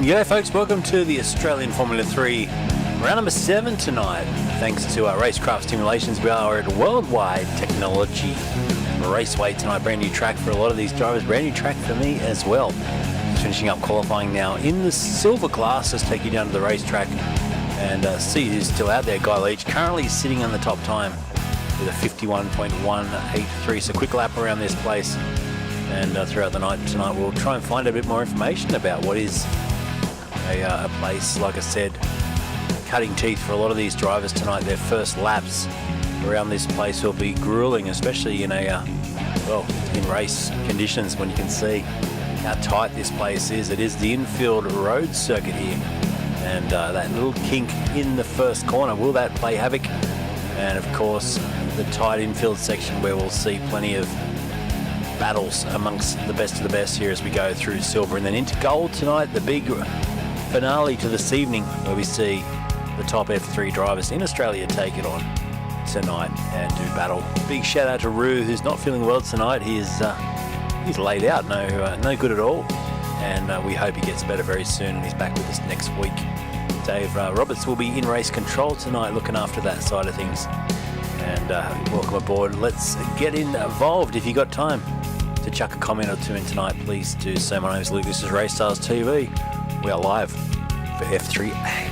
G'day folks, welcome to the Australian Formula 3 round number 7 tonight. Thanks to our RaceKraft simulations, we are at Worldwide Technology Raceway tonight. Brand new track for a lot of these drivers, brand new track for me as well. Just finishing up qualifying now in the silver class. Let's take you down to the racetrack and see who's still out there. Guy Leach currently sitting on the top time with a 51.183, so quick lap around this place. And throughout the night tonight we'll try and find a bit more information about what is a place, like I said, cutting teeth for a lot of these drivers tonight. Their first laps around this place will be grueling, especially in in race conditions, when you can see how tight this place is. It is the infield road circuit here, and that little kink in the first corner, will that play havoc? And of course the tight infield section where we'll see plenty of battles amongst the best of the best here as we go through silver and then into gold tonight. The big finale to this evening where we see the top F3 drivers in Australia take it on tonight and do battle. Big shout out to Roo, who's not feeling well tonight. He's laid out, no good at all, and we hope he gets better very soon and he's back with us next week. Dave Roberts will be in race control tonight looking after that side of things, and welcome aboard. Let's get involved. If you got time to chuck a comment or two in tonight, please do so. My name is Luke, this is Race Stars TV. We are live for F3A.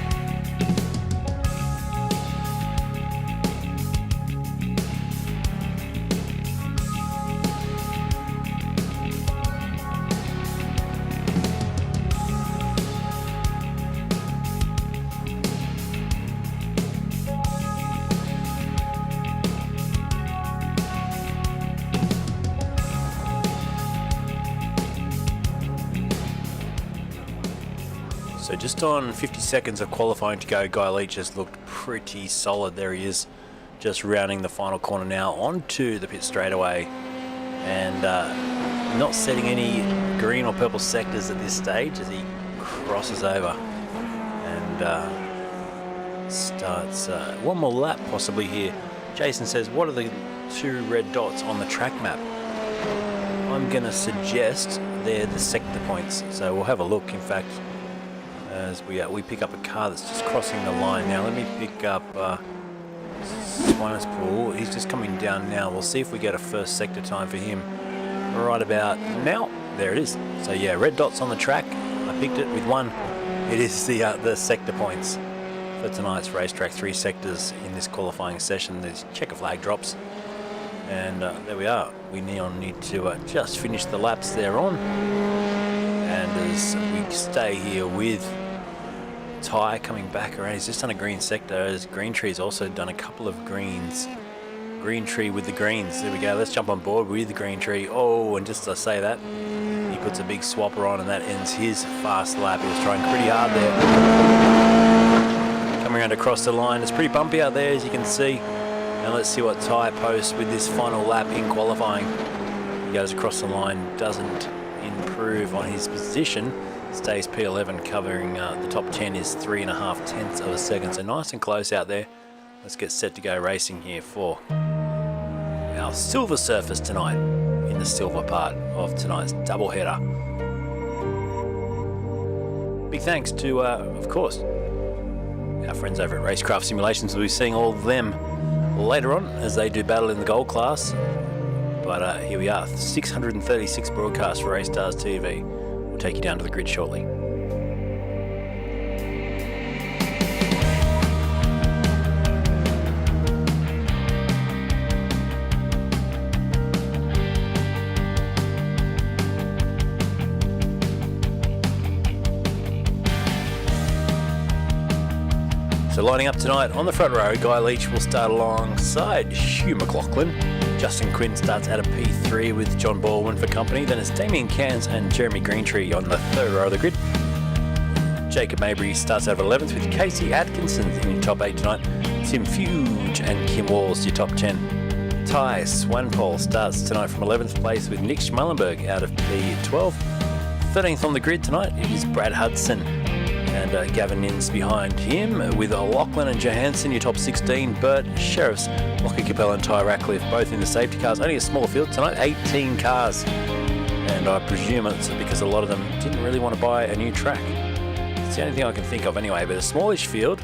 So just on 50 seconds of qualifying to go, Guy Leach has looked pretty solid. There he is, just rounding the final corner now onto the pit straightaway, and not setting any green or purple sectors at this stage as he crosses over and starts one more lap possibly here. Jason says, what are the two red dots on the track map? I'm going to suggest they're the sector points, so we'll have a look. In fact, as we pick up a car that's just crossing the line now. Let me pick up Swinerspool. He's just coming down now. We'll see if we get a first sector time for him right about now. There it is. So yeah, red dots on the track. I picked it with one. It is the sector points for tonight's racetrack. 3 sectors in this qualifying session. There's checker flag drops, and there we are. We now need to just finish the laps they're on, and as we stay here with Ty coming back around, he's just done a green sector, as Green Tree's also done a couple of greens. Green Tree with the greens. There we go. Let's jump on board with the Green Tree. Oh, and just to say that, he puts a big swapper on, and that ends his fast lap. He was trying pretty hard there. Coming around across the line. It's pretty bumpy out there, as you can see. And let's see what Ty posts with this final lap in qualifying. He goes across the line, doesn't improve on his position, stays P11, covering the top 10 is 3.5 tenths of a second, so nice and close out there. Let's get set to go racing here for our silver surface tonight in the silver part of tonight's double header. Big thanks to of course our friends over at RaceKraft Simulations. We'll be seeing all of them later on as they do battle in the gold class. But here we are, 636 broadcasts for Race Stars TV. We'll take you down to the grid shortly. So lining up tonight on the front row, Guy Leach will start alongside Hugh McLaughlin. Justin Quinn starts at a P3 with John Baldwin for company. Then it's Damien Cairns and Jeremy Greentree on the third row of the grid. Jacob Mabry starts out of 11th with Casey Atkinson in your top 8 tonight. Tim Fuge and Kim Walls your top 10. Ty Swanpole starts tonight from 11th place with Nick Schmallenberg out of P12. 13th on the grid tonight it is Brad Hudson, and Gavin Inns behind him with Lachlan and Johansson, your top 16. Burt Sheriffs, Lockie Capel and Ty Ratcliffe, both in the safety cars. Only a smaller field tonight, 18 cars. And I presume it's because a lot of them didn't really want to buy a new track. the only thing I can think of anyway. But a smallish field.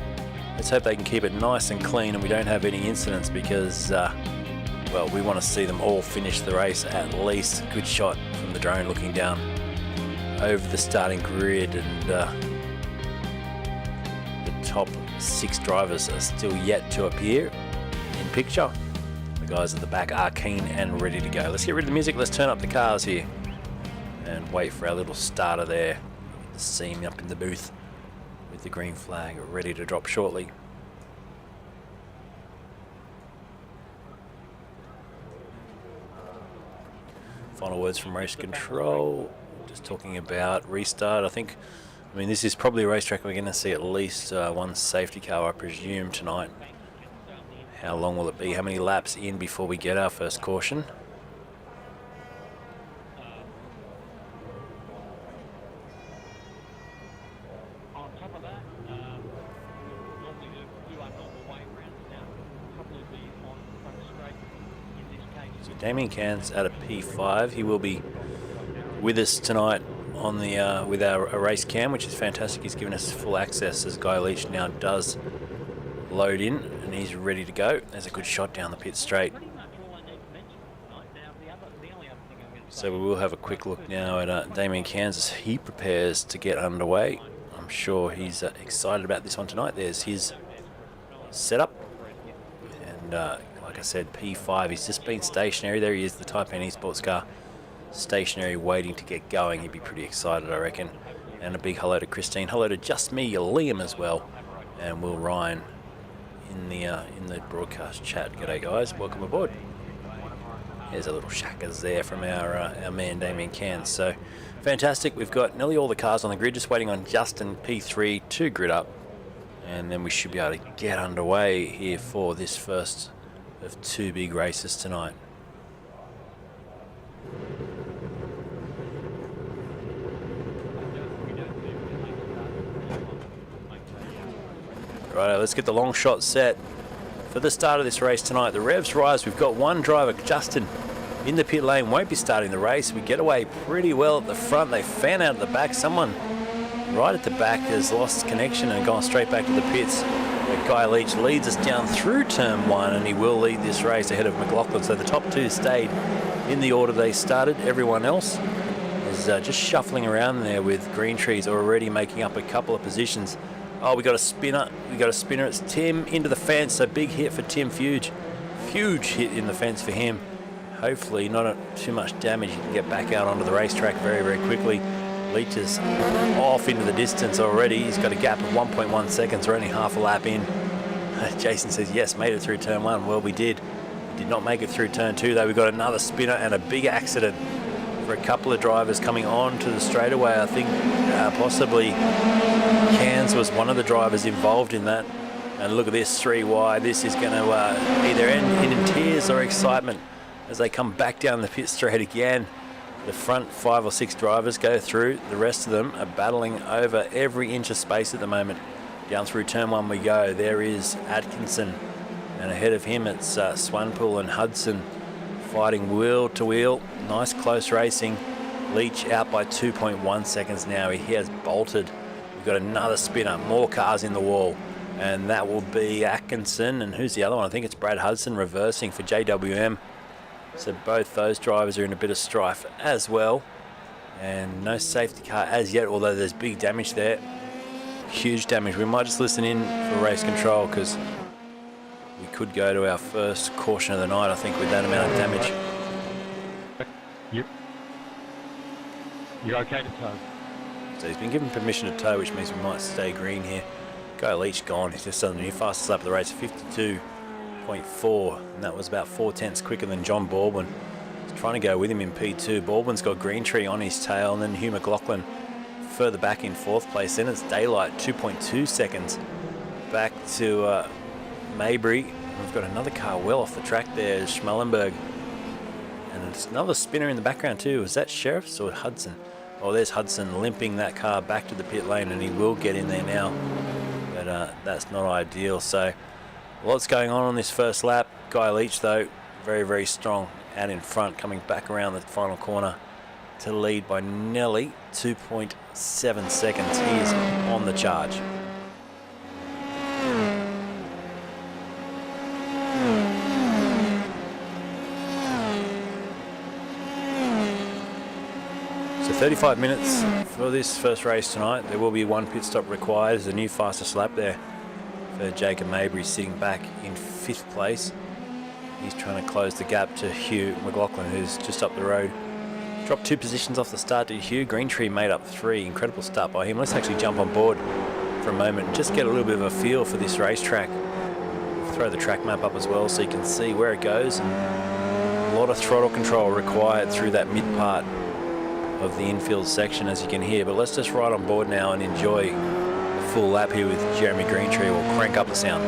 Let's hope they can keep it nice and clean and we don't have any incidents because, well, we want to see them all finish the race at least. Good shot from the drone looking down over the starting grid, and the top 6 drivers are still yet to appear in picture. The guys at the back are keen and ready to go. Let's get rid of the music. Let's turn up the cars here and wait for our little starter there. See him up in the booth with the green flag ready to drop shortly. Final words from race control. Just talking about restart. I mean, this is probably a racetrack we're going to see at least one safety car, I presume, tonight. How long will it be? How many laps in before we get our first caution? So Damien Cairns at a P5. He will be with us tonight on the with our race cam, which is fantastic. He's given us full access as Guy Leach now does load in, and he's ready to go. There's a good shot down the pit straight. So we will have a quick look now at Damien Cairns as he prepares to get underway. I'm sure he's excited about this one tonight. There's his setup, and like I said, P5. He's just been stationary. There he is, the Type N eSports car, stationary, waiting to get going. He'd be pretty excited, I reckon. And a big hello to Christine. Hello to Just Me, Liam as well, and Will Ryan in the broadcast chat. G'day guys, welcome aboard. There's a little shackers there from our man Damien Cairns. So fantastic. We've got nearly all the cars on the grid, just waiting on Justin P3 to grid up, and then we should be able to get underway here for this first of 2 big races tonight. Right, let's get the long shot set for the start of this race tonight. The revs rise. We've got one driver, Justin, in the pit lane. Won't be starting the race. We get away pretty well at the front. They fan out at the back. Someone right at the back has lost connection and gone straight back to the pits. But Guy Leach leads us down through turn 1, and he will lead this race ahead of McLaughlin. So the top 2 stayed in the order they started. Everyone else is just shuffling around there with green trees already making up a couple of positions. Oh, we got a spinner. We got a spinner. It's Tim into the fence. So big hit for Tim Fuge. Huge hit in the fence for him. Hopefully not too much damage. He can get back out onto the racetrack very, very quickly. Leach is off into the distance already. He's got a gap of 1.1 seconds. We're only half a lap in. Jason says, yes, made it through turn 1. Well, we did. We did not make it through turn 2, though. We got another spinner and a big accident for a couple of drivers coming on to the straightaway. I think possibly Cairns was one of the drivers involved in that. And look at this 3 wide. This is going to either end in tears or excitement as they come back down the pit straight again. The front 5 or 6 drivers go through. The rest of them are battling over every inch of space at the moment. Down through turn 1 we go. There is Atkinson, and ahead of him it's Swanpool and Hudson fighting wheel to wheel. Nice close racing. Leach out by 2.1 seconds now. He has bolted. We've got another spinner, more cars in the wall, and that will be Atkinson. And who's the other one? I think it's Brad Hudson reversing for JWM. So both those drivers are in a bit of strife as well, and no safety car as yet, although there's big damage there. Huge damage. We might just listen in for race control because we could go to our first caution of the night, I think, with that amount of damage. You're okay to tow. So he's been given permission to tow, which means we might stay green here. Guy Leach gone. He's just on the new fastest lap of the race, 52.4, and that was about 4/10 quicker than John Baldwin. He's trying to go with him in P2. Baldwin's got Green Tree on his tail, and then Hugh McLaughlin further back in 4th place. Then it's Daylight, 2.2 seconds back to Maybury. We've got another car well off the track there, Schmellenberg. And it's another spinner in the background too. Is that Sheriff's or Hudson? Oh, there's Hudson limping that car back to the pit lane, and he will get in there now. But that's not ideal. So lots going on this first lap. Guy Leach, though, very, very strong out in front, coming back around the final corner to lead by nearly 2.7 seconds. He is on the charge. So 35 minutes for this first race tonight. There will be one pit stop required. There's a new fastest lap there for Jacob Mabry, sitting back in 5th place. He's trying to close the gap to Hugh McLaughlin, who's just up the road. Dropped 2 positions off the start to Hugh. Greentree made up 3. Incredible start by him. Let's actually jump on board for a moment and just get a little bit of a feel for this racetrack. Throw the track map up as well so you can see where it goes. And a lot of throttle control required through that mid part of the infield section, as you can hear. But let's just ride on board now and enjoy a full lap here with Jeremy Greentree. We'll crank up the sound.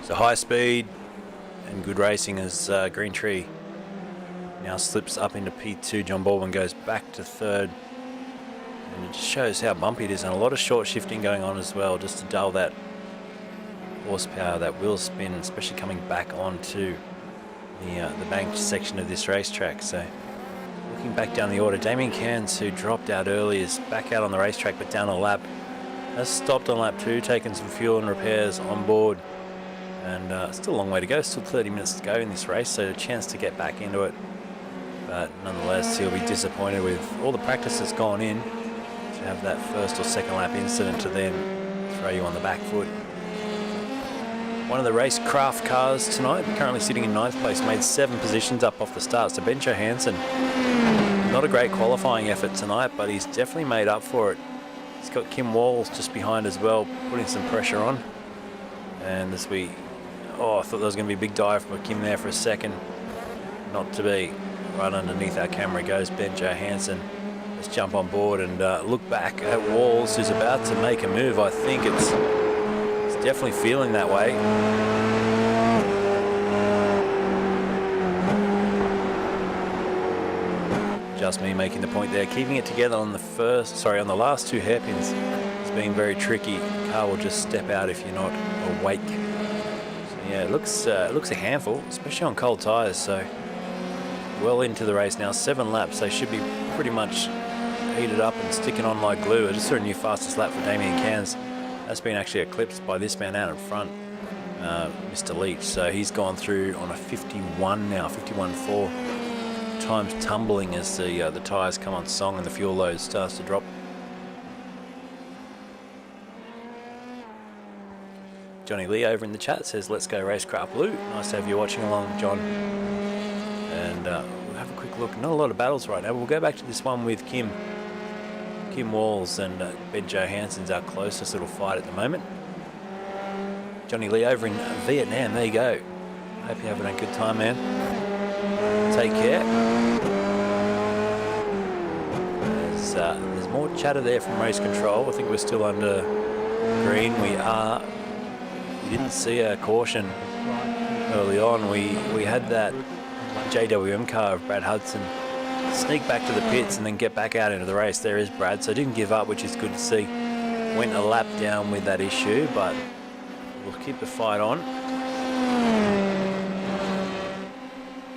So high speed and good racing as Greentree now slips up into P2. John Baldwin goes back to 3rd. And it just shows how bumpy it is, and a lot of short shifting going on as well, just to dull that horsepower, that wheel spin, especially coming back onto the banked section of this racetrack. So looking back down the order, Damien Cairns, who dropped out early, is back out on the racetrack but down a lap. Has stopped on lap 2, taken some fuel and repairs on board. And still a long way to go, still 30 minutes to go in this race, so a chance to get back into it. But nonetheless, he'll be disappointed with all the practice that's gone in to have that first or second lap incident to then throw you on the back foot. One of the RaceKraft cars tonight, currently sitting in 9th place, made 7 positions up off the start. So Ben Johansson, not a great qualifying effort tonight, but he's definitely made up for it. He's got Kim Walls just behind as well, putting some pressure on. And as we... Oh, I thought there was going to be a big dive for Kim there for a second. Not to be. Right underneath our camera goes Ben Johansson. Let's jump on board and look back at Walls, who's about to make a move. I think it's definitely feeling that way. Just me making the point there. Keeping it together on the last 2 hairpins has been very tricky. The car will just step out if you're not awake. Yeah, it looks a handful, especially on cold tyres. So well into the race now, 7 laps. They should be pretty much heated up and sticking on like glue. I just saw a new fastest lap for Damien Cairns. That's been actually eclipsed by this man out in front, Mr. Leach. So he's gone through on a 51 now, 51.4. Times tumbling as the tyres come on song and the fuel load starts to drop. Johnny Lee over in the chat says, let's go RaceKraft Blue. Nice to have you watching along, John. And we'll have a quick look. Not a lot of battles right now. We'll go back to this one with Kim Walls and Ben Johansson's our closest little fight at the moment. Johnny Lee over in Vietnam. There you go. Hope you're having a good time, man. Take care. There's more chatter there from race control. I think we're still under green. We are. We didn't see a caution early on. We had that JWM car of Brad Hudson sneak back to the pits and then get back out into the race. There is Brad, so didn't give up, which is good to see. Went a lap down with that issue, but we'll keep the fight on.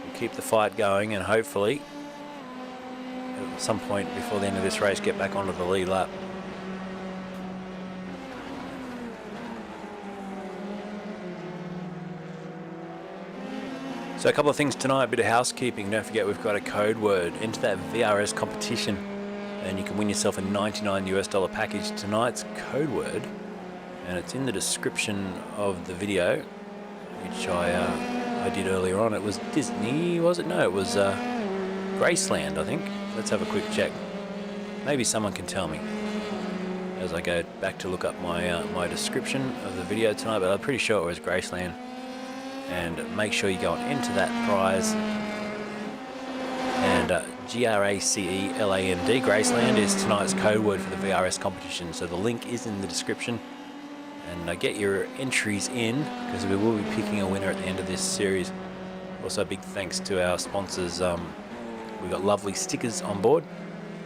We'll keep the fight going and hopefully at some point before the end of this race get back onto the lead lap. So a couple of things tonight, a bit of housekeeping. Don't forget we've got a code word. Enter that VRS competition and you can win yourself a $99 package. Tonight's code word, and it's in the description of the video, which I did earlier on. It was Disney, was it? No, it was GRACELAND, I think. Let's have a quick check. Maybe someone can tell me as I go back to look up my my description of the video tonight, but I'm pretty sure it was GRACELAND. And make sure you go and enter that prize. And GRACELAND, GRACELAND, is tonight's code word for the VRS competition. So the link is in the description. And get your entries in, because we will be picking a winner at the end of this series. Also, a big thanks to our sponsors. We've got lovely stickers on board,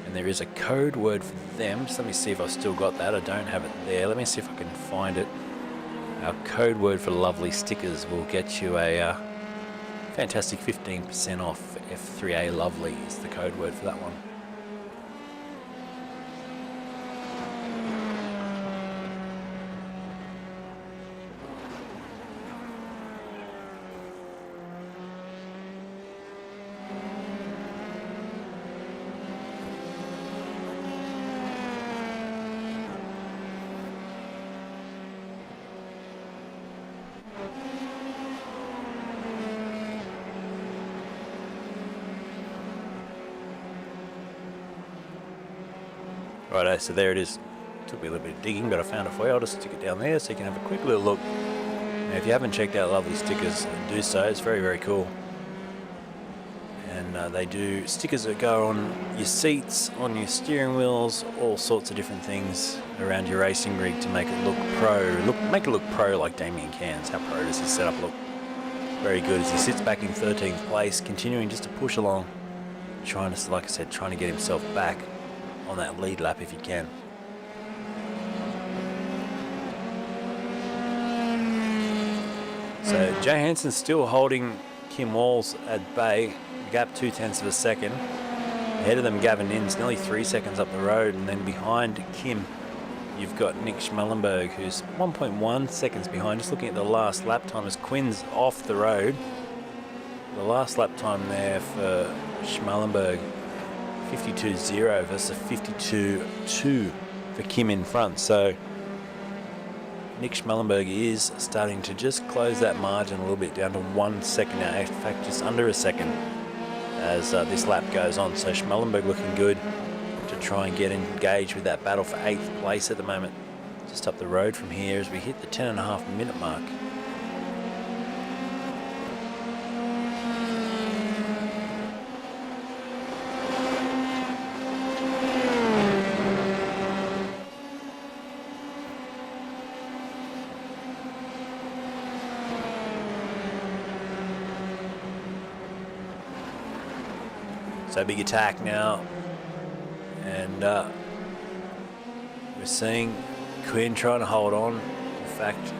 and there is a code word for them. So let me see if I've still got that. I don't have it there. Let me see if I can find it. Our code word for lovely stickers will get you a fantastic 15% off. F3A lovely is the code word for that one. Righto, so there it is. Took me a little bit of digging, but I found it for you. I'll just stick it down there so you can have a quick little look. Now, if you haven't checked out lovely stickers, do so. It's very, very cool. And they do stickers that go on your seats, on your steering wheels, all sorts of different things around your racing rig to make it look pro. Make it look pro like Damien Cairns. How pro does his setup look? Very good as he sits back in 13th place, continuing just to push along, trying to, like I said, trying to get himself back on that lead lap if you can. So Johansson's still holding Kim Walls at bay, gap 0.2 of a second. Ahead of them Gavin Innes, nearly 3 seconds up the road, and then behind Kim you've got Nick Schmallenberg, who's 1.1 seconds behind. Just looking at the last lap time as Quinn's off the road. The last lap time there for Schmallenberg, 52.0 versus 52.2 for Kim in front. So Nick Schmallenberg is starting to just close that margin a little bit down to 1 second now. In fact, just under a second as this lap goes on. So Schmallenberg looking good to try and get engaged with that battle for 8th place at the moment. Just up the road from here as we hit the 10.5 minute mark. So big attack now, and we're seeing Quinn trying to hold on. In fact,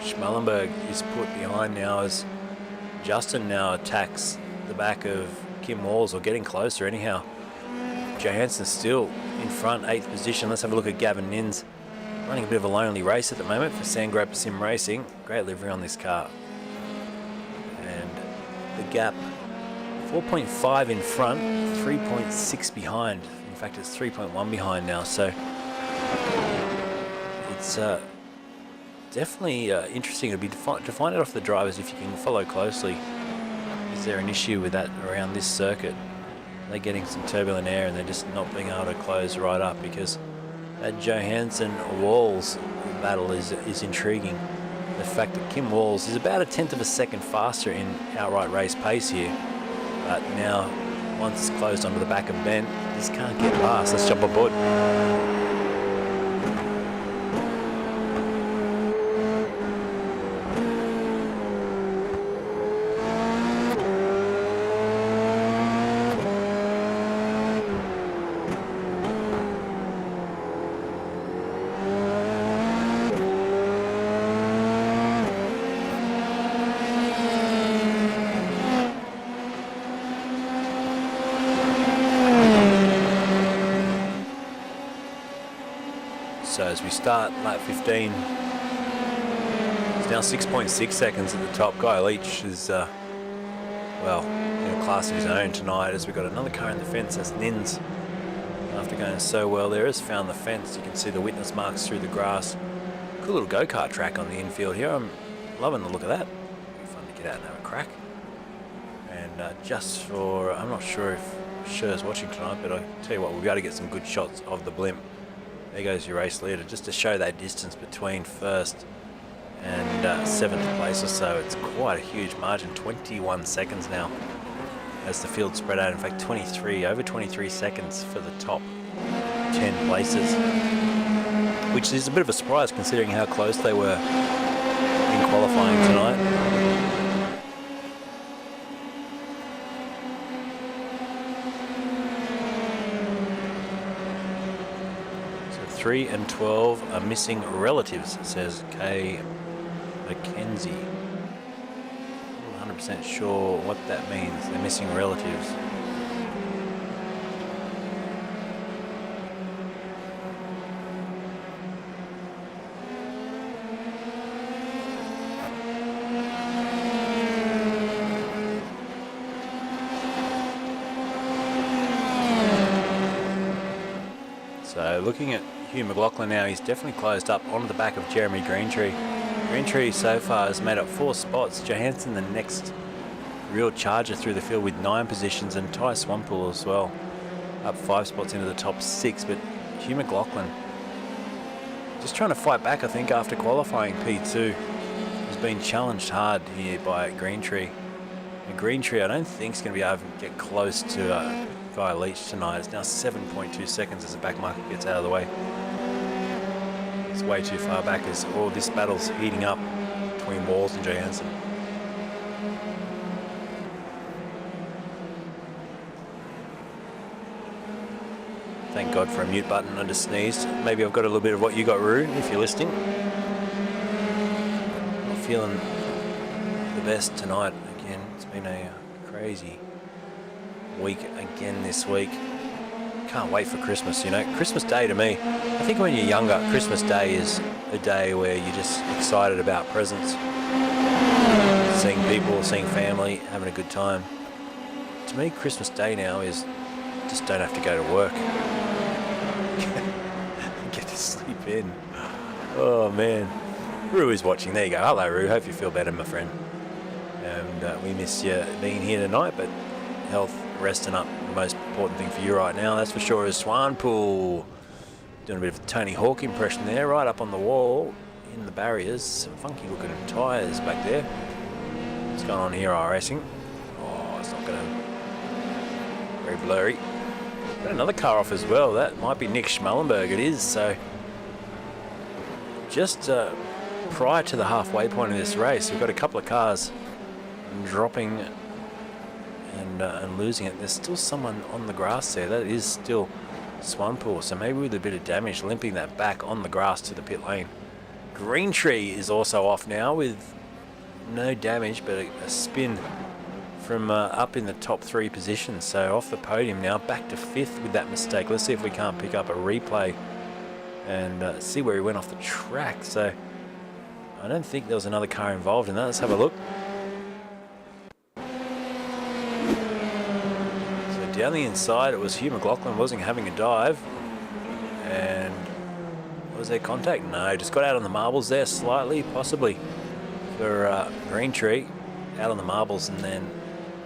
Schmallenberg is put behind now as Justin now attacks the back of Kim Walls, or getting closer anyhow. Johansson still in front, 8th position. Let's have a look at Gavin Innes, running a bit of a lonely race at the moment for Sandgroper Sim Racing. Great livery on this car. And the gap, 4.5 in front, 3.6 behind. In fact, it's 3.1 behind now. So it's definitely interesting. It'll be to find out off the drivers if you can follow closely. Is there an issue with that around this circuit? They're getting some turbulent air and they're just not being able to close right up, because that Johansson Walls battle is intriguing. The fact that Kim Walls is about 1/10 of a second faster in outright race pace here. But now, once it's closed onto the back of Ben, just can't get past. Let's jump aboard. So as we start lap 15, it's now 6.6 seconds at the top. Guy Leach is well, in a class of his own tonight, as we've got another car in the fence. That's Nins. After going so well there, has found the fence. You can see the witness marks through the grass. Cool little go-kart track on the infield here. I'm loving the look of that. It'll be fun to get out and have a crack. And just for, I'm not sure if Sher's watching tonight, but I'll tell you what, we'll be able to get some good shots of the blimp. There goes your race leader, just to show that distance between first and 7th place or so. It's quite a huge margin, 21 seconds now as the field spread out. In fact, over 23 seconds for the top 10 places, which is a bit of a surprise considering how close they were in qualifying tonight. So 3 and 12 are missing relatives, says Kay Mackenzie. 100% sure what that means. They're missing relatives. So looking at Hugh McLaughlin now, he's definitely closed up onto the back of Jeremy Greentree. Greentree so far has made up 4 spots. Johansson, the next real charger through the field with 9 positions, and Ty Swampole as well, up 5 spots into the top 6. But Hugh McLaughlin just trying to fight back, I think, after qualifying P2. He's been challenged hard here by Greentree. And Greentree, I don't think is going to be able to get close to Guy Leach tonight. It's now 7.2 seconds as the back marker gets out of the way. It's way too far back as all this battle's heating up between Walls and Johansson. Thank God for a mute button. I just sneezed. Maybe I've got a little bit of what you got, Roo, if you're listening. Not feeling the best tonight again. It's been a crazy week again this week. Can't wait for Christmas, you know. Christmas Day to me, I think when you're younger, Christmas Day is a day where you're just excited about presents, seeing people, seeing family, having a good time. To me, Christmas Day now is just don't have to go to work. Get to sleep in. Oh man. Roo is watching. There you go. Hello Roo, hope you feel better, my friend. And we miss you being here tonight, but health, resting up, the most important thing for you right now, that's for sure, is Swampole. Doing a bit of a Tony Hawk impression there, right up on the wall in the barriers. Some funky looking tyres back there. What's going on here, iRacing? Oh, it's not going to... Very blurry. Got another car off as well. That might be Nick Schmallenberg. It is. So just prior to the halfway point of this race, we've got a couple of cars dropping and losing it. There's still someone on the grass there. That is still Swampole. So maybe with a bit of damage, limping that back on the grass to the pit lane. Greentree is also off now with no damage, but a spin from up in the top 3 positions. So off the podium now, back to 5th with that mistake. Let's see if we can't pick up a replay and see where he went off the track. So I don't think there was another car involved in that. Let's have a look. Down the inside, it was Hugh McLaughlin, wasn't having a dive. And was there contact? No, just got out on the marbles there slightly, possibly for Greentree. Out on the marbles, and then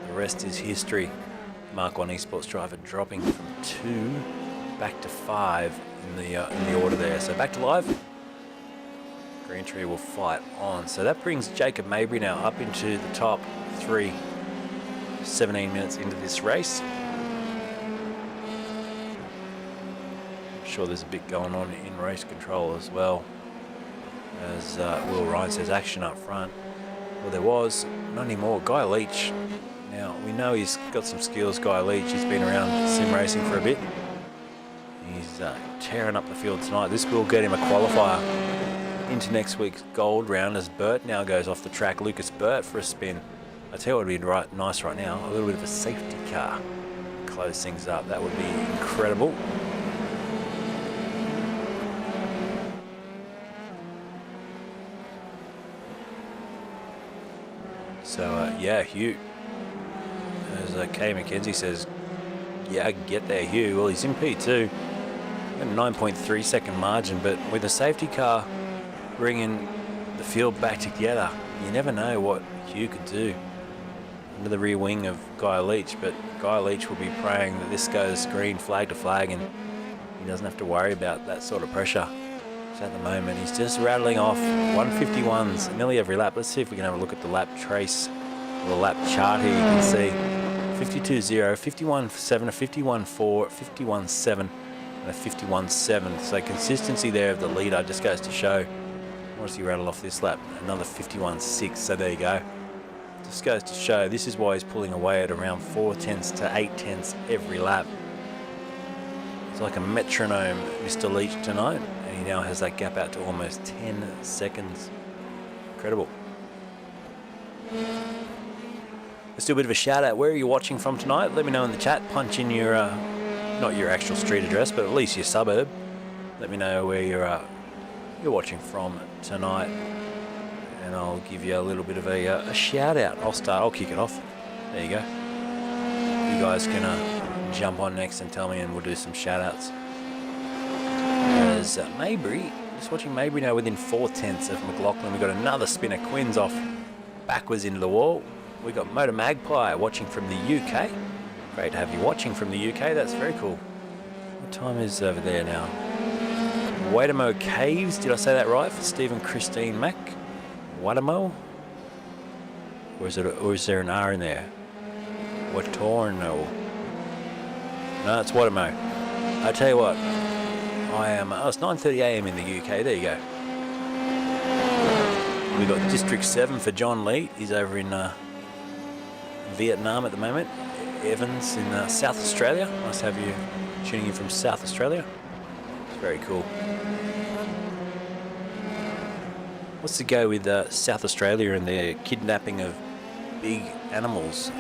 the rest is history. Mark 1 Esports driver dropping from 2 back to 5 in the order there. So back to live. Greentree will fight on. So that brings Jacob Mabry now up into the top 3, 17 minutes into this race. Sure there's a bit going on in race control as well, as Will Ryan says, action up front. Well, there was, not anymore. Guy Leach, now we know he's got some skills. Guy Leach, he's been around sim racing for a bit. He's tearing up the field tonight. This will get him a qualifier into next week's gold round, as Burt now goes off the track. Lucas Burt for a spin. I tell you what would be nice right now, a little bit of a safety car. Close things up, that would be incredible. So yeah, Hugh as Kay McKenzie says, yeah, get there, Hugh. Well, he's in P2. A 9.3 second margin, but with a safety car bringing the field back together, you never know what Hugh could do under the rear wing of Guy Leach. But Guy Leach will be praying that this goes green flag to flag and he doesn't have to worry about that sort of pressure. So at the moment, he's just rattling off 151s nearly every lap. Let's see if we can have a look at the lap trace, or the lap chart here. You can see 52.0, 51.7, a 51.4, 51.7, and a 51.7. So consistency there of the leader just goes to show. What does he rattle off this lap? Another 51.6. So there you go. Just goes to show this is why he's pulling away at around 4/10 to 8/10 every lap. It's like a metronome, Mr. Leach tonight, and he now has that gap out to almost 10 seconds. Incredible. Let's do a bit of a shout out. Where are you watching from tonight? Let me know in the chat. Punch in your, not your actual street address, but at least your suburb. Let me know where you're watching from tonight, and I'll give you a little bit of a shout out. I'll kick it off. There you go. You guys can jump on next and tell me, and we'll do some shout outs. There's Mabry, just watching Mabry now within 4/10 of McLaughlin. We've got another spinner, Quinn's off backwards into the wall. We've got Motor Magpie watching from the UK. Great to have you watching from the UK, that's very cool. What time is over there now? Wwtr Caves, did I say that right? For Stephen Christine Mack? Wwtr? Or is there an R in there? Watorno. No, it's Wwtr. I tell you what, it's 9:30 AM in the UK, there you go. We've got District 7 for John Lee, he's over in Vietnam at the moment. Evans in South Australia, nice to have you tuning in from South Australia. It's very cool. What's the go with South Australia and their kidnapping of big animals?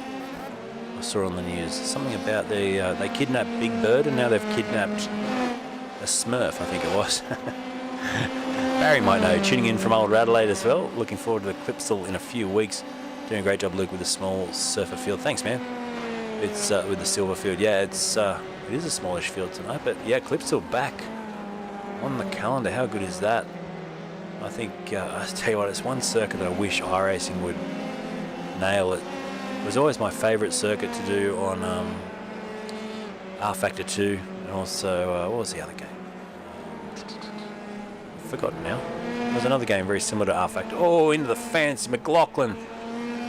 I saw on the news something about they kidnapped Big Bird and now they've kidnapped a Smurf, I think it was. Barry might know, tuning in from Old Adelaide as well. Looking forward to the Clipsal in a few weeks. Doing a great job, Luke, with the small surfer field. Thanks, man. It's with the silver field. Yeah, it is a smallish field tonight, but yeah, Clipsal back on the calendar. How good is that? I think, I tell you what, it's one circuit that I wish iRacing would nail. It was always my favourite circuit to do on R Factor 2, and also, what was the other game? I've forgotten now. There was another game very similar to R Factor. Oh, into the fence. McLaughlin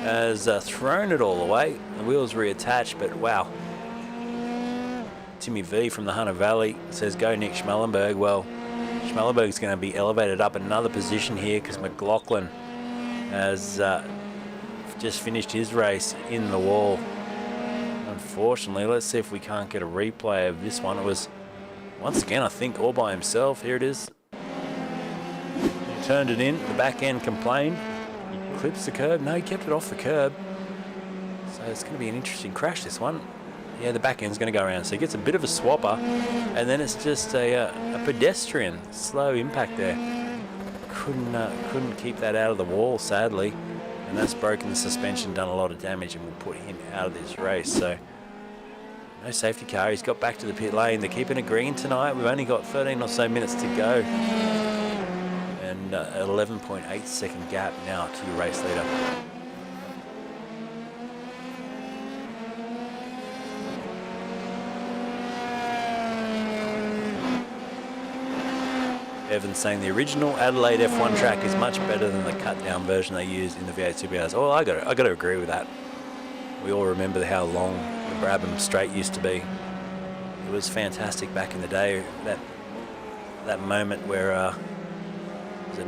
has thrown it all away. The wheels reattached, but wow. Timmy V from the Hunter Valley says, go Nick Schmellenberg. Well, Schmellenberg's going to be elevated up another position here because McLaughlin has just finished his race in the wall. Unfortunately, let's see if we can't get a replay of this one. It was, once again, I think all by himself. Here it is. He turned it in. The back end complained. He clips the curb. No, he kept it off the curb. So it's going to be an interesting crash, this one. Yeah, the back end's going to go around. So he gets a bit of a swapper, and then it's just a pedestrian slow impact there. Couldn't keep that out of the wall, sadly, and that's broken the suspension, done a lot of damage, and will put him out of this race. So no safety car. He's got back to the pit lane. They're keeping it green tonight. We've only got 13 or so minutes to go, and 11.8 second gap now to your race leader. Evans saying the original Adelaide F1 track is much better than the cut-down version they used in the V8 Supercars. Oh, I got to agree with that. We all remember how long the Brabham Straight used to be. It was fantastic back in the day. That moment where was it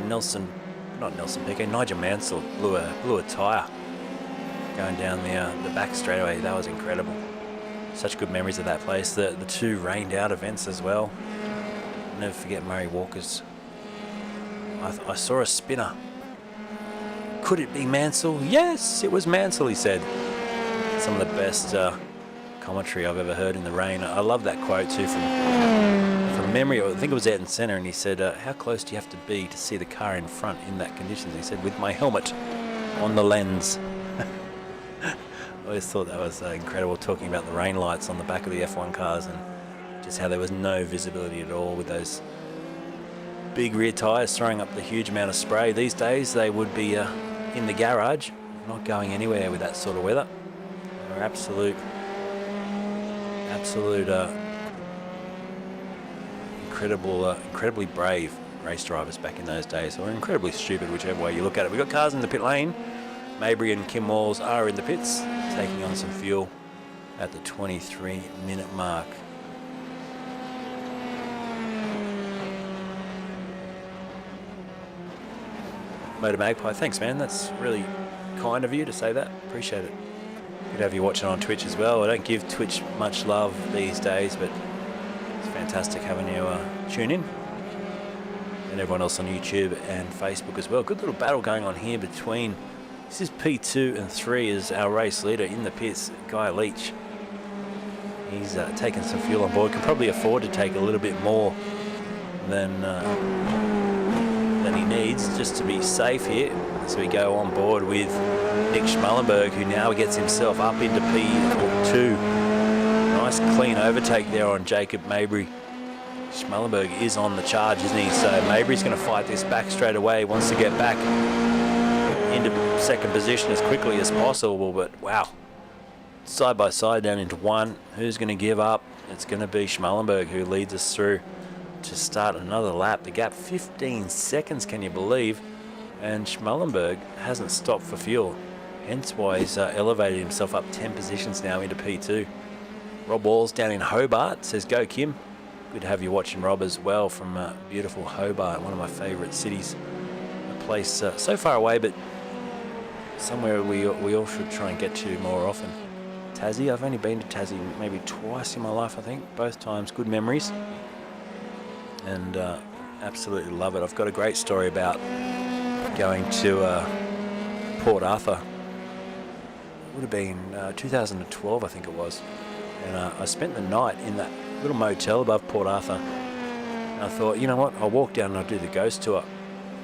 Nigel Mansell blew a tyre going down the back straightaway. That was incredible. Such good memories of that place. The two rained out events as well. Never forget Murray Walker's. I saw a spinner. Could it be Mansell? Yes, it was Mansell, he said. Some of the best commentary I've ever heard in the rain. I love that quote too from memory. I think it was out in centre, and he said, how close do you have to be to see the car in front in that conditions? He said, with my helmet on the lens. always thought that was incredible, talking about the rain lights on the back of the F1 cars and just how there was no visibility at all with those big rear tyres throwing up the huge amount of spray. These days they would be in the garage, not going anywhere with that sort of weather. They're incredibly brave race drivers back in those days, or incredibly stupid, whichever way you look at it. We've got cars in the pit lane. Mabry and Kim Walls are in the pits, taking on some fuel at the 23-minute mark. Motor Magpie, thanks man, that's really kind of you to say that, appreciate it. Good to have you watching on Twitch as well. I don't give Twitch much love these days, but it's fantastic having you tune in. And everyone else on YouTube and Facebook as well. Good little battle going on here between, this is P2 and 3 as our race leader in the pits, Guy Leach. He's taking some fuel on board, can probably afford to take a little bit more than he needs just to be safe here. So we go on board with Nick Schmallenberg, who now gets himself up into P2. Nice clean overtake there on Jacob Mabry. Schmallenberg is on the charge, isn't he? So Mabry's going to fight this back straight away. Wants to get back into second position as quickly as possible. But wow, side by side down into one. Who's going to give up? It's going to be Schmallenberg who leads us through to start another lap. The gap 15 seconds, can you believe? And Schmallenberg hasn't stopped for fuel. Hence why he's elevated himself up 10 positions now into P2. Rob Walls down in Hobart says, go Kim. Good to have you watching, Rob, as well, from beautiful Hobart, one of my favourite cities. A place so far away, but somewhere we all should try and get to more often. Tassie, I've only been to Tassie maybe twice in my life, I think. Both times good memories. And absolutely love it. I've got a great story about going to Port Arthur. It would have been 2012, I think it was. And I spent the night in that little motel above Port Arthur. And I thought, you know what, I'll walk down and I'll do the ghost tour.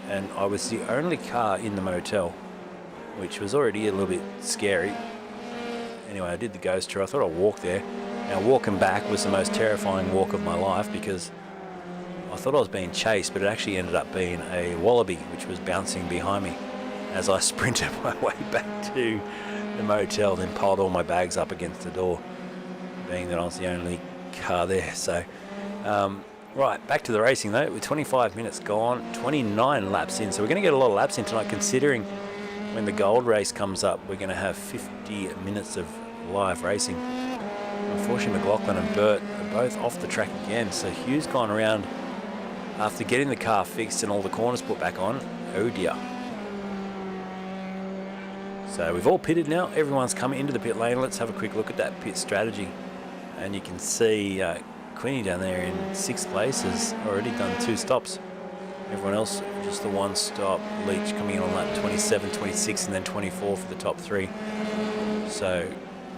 And I was the only car in the motel, which was already a little bit scary. Anyway, I did the ghost tour. I thought I'd walk there. Now, walking back was the most terrifying walk of my life because I thought I was being chased, but it actually ended up being a wallaby which was bouncing behind me as I sprinted my way back to the motel, then piled all my bags up against the door, being that I was the only car there. So, right, back to the racing though. With 25 minutes gone, 29 laps in. So we're going to get a lot of laps in tonight, considering when the gold race comes up, we're going to have 50 minutes of live racing. Unfortunately, McLaughlin and Burt are both off the track again. So Hugh's gone around after getting the car fixed and all the corners put back on. Oh dear. So we've all pitted now. Everyone's coming into the pit lane. Let's have a quick look at that pit strategy. And you can see Queenie down there in 6th place has already done 2 stops. Everyone else just the 1 stop. Leach coming in on lap 27, 26 and then 24 for the top 3. So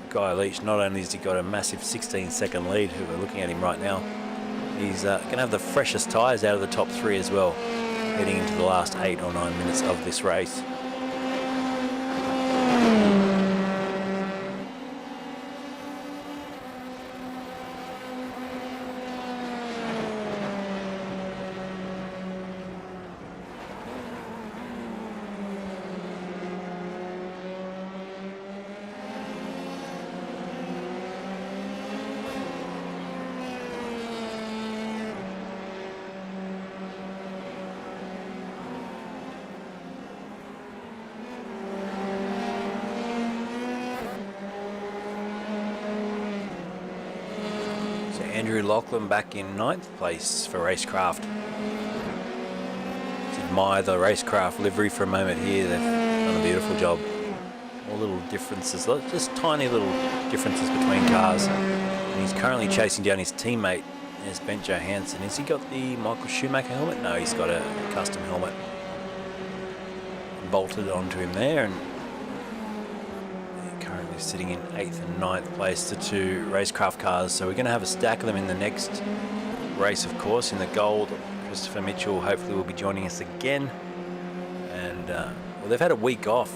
Guy Leach, not only has he got a massive 16-second lead, who we're looking at him right now, he's going to have the freshest tyres out of the top 3 as well, heading into the last 8 or 9 minutes of this race. Andrew Lachlan back in 9th place for RaceKraft. Let's admire the RaceKraft livery for a moment here. They've done a beautiful job. All little differences, just tiny little differences between cars. And he's currently chasing down his teammate, there's Ben Johansson. Has he got the Michael Schumacher helmet? No, he's got a custom helmet bolted onto him there, and currently sitting in 8th and 9th place, the 2 RaceKraft cars. So we're going to have a stack of them in the next race, of course, in the gold. Christopher Mitchell hopefully will be joining us again. And well, they've had a week off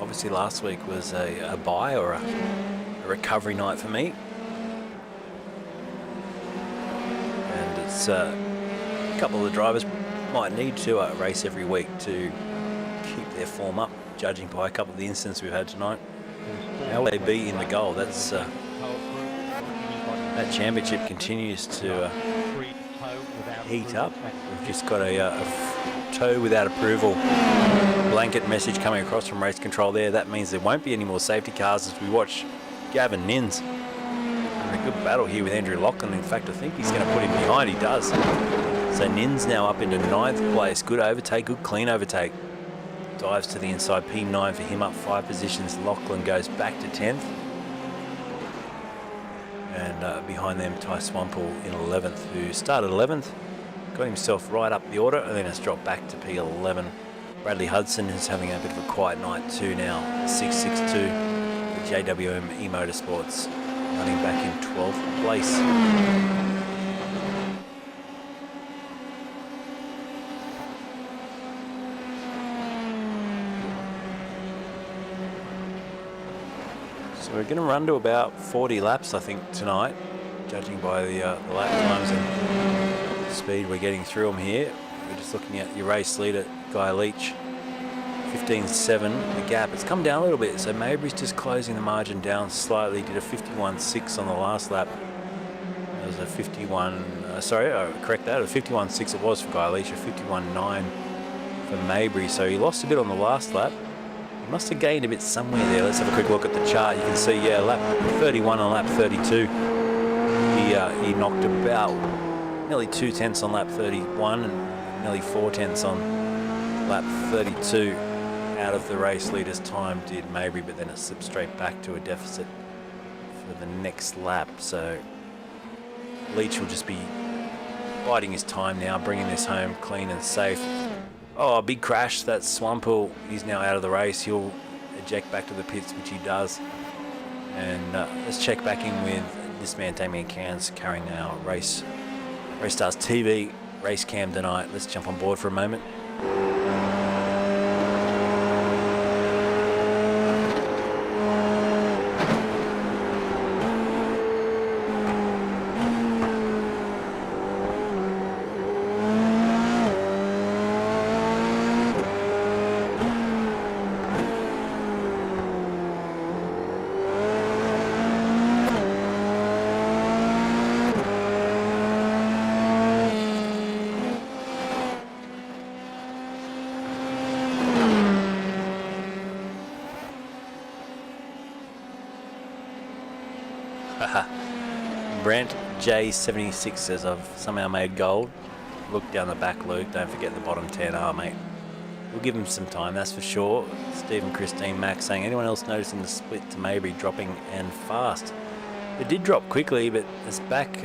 Obviously last week was a bye or a recovery night for me. And it's a couple of the drivers might need to race every week to keep their form up, judging by a couple of the incidents we've had tonight. How will they be in the goal? That's that championship continues to heat up. We've just got a tow without approval blanket message coming across from race control there. That means there won't be any more safety cars as we watch Gavin Nins. And a good battle here with Andrew Lachlan. In fact, I think he's going to put him behind. He does. So Nins now up into 9th place. Good overtake, good clean overtake. Dives to the inside, P9 for him, up 5 positions. Lachlan goes back to 10th. And behind them, Ty Swampel in 11th, who started 11th. Got himself right up the order and then has dropped back to P11. Bradley Hudson is having a bit of a quiet night too now. 662. The JWM eMotorsports running back in 12th place. So we're going to run to about 40 laps, I think, tonight, judging by the lap times and speed we're getting through them here. We're just looking at your race leader, Guy Leach, 15.7. The gap, it's come down a little bit, so Mabry's just closing the margin down slightly. Did a 51.6 on the last lap. It was a 51, correct that, a 51.6 it was for Guy Leach, a 51.9 for Mabry. So he lost a bit on the last lap. He must have gained a bit somewhere there. Let's have a quick look at the chart. You can see, yeah, lap 31 and lap 32. He knocked about nearly 2/10 on lap 31 and nearly 4/10 on lap 32 out of the race leader's time did Mabry, but then it slipped straight back to a deficit for the next lap. So Leach will just be biding his time now, bringing this home clean and safe. Oh, a big crash. That's Swampel. He's now out of the race. He'll eject back to the pits, which he does. And let's check back in with this man, Damien Cairns, carrying our Race Stars TV race cam tonight. Let's jump on board for a moment. Brent J76 says, I've somehow made gold. Look down the back, Luke. Don't forget the bottom 10. Oh, mate. We'll give him some time, that's for sure. Stephen Christine Mack saying, anyone else noticing the split to Mabry dropping and fast? It did drop quickly, but it's back,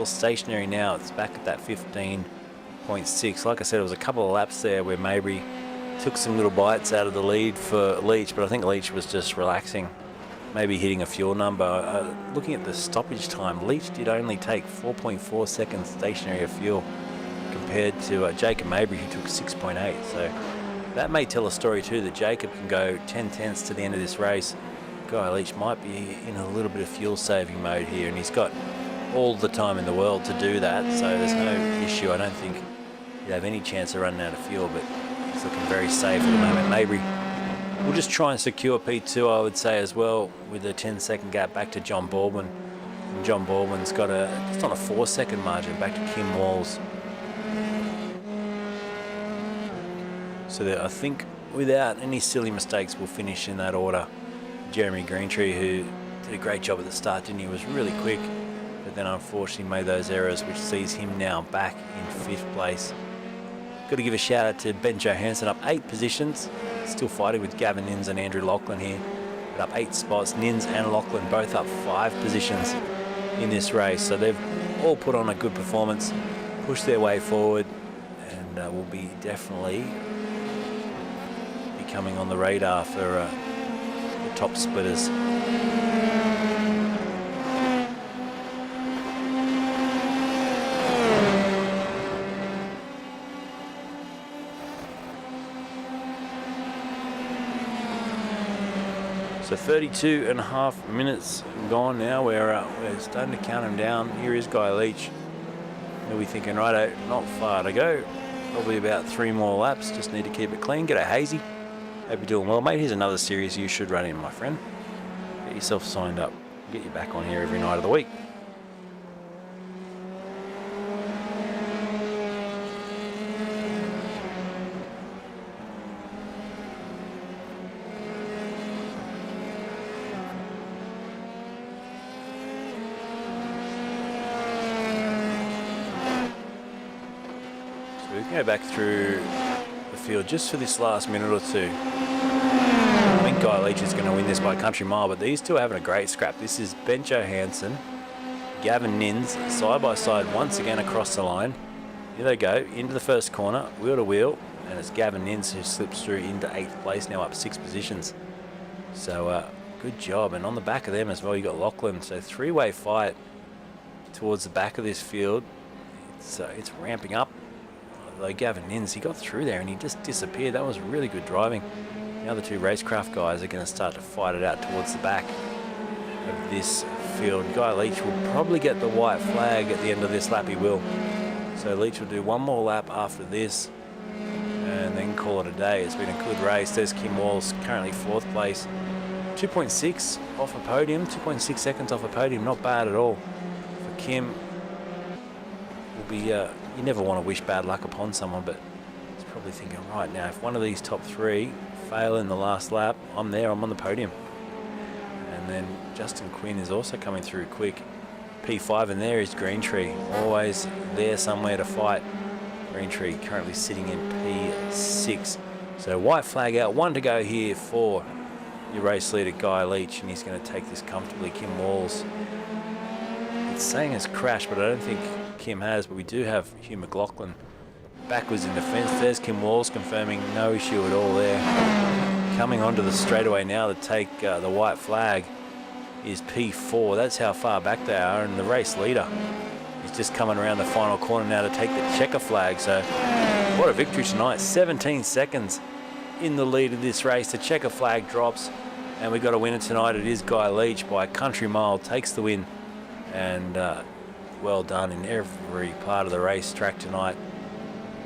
stationary now. It's back at that 15.6. Like I said, it was a couple of laps there where Mabry took some little bites out of the lead for Leach, but I think Leach was just relaxing. Maybe hitting a fuel number. Looking at the stoppage time, Leach did only take 4.4 seconds stationary of fuel compared to Jacob Mabry, who took 6.8. So that may tell a story too, that Jacob can go 10/10 to the end of this race. Guy Leach might be in a little bit of fuel saving mode here, and he's got all the time in the world to do that, so there's no issue. I don't think he'd have any chance of running out of fuel, but he's looking very safe at the moment. Mabry we'll just try and secure P2, I would say, as well, with a 10-second gap back to John Baldwin. And John Baldwin's got just on a 4-second margin back to Kim Walls. So that I think without any silly mistakes, we'll finish in that order. Jeremy Greentree, who did a great job at the start, didn't he? Was really quick, but then unfortunately made those errors, which sees him now back in 5th place. Got to give a shout out to Ben Johansson, up 8 positions. Still fighting with Gavin Nins and Andrew Lachlan here. But up 8 spots. Nins and Lachlan both up 5 positions in this race. So they've all put on a good performance, pushed their way forward, and will be definitely becoming on the radar for the top splitters. So 32 and a half minutes gone now. We're starting to count him down. Here is Guy Leach. He'll be thinking, righto, not far to go. Probably about 3 more laps. Just need to keep it clean. G'day, Hazy. Hope you're doing well, mate. Here's another series you should run in, my friend. Get yourself signed up. Get you back on here every night of the week. Go back through the field just for this last minute or two. I think Guy Leach is going to win this by a country mile, but these two are having a great scrap. This is Ben Johansson, Gavin Nins, side by side once again across the line. Here they go, into the first corner, wheel to wheel, and it's Gavin Nins who slips through into 8th place, now up 6 positions. So good job, and on the back of them as well, you got Lachlan. So 3-way fight towards the back of this field. It's ramping up. Although Gavin Nins, he got through there and he just disappeared. That was really good driving. The other two RaceKraft guys are going to start to fight it out towards the back of this field. Guy Leach will probably get the white flag at the end of this lap. He will. So Leach will do one more lap after this and then call it a day. It's been a good race. There's Kim Walls, currently 4th place. 2.6 off a podium, 2.6 seconds off a podium. Not bad at all for Kim. Will be... you never want to wish bad luck upon someone, but he's probably thinking, right now, if one of these top 3 fail in the last lap, I'm there, I'm on the podium. And then Justin Quinn is also coming through quick. P5, and there is Greentree, always there somewhere to fight. Greentree currently sitting in P6. So white flag out, 1 to go here for your race leader, Guy Leach, and he's going to take this comfortably. Kim Walls, it's saying it's crashed, but I don't think Kim has, but we do have Hugh McLaughlin backwards in the fence. There's Kim Walls confirming no issue at all there. Coming onto the straightaway now to take the white flag is P4. That's how far back they are, and the race leader is just coming around the final corner now to take the checker flag. So what a victory tonight. 17 seconds in the lead of this race. The checker flag drops and we got a winner tonight. It is Guy Leach by a country mile, takes the win, and well done in every part of the racetrack tonight,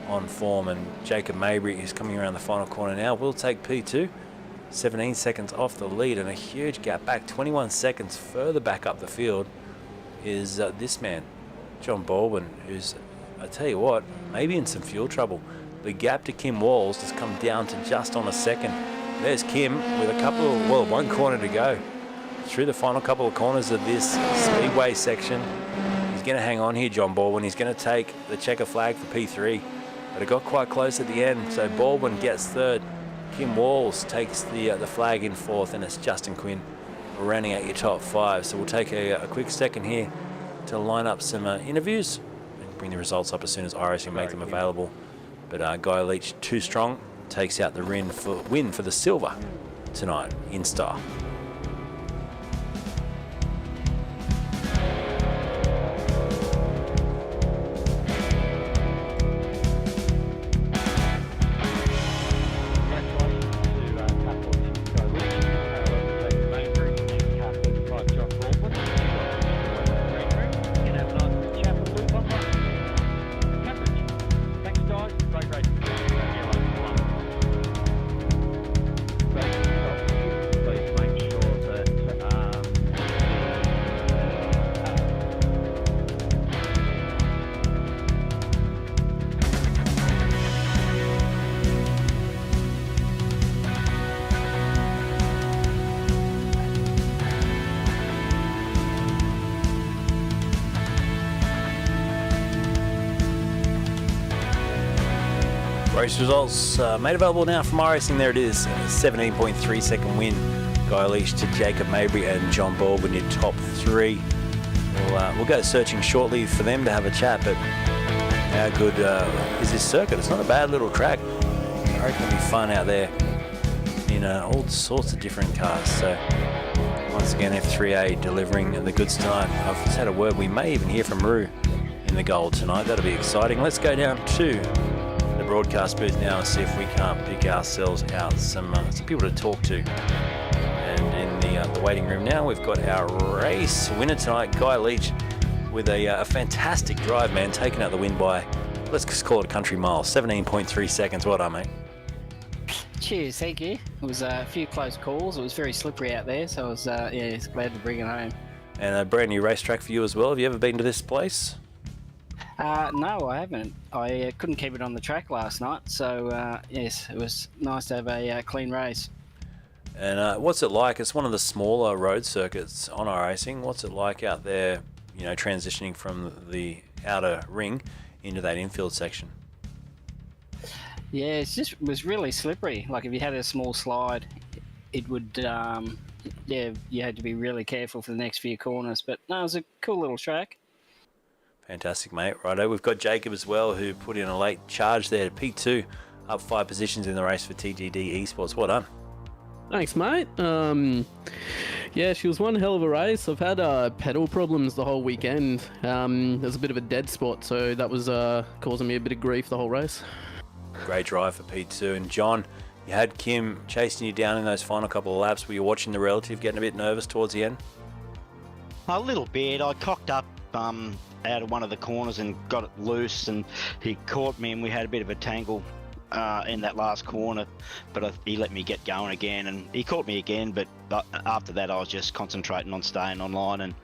on form. And Jacob Mabry is coming around the final corner now. We'll take P2, 17 seconds off the lead, and a huge gap back, 21 seconds further back up the field is this man, John Baldwin, who's, I tell you what, maybe in some fuel trouble. The gap to Kim Walls has come down to just on a second. There's Kim with a couple of, well, 1 corner to go through the final couple of corners of this speedway section. Going to hang on here, John Baldwin. He's going to take the checker flag for P3, but it got quite close at the end. So Baldwin gets 3rd. Kim Walls takes the flag in 4th, and it's Justin Quinn rounding out your top 5. So we'll take a quick second here to line up some interviews and bring the results up as soon as Iris can make them available. But Guy Leach, too strong, takes out the win for the silver tonight in Star. Race results made available now from iRacing. There it is, 17.3 second win. Guy Leach to Jacob Mabry and John Baldwin in top 3. We'll go searching shortly for them to have a chat, but how good is this circuit? It's not a bad little track. I reckon it'll be fun out there in all sorts of different cars. So once again, F3A delivering the goods tonight. I've just had a word, we may even hear from Rue in the gold tonight. That'll be exciting. Let's go down to the broadcast booth now and see if we can't pick ourselves out some people to talk to. And in the waiting room now. We've got our race winner tonight, Guy Leach, with a fantastic drive, man, taking out the win by, let's just call it a country mile, 17.3 seconds. Well done, mate. Cheers, thank you. It was a few close calls. It was very slippery out there, so I was glad to bring it home. And a brand new racetrack for you as well. Have you ever been to this place? No, I haven't. I couldn't keep it on the track last night, so yes, it was nice to have a clean race. And what's it like? It's one of the smaller road circuits on iRacing. What's it like out there, you know, transitioning from the outer ring into that infield section? Yeah, it was really slippery. Like if you had a small slide, it would, you had to be really careful for the next few corners. But no, it was a cool little track. Fantastic, mate. Righto, we've got Jacob as well, who put in a late charge there to P2, up 5 positions in the race for TGD Esports. Well done. Thanks, mate. Yeah, she was one hell of a race. I've had pedal problems the whole weekend. There's a bit of a dead spot, so that was causing me a bit of grief the whole race. Great drive for P2. And John, you had Kim chasing you down in those final couple of laps. Were you watching the relative, getting a bit nervous towards the end? A little bit. I cocked up out of one of the corners and got it loose, and he caught me, and we had a bit of a tangle in that last corner, but he let me get going again, and he caught me again, but after that I was just concentrating on staying online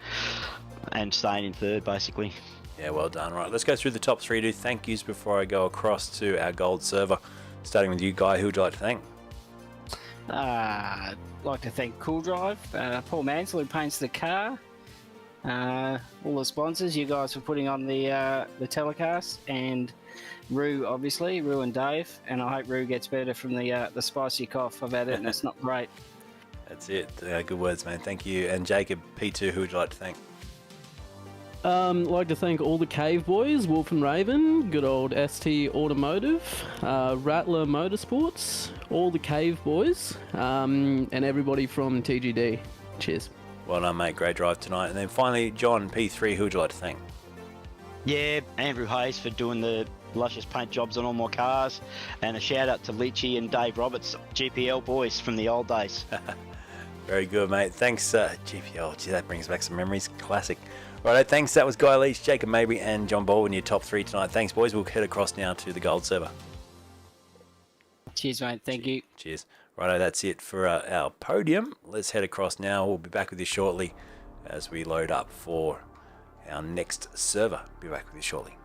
and staying in third, basically. Yeah, well done. Right, let's go through the top 3 do thank yous before I go across to our gold server. Starting with you, Guy, who would you like to thank? I'd like to thank Cool Drive, Paul Mansell, who paints the car, all the sponsors, you guys for putting on the telecast, and Roo, obviously, Roo and Dave, and I hope Roo gets better from the spicy cough. I've had it and it's not great. That's it. Good words, man. Thank you. And Jacob, P2, who would you like to thank? I'd like to thank all the Cave Boys, Wolf and Raven, good old ST Automotive, Rattler Motorsports, all the Cave Boys, and everybody from TGD. Cheers. Well done, mate. Great drive tonight. And then finally, John, P3, who would you like to thank? Yeah, Andrew Hayes for doing the luscious paint jobs on all my cars, and a shout out to Leachy and Dave Roberts, GPL boys from the old days. Very good, mate. Thanks, GPL. Gee, that brings back some memories. Classic. Righto, thanks. That was Guy Leach, Jacob Mabry, and John Baldwin, your top 3 tonight. Thanks, boys. We'll head across now to the gold server. Cheers, mate. Thank you. Cheers. Righto, that's it for our podium. Let's head across now. We'll be back with you shortly as we load up for our next server. Be back with you shortly.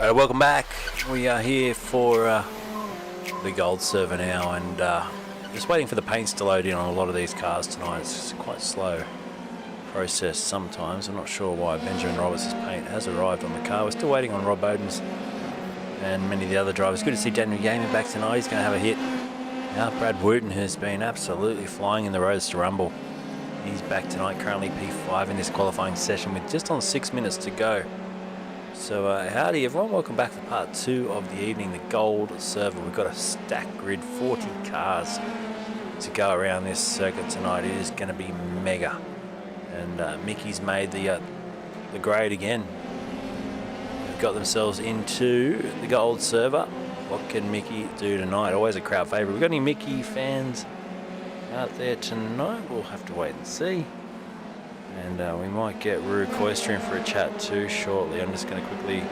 Right, welcome back. We are here for the gold server now, and just waiting for the paints to load in on a lot of these cars tonight. It's quite slow process sometimes. I'm not sure why Benjamin Roberts' paint has arrived on the car. We're still waiting on Rob Bowden's and many of the other drivers. Good to see Daniel Gamer back tonight. He's going to have a hit. Now Brad Wooten, who's been absolutely flying in the roads to Rumble. He's back tonight, currently P5 in this qualifying session with just on 6 minutes to go. So howdy everyone, welcome back for part 2 of the evening, the gold server. We've got a stack grid, 40 cars to go around this circuit tonight. It is going to be mega. And Mickey's made the grade again. They've got themselves into the gold server. What can Mickey do tonight? Always a crowd favourite. We've got any Mickey fans out there tonight? We'll have to wait and see. And we might get Rue Coyster in for a chat too shortly. I'm just going to quickly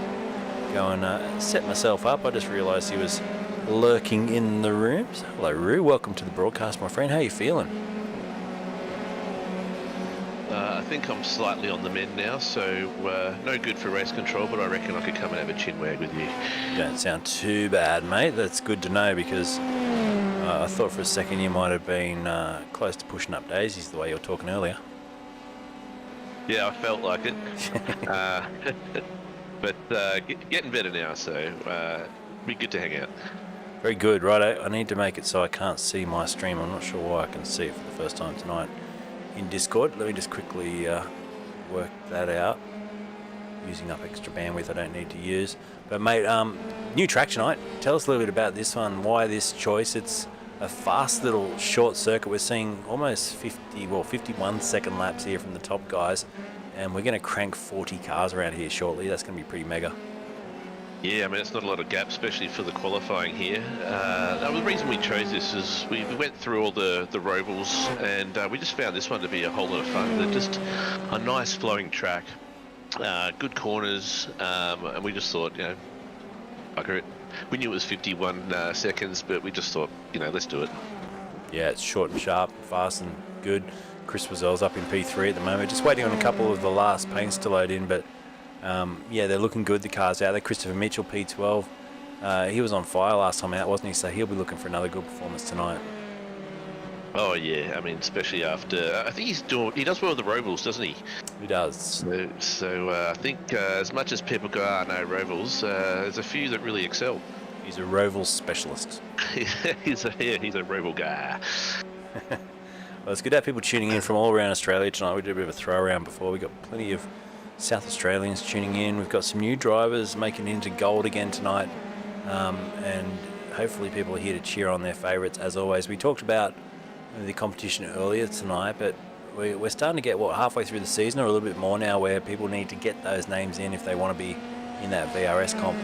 go and set myself up. I just realised he was lurking in the rooms. Hello Rue, welcome to the broadcast, my friend. How are you feeling? I think I'm slightly on the mend now, so no good for race control, but I reckon I could come and have a chin wag with you. You don't sound too bad, mate. That's good to know, because I thought for a second you might have been close to pushing up daisies the way you were talking earlier. Yeah, I felt like it. But getting better now, so be good to hang out. Very good, right? I need to make it so I can't see my stream. I'm not sure why I can see it for the first time tonight in Discord. Let me just quickly work that out. Using up extra bandwidth I don't need to use. But mate, new track tonight. Tell us a little bit about this one. Why this choice? It's a fast little short circuit. We're seeing almost 51 second laps here from the top guys, and we're going to crank 40 cars around here shortly. That's going to be pretty mega. Yeah, I mean, it's not a lot of gap, especially for the qualifying here. The reason we chose this is we went through all the Rovals, and we just found this one to be a whole lot of fun. They're just a nice flowing track, good corners, and we just thought, bugger it. We knew it was 51 seconds, but we just thought, let's do it. Yeah, it's short and sharp, fast and good. Chris Wazell's up in P3 at the moment, just waiting on a couple of the last paints to load in, but yeah, they're looking good, the cars out there. Christopher Mitchell, P12. He was on fire last time out, wasn't he? So he'll be looking for another good performance tonight. Oh yeah, I mean, especially after I think he does well with the Rovals, doesn't he? He does. So I think as much as people go, no Rovals, there's a few that really excel. He's a Roval specialist. he's a Roval guy. Well, it's good to have people tuning in from all around Australia tonight. We did a bit of a throw around before. We got plenty of South Australians tuning in. We've got some new drivers making it into gold again tonight, and hopefully people are here to cheer on their favourites. As always, we talked about the competition earlier tonight, but we're starting to get halfway through the season, or a little bit more now, where people need to get those names in if they want to be in that VRS comp.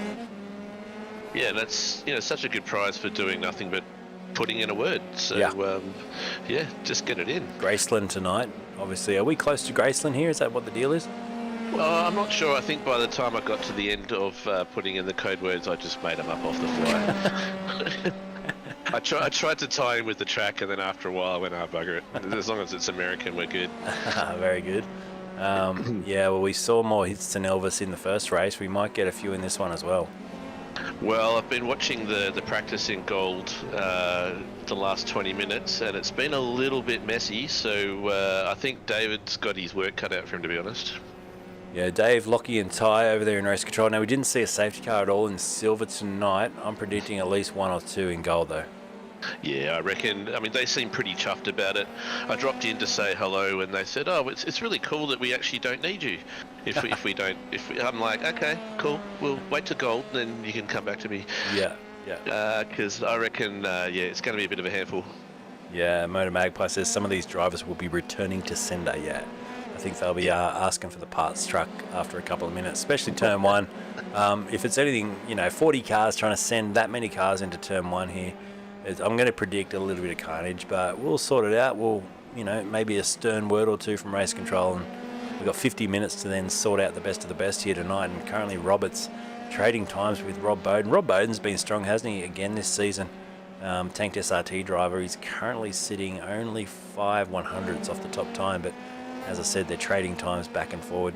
Yeah, that's such a good prize for doing nothing but putting in a word. So yeah, just get it in. Graceland tonight, obviously. Are we close to Graceland here? Is that what the deal is? Well, I'm not sure. I think by the time I got to the end of putting in the code words, I just made them up off the fly. I tried to tie in with the track, and then after a while I went, bugger it. As long as it's American, we're good. Very good. Yeah, well, we saw more hits than Elvis in the first race. We might get a few in this one as well. Well, I've been watching the practice in gold the last 20 minutes, and it's been a little bit messy, so I think David's got his work cut out for him, to be honest. Yeah, Dave, Lockie and Ty over there in race control. Now, we didn't see a safety car at all in silver tonight. I'm predicting at least 1 or 2 in gold, though. Yeah, I reckon. I mean, they seem pretty chuffed about it. I dropped in to say hello, and they said, "Oh, it's really cool that we actually don't need you. If we don't, I'm like, okay, cool. We'll wait to gold, then you can come back to me." Yeah. Because I reckon, it's going to be a bit of a handful. Yeah, Motor Magpie says some of these drivers will be returning to sender. Yeah, I think they'll be asking for the parts truck after a couple of minutes, especially turn 1. If it's anything, 40 cars trying to send that many cars into turn 1 here. I'm going to predict a little bit of carnage, but we'll sort it out. We'll, maybe a stern word or two from race control, and we've got 50 minutes to then sort out the best of the best here tonight. And currently Roberts trading times with Rob Bowden. Rob Bowden's been strong, hasn't he, again this season? Tanked SRT driver. He's currently sitting only 5/100ths off the top time, but as I said, they're trading times back and forward.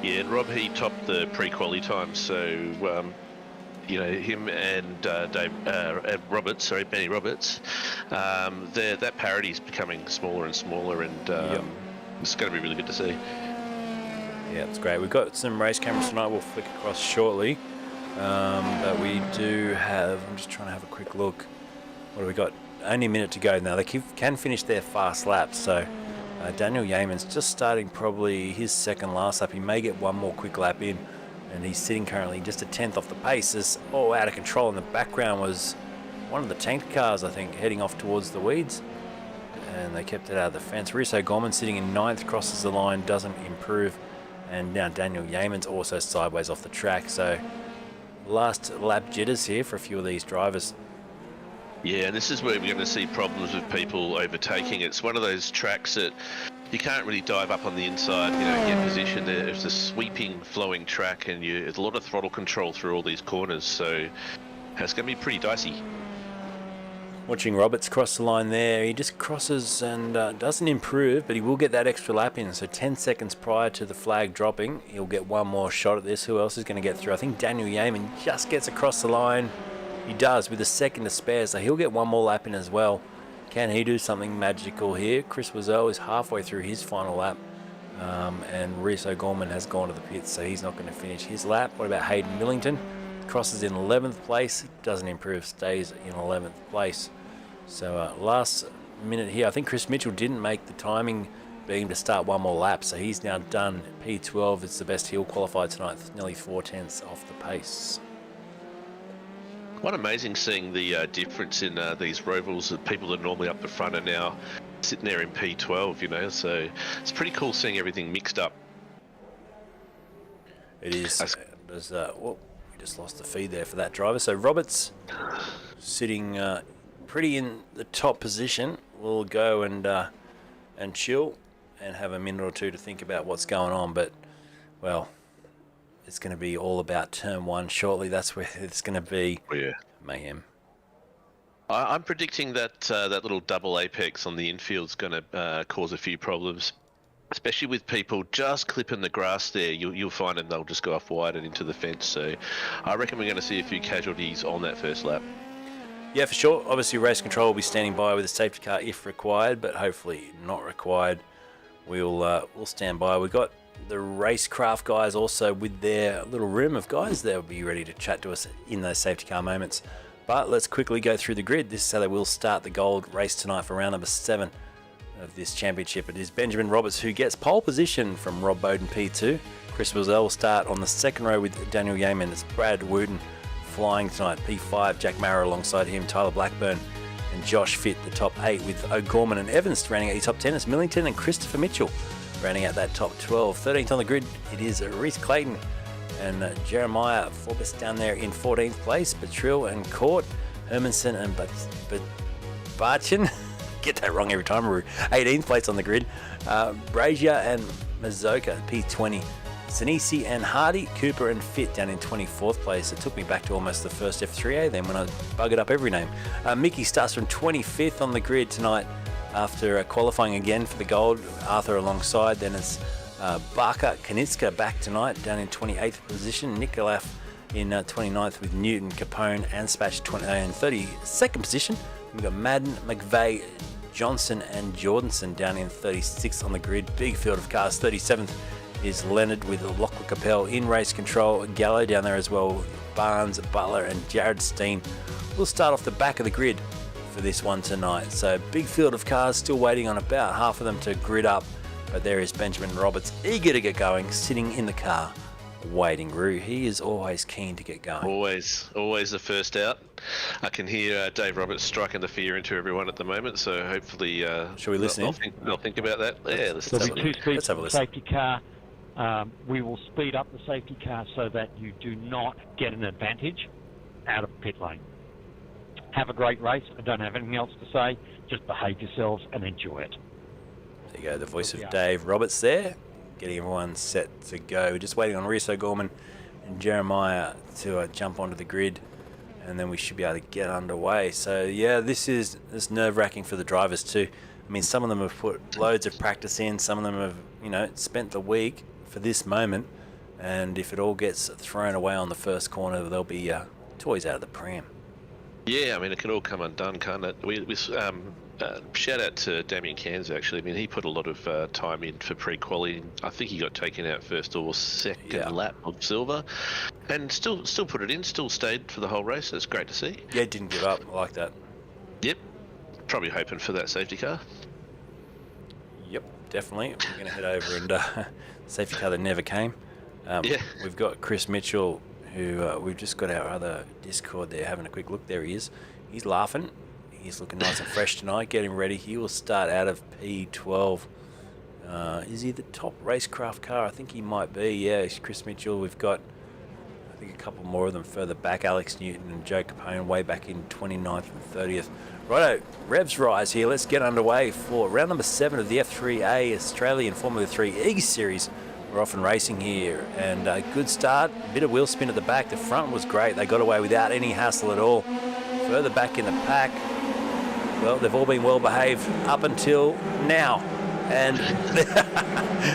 Yeah, and Rob, he topped the pre-quali time, so him and Benny Roberts, that parity is becoming smaller and smaller, and it's going to be really good to see. Yeah, it's great. We've got some race cameras tonight. We'll flick across shortly. But we do have, I'm just trying to have a quick look. What do we got? Only a minute to go now. They can finish their fast laps. So Daniel Yeaman's just starting probably his second last lap. He may get one more quick lap in. And he's sitting currently just a tenth off the pace. It's all out of control. In the background was one of the tank cars, I think, heading off towards the weeds. And they kept it out of the fence. Riso Gorman sitting in ninth, crosses the line, doesn't improve. And now Daniel Yeaman's also sideways off the track. So last lap jitters here for a few of these drivers. Yeah, and this is where we're going to see problems with people overtaking. It's one of those tracks that you can't really dive up on the inside, get positioned there. It's a sweeping, flowing track, and there's a lot of throttle control through all these corners, so it's going to be pretty dicey. Watching Roberts cross the line there, he just crosses and doesn't improve, but he will get that extra lap in. So 10 seconds prior to the flag dropping, he'll get one more shot at this. Who else is going to get through? I think Daniel Yeaman just gets across the line. He does with a second to spare, so he'll get one more lap in as well. Can he do something magical here? Chris Wazell is halfway through his final lap, and Reese O'Gorman has gone to the pits, so he's not going to finish his lap. What about Hayden Millington? Crosses in 11th place, doesn't improve, stays in 11th place. So last minute here, I think Chris Mitchell didn't make the timing beam to start one more lap, so he's now done P12. It's the best he'll qualify tonight, nearly 4 tenths off the pace. Quite amazing seeing the difference in these Rovals. The people that are normally up the front are now sitting there in P12, so it's pretty cool seeing everything mixed up. It is. We just lost the feed there for that driver. So Roberts sitting pretty in the top position. We'll go and chill and have a minute or two to think about what's going on. But, well, it's going to be all about turn one shortly. That's where it's going to be mayhem. I'm predicting that that little double apex on the infield is going to cause a few problems, especially with people just clipping the grass there. You'll find them, they'll just go off wide and into the fence. So I reckon we're going to see a few casualties on that first lap. Yeah, for sure. Obviously, race control will be standing by with a safety car if required, but hopefully not required. We'll stand by. We've got the RaceKraft guys also with their little room of guys. They'll be ready to chat to us in those safety car moments. But let's quickly go through the grid. This is how they will start the gold race tonight for round number 7 of this championship. It is Benjamin Roberts who gets pole position from Rob Bowden P2. Chris Wazell will start on the second row with Daniel Yeaman. It's Brad Wooten flying tonight, P5. Jack Marrow alongside him, Tyler Blackburn and Josh Fitt, the top 8 with O'Gorman and Evans rounding out your top 10. It's Millington and Christopher Mitchell rounding out that top 12. 13th on the grid, it is Reese Clayton and Jeremiah Forbes down there in 14th place. Patrill and Court, Hermanson and Barchin. Get that wrong every time. 18th place on the grid. Brazier and Mazoka, P20. Sinisi and Hardy, Cooper and Fitt down in 24th place. It took me back to almost the first F3A then when I buggered up every name. Mickey starts from 25th on the grid tonight after qualifying again for the gold. Arthur alongside. Then it's Barker Kanitska back tonight down in 28th position. Nikolaf in 29th with Newton, Capone and Spatch in 32nd position. We've got Madden, McVeigh, Johnson and Jordanson down in 36th on the grid. Big field of cars. 37th is Leonard with Lachlan Capel in race control. Gallo down there as well. Barnes, Butler and Jared Steen will start off the back of the grid for this one tonight. So big field of cars, still waiting on about half of them to grid up. But there is Benjamin Roberts, eager to get going, sitting in the car, waiting. Roo, he is always keen to get going. Always the first out. I can hear Dave Roberts striking the fear into everyone at the moment, so hopefully shall we listen they'll think about that. Yeah, let's There'll be 2 speeds have a for the listen. safety car. We will speed up the safety car so that you do not get an advantage out of pit lane. Have a great race. I don't have anything else to say. Just behave yourselves and enjoy it. There you go, the voice of Dave Roberts there, getting everyone set to go. We're just waiting on Reese O'Gorman and Jeremiah to jump onto the grid, and then we should be able to get underway. So yeah, this is nerve-wracking for the drivers too. I mean, some of them have put loads of practice in, some of them have, spent the week for this moment. And if it all gets thrown away on the first corner, there'll be toys out of the pram. Yeah, I mean, it can all come undone, can't it? Shout out to Damien Cairns, actually. I mean, he put a lot of time in for pre-quali. I think he got taken out first or second lap of silver, and still put it in, still stayed for the whole race. That's great to see. Yeah, didn't give up. I like that. Yep. Probably hoping for that safety car. Yep, definitely. We're going to head over and safety car that never came. We've got Chris Mitchell, who we've just got our other Discord there having a quick look. There he is. He's laughing. He's looking nice and fresh tonight, getting ready. He will start out of P12. Is he the top RaceKraft car? I think he might be. Yeah, it's Chris Mitchell. We've got, I think, a couple more of them further back. Alex Newton and Joe Capone way back in 29th and 30th. Righto, revs rise here. Let's get underway for round number 7 of the F3A Australian Formula 3 E Series. We're off and racing here, and a good start. A bit of wheel spin at the back. The front was great. They got away without any hassle at all. Further back in the pack, well, they've all been well behaved up until now, and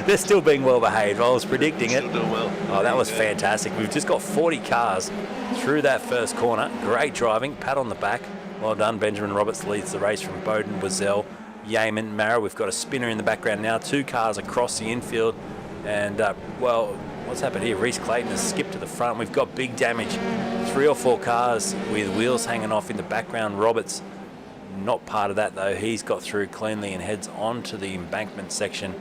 they're still being well behaved. I was predicting it. Still doing well. Oh, that was fantastic. We've just got 40 cars through that first corner. Great driving. Pat on the back. Well done. Benjamin Roberts leads the race from Bowden, Wazell, Yeaman, Mara. We've got a spinner in the background now. 2 cars across the infield. And, well, what's happened here? Reece Clayton has skipped to the front. We've got big damage. 3 or 4 cars with wheels hanging off in the background. Roberts, not part of that, though. He's got through cleanly and heads onto the embankment section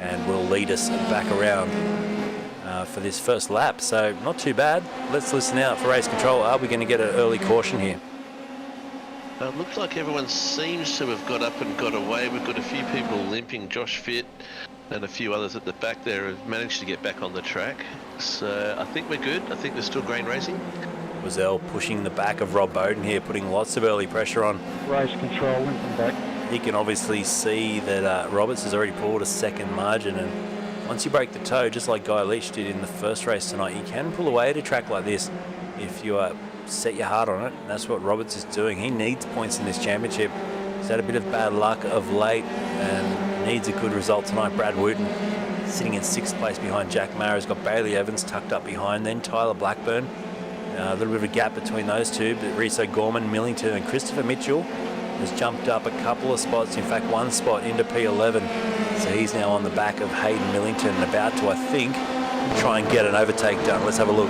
and will lead us back around for this first lap. So, not too bad. Let's listen out for race control. Are we going to get an early caution here? It looks like everyone seems to have got up and got away. We've got a few people limping. Josh Fitt and a few others at the back there have managed to get back on the track. So I think we're good. I think there's still grain racing. Wazell pushing the back of Rob Bowden here, putting lots of early pressure on. Race control, limping back. He can obviously see that Roberts has already pulled a second margin, and once you break the toe, just like Guy Leach did in the first race tonight, you can pull away at a track like this if you set your heart on it. And that's what Roberts is doing. He needs points in this championship. He's had a bit of bad luck of late and needs a good result tonight. Brad Wooten sitting in 6th place behind Jack Mara. He's got Bailey Evans tucked up behind, then Tyler Blackburn. A little bit of a gap between those two, but Riso Gorman, Millington and Christopher Mitchell has jumped up a couple of spots, in fact 1 spot into P11. So he's now on the back of Hayden Millington and about to, I think, try and get an overtake done. Let's have a look.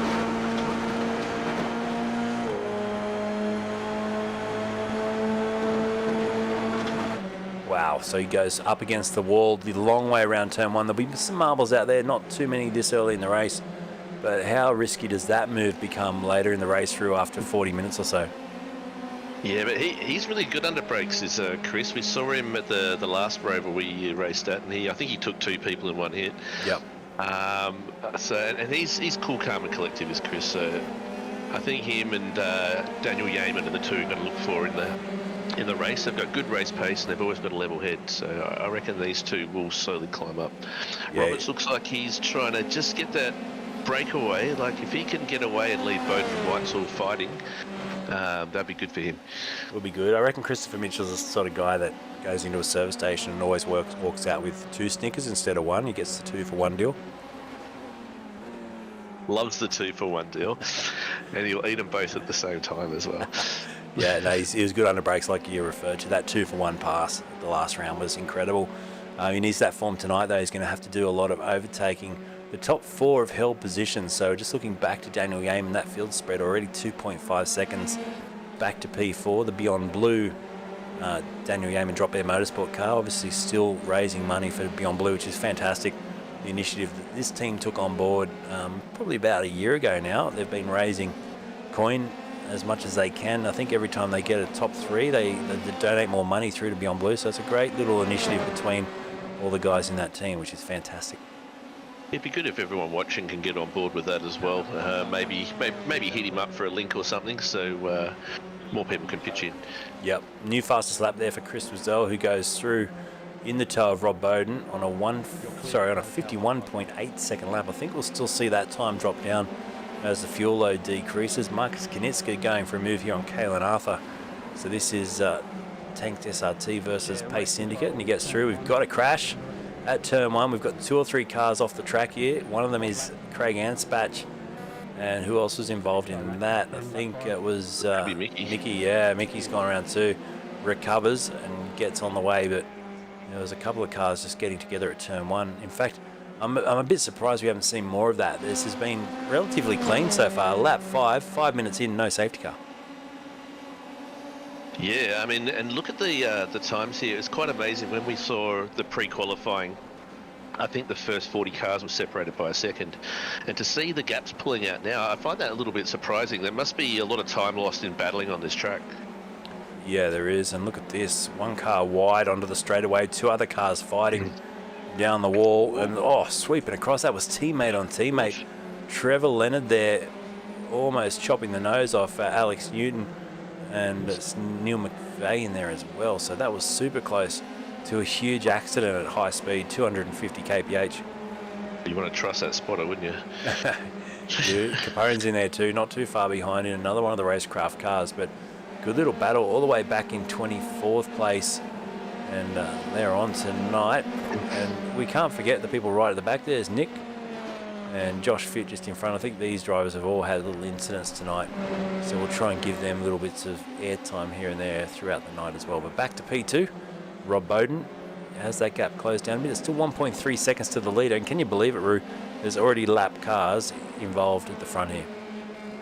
Wow, so he goes up against the wall the long way around turn 1. There'll be some marbles out there, not too many this early in the race. But how risky does that move become later in the race through after 40 minutes or so? Yeah, but he's really good under brakes, is Chris. We saw him at the last rover we raced at, and I think he took 2 people in 1 hit. Yep. And he's cool, calm and collective, is Chris. So I think him and Daniel Yeaman are the 2 you're going to look for in the race. They've got good race pace and they've always got a level head. So I reckon these 2 will slowly climb up. Yeah. Roberts looks like he's trying to just get that breakaway. Like if he can get away and leave Bowden and Whitesall fighting, that'd be good for him. Will be good. I reckon Christopher Mitchell's the sort of guy that goes into a service station and always walks out with 2 Snickers instead of 1. He gets the 2 for 1 deal. Loves the 2 for 1 deal, and he'll eat them both at the same time as well. Yeah, no, he was good under brakes like you referred to. That 2 for 1 pass the last round was incredible. He needs that form tonight, though. He's going to have to do a lot of overtaking. The top 4 have held positions, so just looking back to Daniel Yeaman, that field spread already 2.5 seconds back to P4. The Beyond Blue, Daniel Yeaman Drop Air Motorsport car, obviously still raising money for Beyond Blue, which is fantastic. The initiative that this team took on board probably about a year ago now. They've been raising coin as much as they can. I think every time they get a top 3, they donate more money through to Beyond Blue, so it's a great little initiative between all the guys in that team, which is fantastic. It'd be good if everyone watching can get on board with that as well. Maybe hit him up for a link or something, so more people can pitch in. Yep, new fastest lap there for Chris Wazell, who goes through in the toe of Rob Bowden on a 51.8 second lap. I think we'll still see that time drop down as the fuel load decreases. Marcus Knitska going for a move here on Kalen Arthur. So this is Tanked SRT versus Pace Syndicate, and he gets through. We've got a crash. at turn 1. We've got 2 or 3 cars off the track here. One of them is Craig Anspatch. And who else was involved in that? I think it was Mickey. Mickey. Yeah, Mickey's gone around too. Recovers and gets on the way, but there was a couple of cars just getting together at turn 1. In fact, I'm a bit surprised we haven't seen more of that. This has been relatively clean so far. Lap 5 minutes in, no safety car. Yeah, I mean, and look at the times here. It's quite amazing when we saw the pre-qualifying. I think the first 40 cars were separated by a second. And to see the gaps pulling out now, I find that a little bit surprising. There must be a lot of time lost in battling on this track. Yeah, there is. And look at this. 1 car wide onto the straightaway, 2 other cars fighting down the wall. And, sweeping across. That was teammate on teammate. Trevor Leonard there almost chopping the nose off Alex Newton. And it's Neil McVeigh in there as well. So that was super close to a huge accident at high speed, 250 kph. You want to trust that spotter, wouldn't you? Capone's in there too, not too far behind in another one of the RaceKraft cars, but good little battle all the way back in 24th place. And they're on tonight. And we can't forget the people right at the back. There's Nick and Josh Fitt just in front. I think these drivers have all had little incidents tonight, so we'll try and give them little bits of airtime here and there throughout the night as well. But back to P2, Rob Bowden has that gap closed down a bit. It's still 1.3 seconds to the leader, and can you believe it, Roo? There's already lap cars involved at the front here.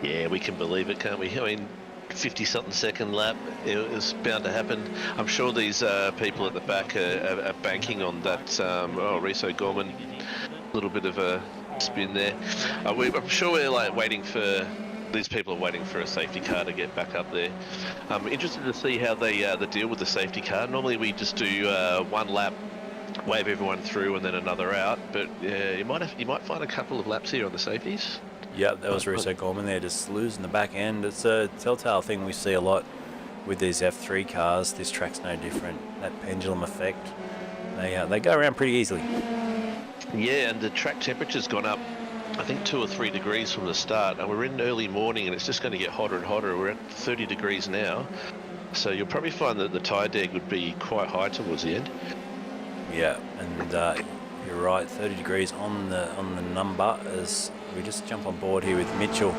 Yeah, we can believe it, can't we? I mean, 50-something second lap, it was bound to happen. I'm sure these people at the back are banking on that. Riso Gorman, a little bit of a spin there. I'm sure we're waiting for. These people are waiting for a safety car to get back up there. I'm interested to see how they deal with the safety car. Normally we just do 1 lap, wave everyone through, and then another out. But you might find a couple of laps here on the safeties. Yeah, that was Russo Gorman there, just losing the back end. It's a telltale thing we see a lot with these F3 cars. This track's no different. That pendulum effect, they go around pretty easily. Yeah, and the track temperature's gone up, I think 2 or 3 degrees from the start, and we're in early morning, and it's just going to get hotter and hotter. We're at 30 degrees now, so you'll probably find that the tyre deg would be quite high towards the end. Yeah, and you're right, 30 degrees on the number as we just jump on board here with Mitchell,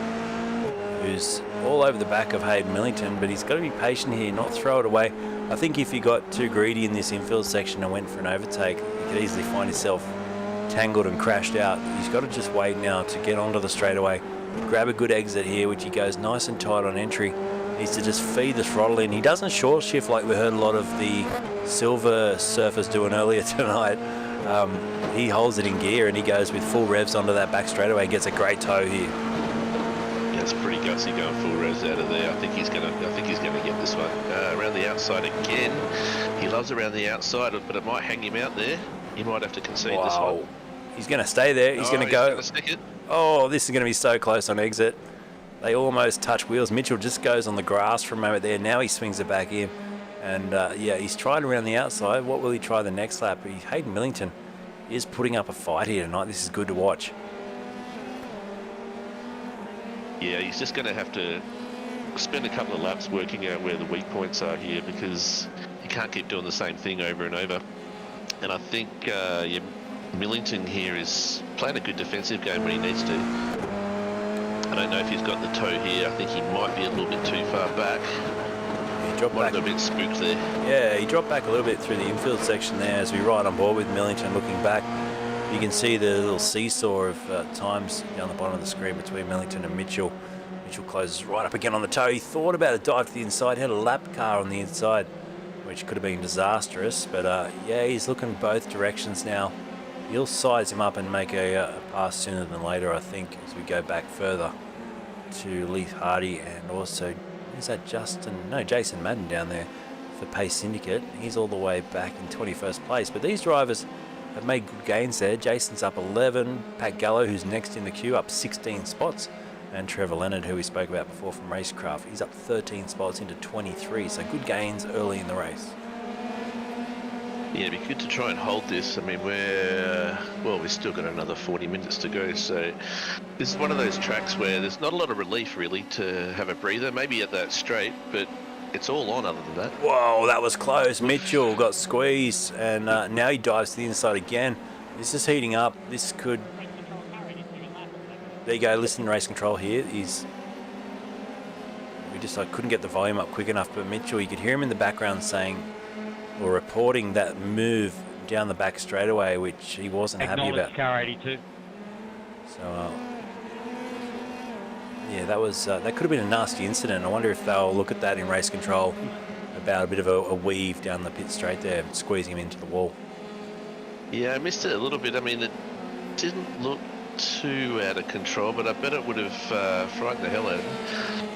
who's all over the back of Hayden Millington, but he's got to be patient here, not throw it away. I think if he got too greedy in this infield section and went for an overtake, he could easily find himself tangled and crashed out. He's got to just wait now to get onto the straightaway, grab a good exit here, which he goes nice and tight on entry. Needs to just feed the throttle in. He doesn't short shift like we heard a lot of the Silver surfers doing earlier tonight. He holds it in gear and he goes with full revs onto that back straightaway. Gets a great tow here. Yeah, it's pretty gutsy going full revs out of there. I think he's gonna get this one around the outside again. He loves around the outside, but it might hang him out there. He might have to concede this one. He's going to stay there. He's going to go. Gonna stick it. Oh, this is going to be so close on exit. They almost touch wheels. Mitchell just goes on the grass for a moment there. Now he swings it back in. And he's tried around the outside. What will he try the next lap? Hayden Millington is putting up a fight here tonight. This is good to watch. Yeah, he's just going to have to spend a couple of laps working out where the weak points are here, because you can't keep doing the same thing over and over. And I think Millington here is playing a good defensive game when he needs to. I don't know if he's got the toe here. I think he might be a little bit too far back. He dropped back a bit spooked there. Yeah, he dropped back a little bit through the infield section there as we ride on board with Millington looking back. You can see the little seesaw of times down the bottom of the screen between Millington and Mitchell. Mitchell closes right up again on the toe. He thought about a dive to the inside, had a lap car on the inside, which could have been disastrous. But he's looking both directions now. He'll size him up and make a pass sooner than later, I think, as we go back further to Leith Hardy and also, is that Jason Madden down there for Pace Syndicate. He's all the way back in 21st place. But these drivers have made good gains there. Jason's up 11. Pat Gallo, who's next in the queue, up 16 spots. And Trevor Leonard, who we spoke about before from RaceKraft, he's up 13 spots into 23. So good gains early in the race. Yeah, it'd be good to try and hold this. I mean, we've still got another 40 minutes to go. So this is one of those tracks where there's not a lot of relief really to have a breather. Maybe at that straight, but it's all on other than that. Whoa, that was close. Mitchell got squeezed, and now he dives to the inside again. This is heating up. This could... There you go. Listen to race control here. I couldn't get the volume up quick enough, but Mitchell, you could hear him in the background saying or reporting that move down the back straightaway, which he wasn't happy about. Car 82. So, yeah, that could have been a nasty incident. I wonder if they'll look at that in race control about a bit of a weave down the pit straight there, squeezing him into the wall. Yeah, I missed it a little bit. I mean, it didn't look too out of control, but I bet it would have frightened the hell out of him.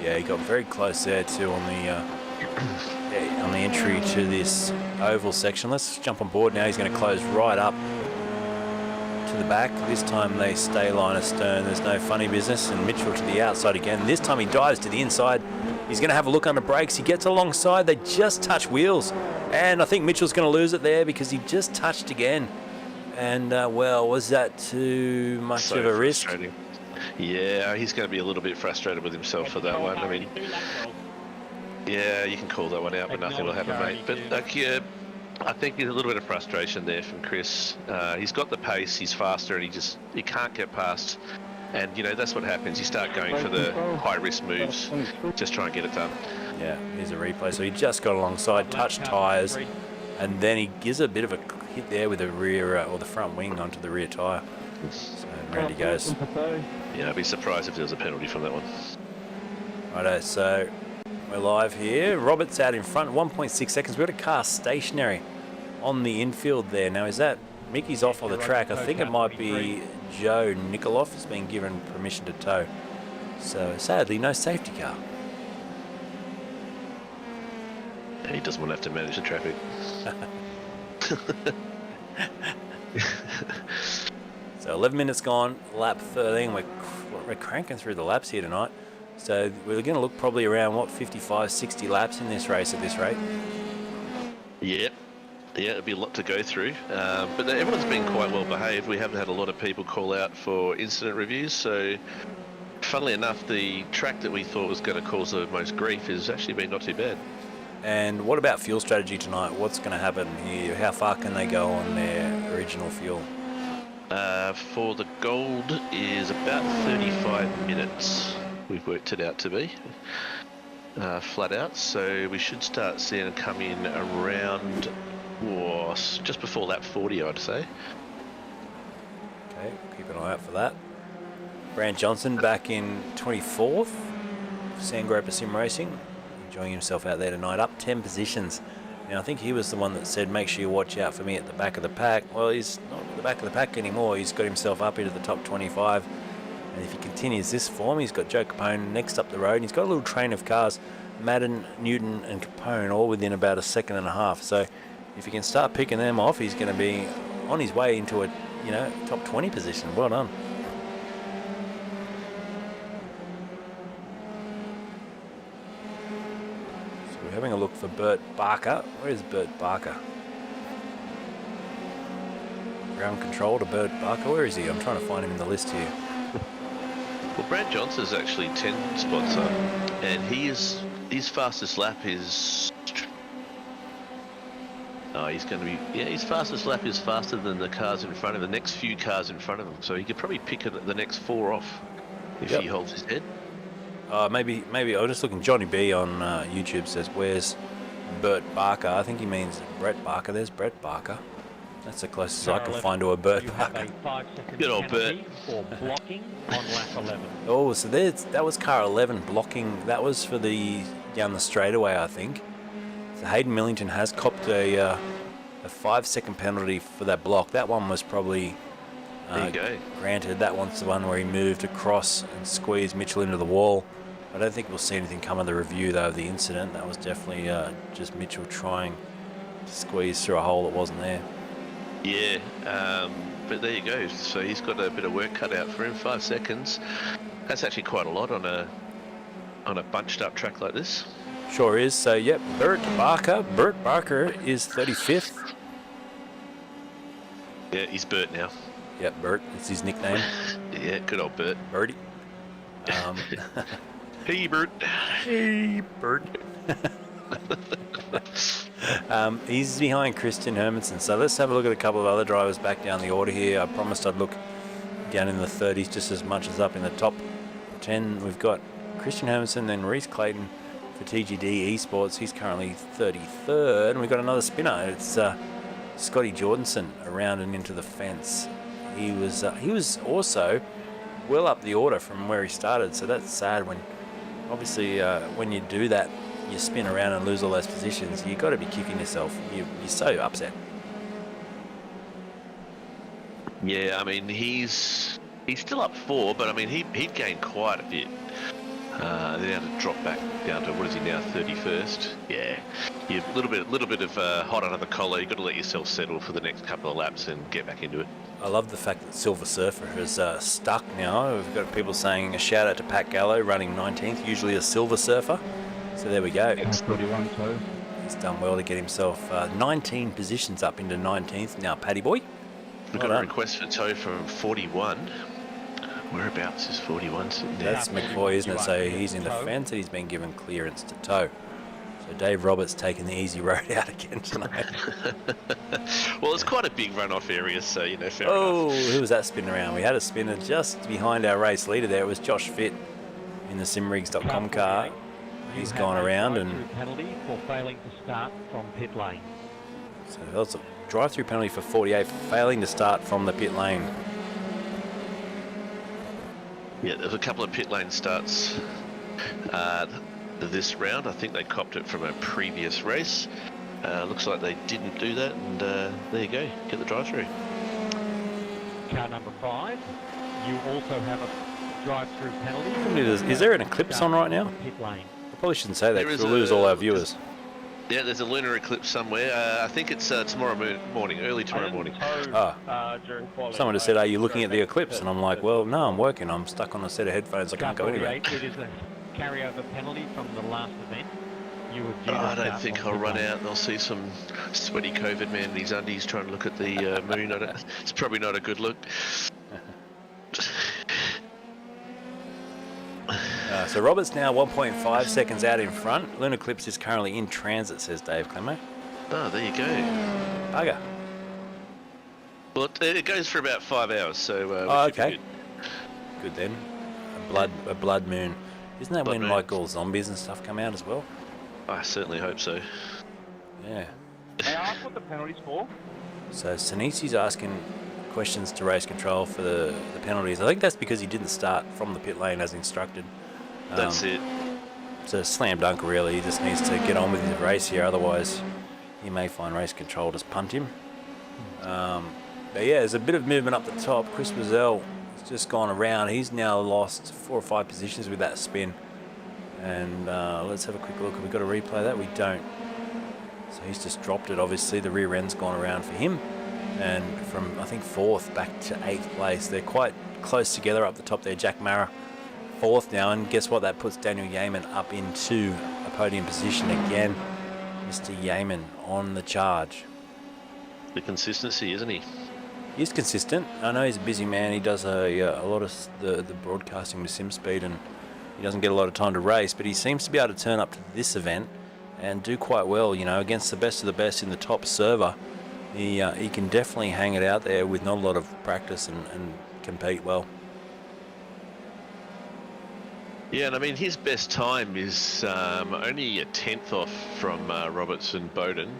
Yeah, he got very close there too on the entry to this oval section. Let's jump on board now. He's going to close right up to the back. This time they stay line astern. There's no funny business. And Mitchell to the outside again. This time he dives to the inside. He's going to have a look under brakes. He gets alongside. They just touch wheels. And I think Mitchell's going to lose it there because he just touched again. And, well, was that too much of a risk? Yeah, he's going to be a little bit frustrated with himself for that one. I mean, yeah, you can call that one out, but nothing will happen, mate. But yeah, I think there's a little bit of frustration there from Chris. He's got the pace, he's faster, and he can't get past. And you know that's what happens. You start going for the high risk moves, just try and get it done. Yeah, here's a replay. So he just got alongside, touched tyres, and then he gives a bit of a hit there with the rear or the front wing onto the rear tyre. So round he goes. Yeah, I'd be surprised if there was a penalty from that one. Righto, so we're live here. Robert's out in front, 1.6 seconds. We've got a car stationary on the infield there. Now, is that Mickey's off on the track? I think it might be Joe Nikoloff has been given permission to tow. So sadly, no safety car. Yeah, he doesn't want to have to manage the traffic. So 11 minutes gone, lap 13. We're cranking through the laps here tonight. So we're going to look probably around, 55, 60 laps in this race at this rate. Yeah, it'll be a lot to go through. But everyone's been quite well behaved. We haven't had a lot of people call out for incident reviews. So funnily enough, the track that we thought was going to cause the most grief has actually been not too bad. And what about fuel strategy tonight? What's going to happen here? How far can they go on their original fuel? For the gold is about 35 minutes. We've worked it out to be flat out, so we should start seeing it come in around just before lap 40, I'd say. Okay, keep an eye out for that. Brant Johnson back in 24th, Sandgroper Sim Racing, enjoying himself out there tonight, up 10 positions. Now, I think he was the one that said, make sure you watch out for me at the back of the pack. Well, he's not at the back of the pack anymore. He's got himself up into the top 25. And if he continues this form, he's got Joe Capone next up the road. And he's got a little train of cars, Madden, Newton and Capone, all within about a second and a half. So if he can start picking them off, he's going to be on his way into a top 20 position. Well done. Having a look for Bert Barker. Where is Bert Barker? Ground control to Bert Barker. Where is he? I'm trying to find him in the list here. Well, Brad Johnson's actually 10 spots up, and his fastest lap is... Oh, he's going to be... Yeah, his fastest lap is faster than the cars in front of him, the next few cars in front of him. So he could probably pick the next 4 off if he holds his head. Maybe I was just looking. Johnny B on YouTube says, where's Bert Barker? I think he means Brett Barker. There's Brett Barker. That's the closest I can find to a Bert Barker. Good old Bert. For blocking on lap 11. Oh, so that was car 11 blocking. That was for down the straightaway, I think. So Hayden Millington has copped a 5-second penalty for that block. That one was probably... there you go. Granted, that one's the one where he moved across and squeezed Mitchell into the wall. I don't think we'll see anything come of the review, though, of the incident. That was definitely just Mitchell trying to squeeze through a hole that wasn't there. Yeah, but there you go. So he's got a bit of work cut out for him. 5 seconds. That's actually quite a lot on a bunched up track like this. Sure is. So, yep, Bert Barker is 35th. Yeah, he's Bert now. Yep, Bert. It's his nickname. Yeah, good old Bert. Bertie. Hey, Bert. Hey, Bert. He's behind Christian Hermansen. So let's have a look at a couple of other drivers back down the order here. I promised I'd look down in the 30s just as much as up in the top 10. We've got Christian Hermansen, then Reece Clayton for TGD Esports. He's currently 33rd. And we've got another spinner. It's Scotty Jordanson around and into the fence. He was also well up the order from where he started. So that's sad when, obviously, when you do that, you spin around and lose all those positions, you've got to be kicking yourself. You're so upset. Yeah, I mean, he's still up 4, but I mean, he'd gained quite a bit. Then had to drop back down to, what is he now, 31st? Yeah, a little bit of hot under the collar. You've got to let yourself settle for the next couple of laps and get back into it. I love the fact that Silver Surfer has stuck now. We've got people saying a shout out to Pat Gallo running 19th, usually a Silver Surfer. So there we go. X31 too. He's done well to get himself 19 positions up into 19th now, Paddy boy. We've got a request for tow from 41. Whereabouts is 41 sitting there? That's McCoy, isn't it? So he's in the fence and he's been given clearance to tow. So Dave Roberts taking the easy road out again tonight. Well, it's quite a big runoff area, so, you know, fair Oh, enough. who was that spinning around? We had a spinner just behind our race leader there. It was Josh Fitt in the simrigs.com car. He's gone around and... penalty for failing to start from pit lane. So that's a drive-through penalty for 48 for failing to start from the pit lane. Yeah, there's a couple of pit lane starts this round. I think they copped it from a previous race. Looks like they didn't do that, and there you go, get the drive-through. Car number 5, you also have a drive-through penalty. Is there an eclipse on right now? Pit lane. I probably shouldn't say that There because is we'll lose all our viewers. Yeah, there's a lunar eclipse somewhere. I think it's tomorrow morning, early tomorrow morning. Someone just said, are you looking at the eclipse? And I'm like, well, no, I'm working. I'm stuck on a set of headphones. I can't go anywhere. It is a carryover penalty from the last event. You were due to I don't start think on I'll pit run lane. out and I'll see some sweaty COVID man in his undies trying to look at the moon. It's probably not a good look. So Roberts now 1.5 seconds out in front. Lunar Eclipse is currently in transit, says Dave Clemo. Oh, there you go. Bugger. Well, it goes for about 5 hours, so we Oh, should be okay. good. Good then. A blood moon. Isn't that Blood when moon. like all zombies and stuff come out as well? I certainly hope so. Yeah. May I ask what the penalty's for? So Sinisi's asking questions to race control for the penalties. I think that's because he didn't start from the pit lane as instructed. That's it. It's a slam dunk really. He just needs to get on with his race here, otherwise he may find race control just punt him. But yeah, there's a bit of movement up the top. Chris Wazell has just gone around. He's now lost 4 or 5 positions with that spin. And let's have a quick look. Have we got to replay that? We don't. So he's just dropped it. Obviously the rear end's gone around for him. And from I think 4th back to 8th place. They're quite close together up the top there. Jack Mara 4th now, and guess what? That puts Daniel Yeaman up into a podium position again. Mr. Yeaman on the charge. The consistency, isn't he? He's consistent. I know he's a busy man. He does a lot of the broadcasting with SimSpeed, and he doesn't get a lot of time to race, but he seems to be able to turn up to this event and do quite well, you know, against the best of the best in the top server. He can definitely hang it out there with not a lot of practice and compete well. Yeah, and I mean, his best time is only a 10th off from Roberts and Bowden.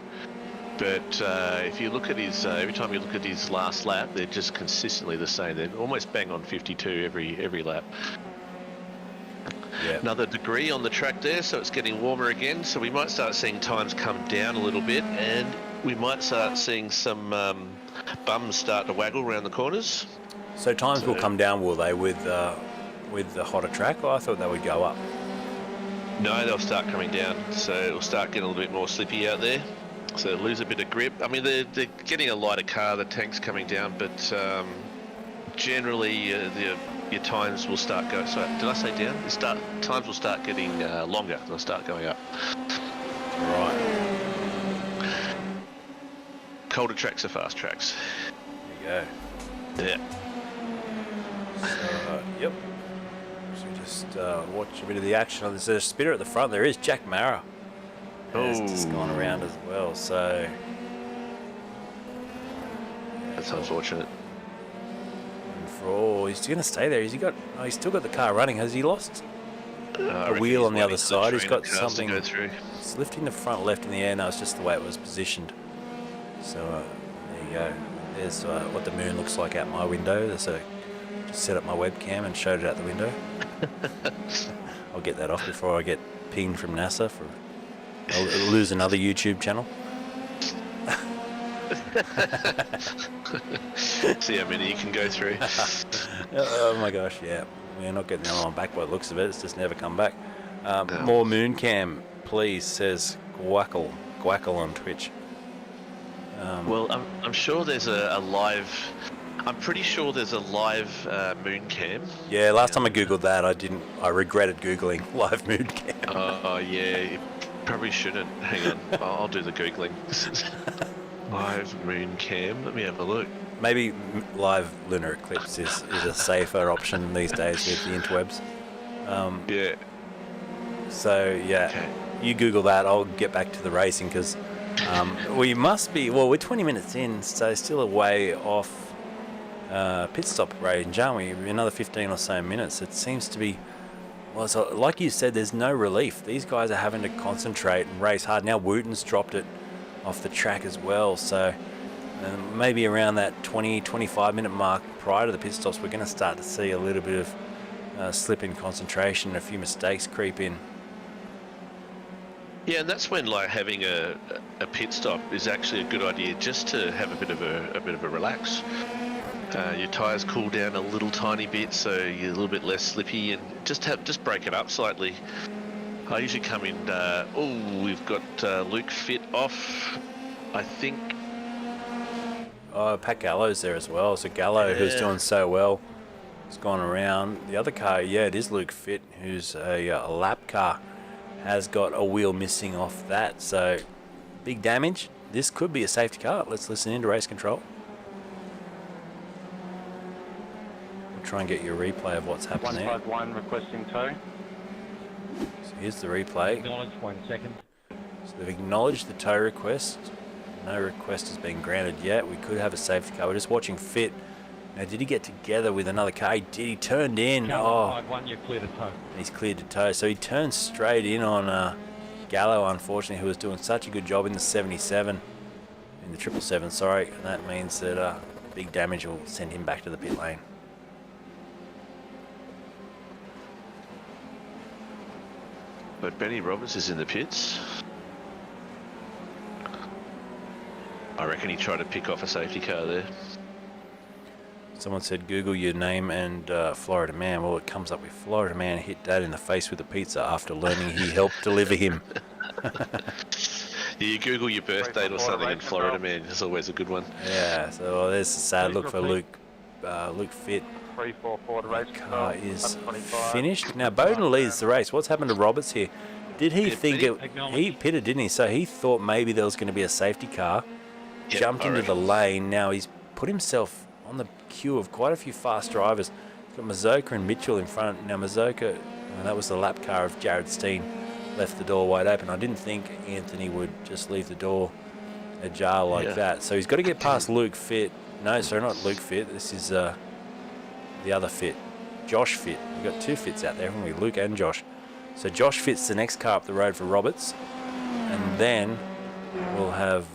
But if you look at his, every time you look at his last lap, they're just consistently the same. They're almost bang on 52 every lap. Yeah. Another degree on the track there, so it's getting warmer again. So we might start seeing times come down a little bit, and we might start seeing some bums start to waggle around the corners. So times will come down, will they, with the hotter track? Or I thought they would go up. No, they'll start coming down. So it'll start getting a little bit more slippy out there. So they'll lose a bit of grip. I mean, they're getting a lighter car, the tank's coming down, but generally your times will start going. Sorry, did I say down? Times will start getting longer. They'll start going up. Right. Colder tracks are fast tracks. There you go. Yeah. So, yep. So just watch a bit of the action on this. There's a spinner at the front. There is Jack Mara has just gone around as well. So That's unfortunate. he's going to stay there. Has he got? Oh, he's still got the car running. Has he lost I a reckon wheel he's on the waiting other for side? He's train got cars to something. go through. It's lifting the front left in the air now. It's just the way it was positioned. So there you go. There's what the moon looks like out my window. So just set up my webcam and showed it out the window. I'll get that off before I get pinged from NASA for. I'll lose another YouTube channel. See how many you can go through. Oh my gosh, yeah. We're not getting the other one back by the looks of it. It's just never come back. More moon cam, please, says Gwackle on Twitch. Well, I'm sure there's a live. I'm pretty sure there's a live moon cam. Yeah, last time I googled that, I regretted googling live moon cam. Oh yeah, you probably shouldn't. Hang on, I'll do the googling. Live moon cam. Let me have a look. Maybe live lunar eclipse is a safer option these days with the interwebs. Yeah. So yeah, Okay. you Google that. I'll get back to the racing because we must be. Well, we're 20 minutes in, so still a way off pit stop range, aren't we? Another 15 or so minutes. It seems to be. Well, so like you said, there's no relief. These guys are having to concentrate and race hard. Now Wooten's dropped it off the track as well, so maybe around that 20-25 minute mark prior to the pit stops, we're going to start to see a little bit of slip in concentration, a few mistakes creep in. Yeah, and that's when like having a pit stop is actually a good idea, just to have a bit of a relax. Your tyres cool down a little tiny bit, so you're a little bit less slippy, and just break it up slightly. I usually come in. We've got Luke Fit off, I think. Oh, Pat Gallo's there as well. So Gallo, who's doing so well, has gone around. The other car, yeah, it is Luke Fit, who's a lap car, has got a wheel missing off that. So big damage. This could be a safety car. Let's listen into race control. We'll try and get you a replay of what's happening there. 151 requesting tow. So here's the replay. Acknowledge 1 second. So they've acknowledged the tow request. No request has been granted yet. We could have a safety car. We're just watching Fit. Now, did he get together with another car? He did. He turned in. Oh, 151, you're clear to tow. he's cleared to tow. So he turned straight in on Gallo, unfortunately, who was doing such a good job in the 77, in the 777, sorry. And that means that big damage will send him back to the pit lane. But Benny Roberts is in the pits. I reckon he tried to pick off a safety car there. Someone said Google your name and Florida Man. Well, it comes up with Florida Man hit Dad in the face with a pizza after learning he helped deliver him. You Google your birth date or something in Florida Man. It's always a good one. Yeah, so there's a sad look for Luke Fit. 344 to race Car is 25. finished. Now Bowden leads the race. What's happened to Roberts here? Did he Yeah, think he pitted, didn't he? So he thought maybe there was going to be a safety car. Yeah, Jumped I into the reckon. lane. Now he's put himself on the queue of quite a few fast drivers. He's got Mazoka and Mitchell in front. Now Mazoka, that was the lap car of Jared Steen, left the door wide open. I didn't think Anthony would just leave the door ajar like that. So he's got to get past Luke Fit. No, sorry, not Luke Fit. This is the other Fit, Josh Fit. We've got two Fits out there, haven't we? Luke and Josh. So Josh Fit's the next car up the road for Roberts, and then we'll have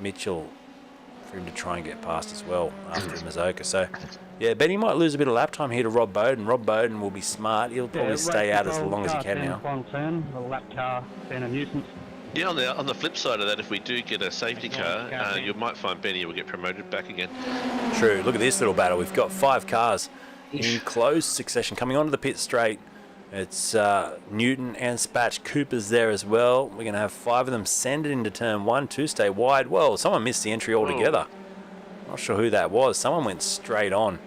Mitchell for him to try and get past as well after Mazoka. So yeah, Benny might lose a bit of lap time here to Rob Bowden. Rob Bowden will be smart. He'll probably stay out as long as he can now. Long turn, the lap car, been a nuisance. Yeah, on the flip side of that, if we do get a safety car, you might find Benny will get promoted back again. True. Look at this little battle. We've got 5 cars in close succession coming onto the pit straight. It's Newton and Spatch. Cooper's there as well. We're going to have 5 of them send it into turn 1 to stay wide. Whoa, someone missed the entry altogether. Not sure who that was. Someone went straight on.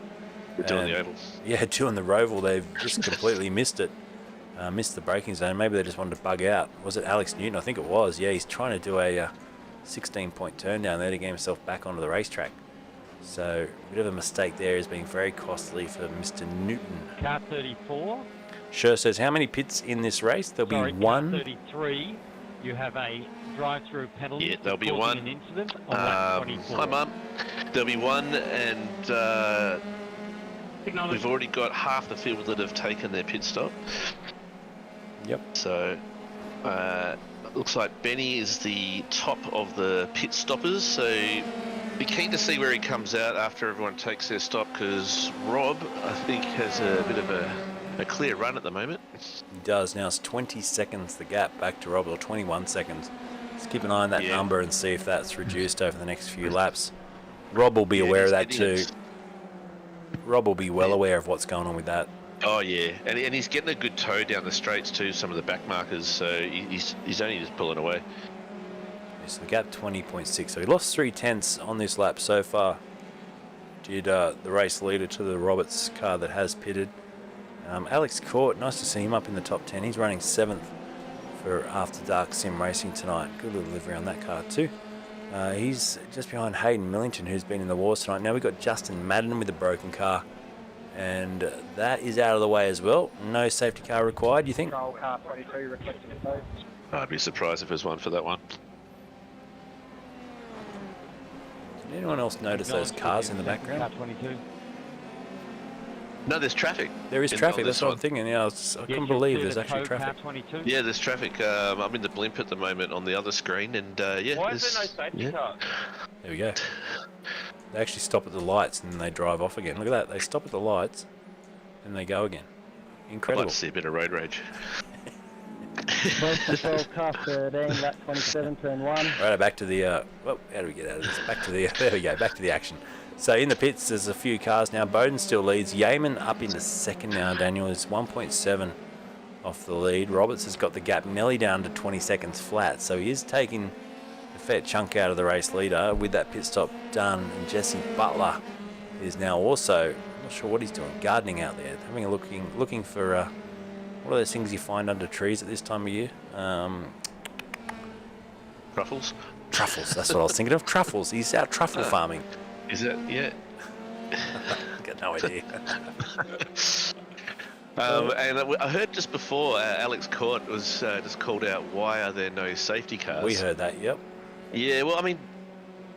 Doing the oval. Yeah, doing the roval. They've just completely missed it. Missed the braking zone. Maybe they just wanted to bug out. Was it Alex Newton? I think it was. Yeah, he's trying to do a 16-point turn down there to get himself back onto the racetrack. So a bit of a mistake there has been very costly for Mr. Newton. Car 34. Sure says, how many pits in this race? There'll be Sorry, one. Car 33. you have a drive-through penalty. Yeah, there'll for be causing one. An incident on lap 24. Hi, Mum. There'll be one, and we've already got half the field that have taken their pit stop. Yep. So, looks like Benny is the top of the pit stoppers. So, be keen to see where he comes out after everyone takes their stop, because Rob, I think, has a bit of a clear run at the moment. He does. Now it's 20 seconds, the gap back to Rob, or 21 seconds. Just keep an eye on that number and see if that's reduced over the next few laps. Rob will be aware of that too. Rob will be well aware of what's going on with that. Oh yeah, and he's getting a good tow down the straights too, some of the back markers, so he's only just pulling away. So the gap 20.6, so he lost 0.3 on this lap so far. Did the race leader to the Roberts car that has pitted. Alex Court, nice to see him up in the top 10. He's running 7th for After Dark Sim Racing tonight. Good little livery on that car too. He's just behind Hayden Millington, who's been in the wars tonight. Now we've got Justin Madden with a broken car, and that is out of the way as well. No safety car required, you think? Car 22 requesting a tow. I'd be surprised if there's one for that one. Did anyone else notice those cars in the Car background? 22. No, there's traffic. There is on traffic, this that's what I'm one. thinking. Yeah, I couldn't believe there's actually Car traffic. 22. Yeah, there's traffic. I'm in the blimp at the moment on the other screen, and yeah. Why is there no safety car? There we go. They actually stop at the lights and then they drive off again. Look at that. They stop at the lights and they go again. I'd Incredible. like to see a bit of road rage. First control, car 13, lap 27, turn 1. Right, back to the, well, how do we get out of this? Back to the, there we go, back to the action. So in the pits, there's a few cars now. Bowden still leads. Yeaman up into second now. Daniel is 1.7 off the lead. Roberts has got the gap nearly down to 20 seconds flat. So he is taking a fair chunk out of the race leader with that pit stop done. And Jesse Butler is now also, I'm not sure what he's doing, gardening out there. Having a looking for, what are those things you find under trees at this time of year? Truffles? Truffles, that's what I was thinking of. Truffles. He's out truffle farming. Is that, yeah. Got no idea. And I heard just before Alex Court was just called out, why are there no safety cars? We heard that, yep. Yeah, well, I mean,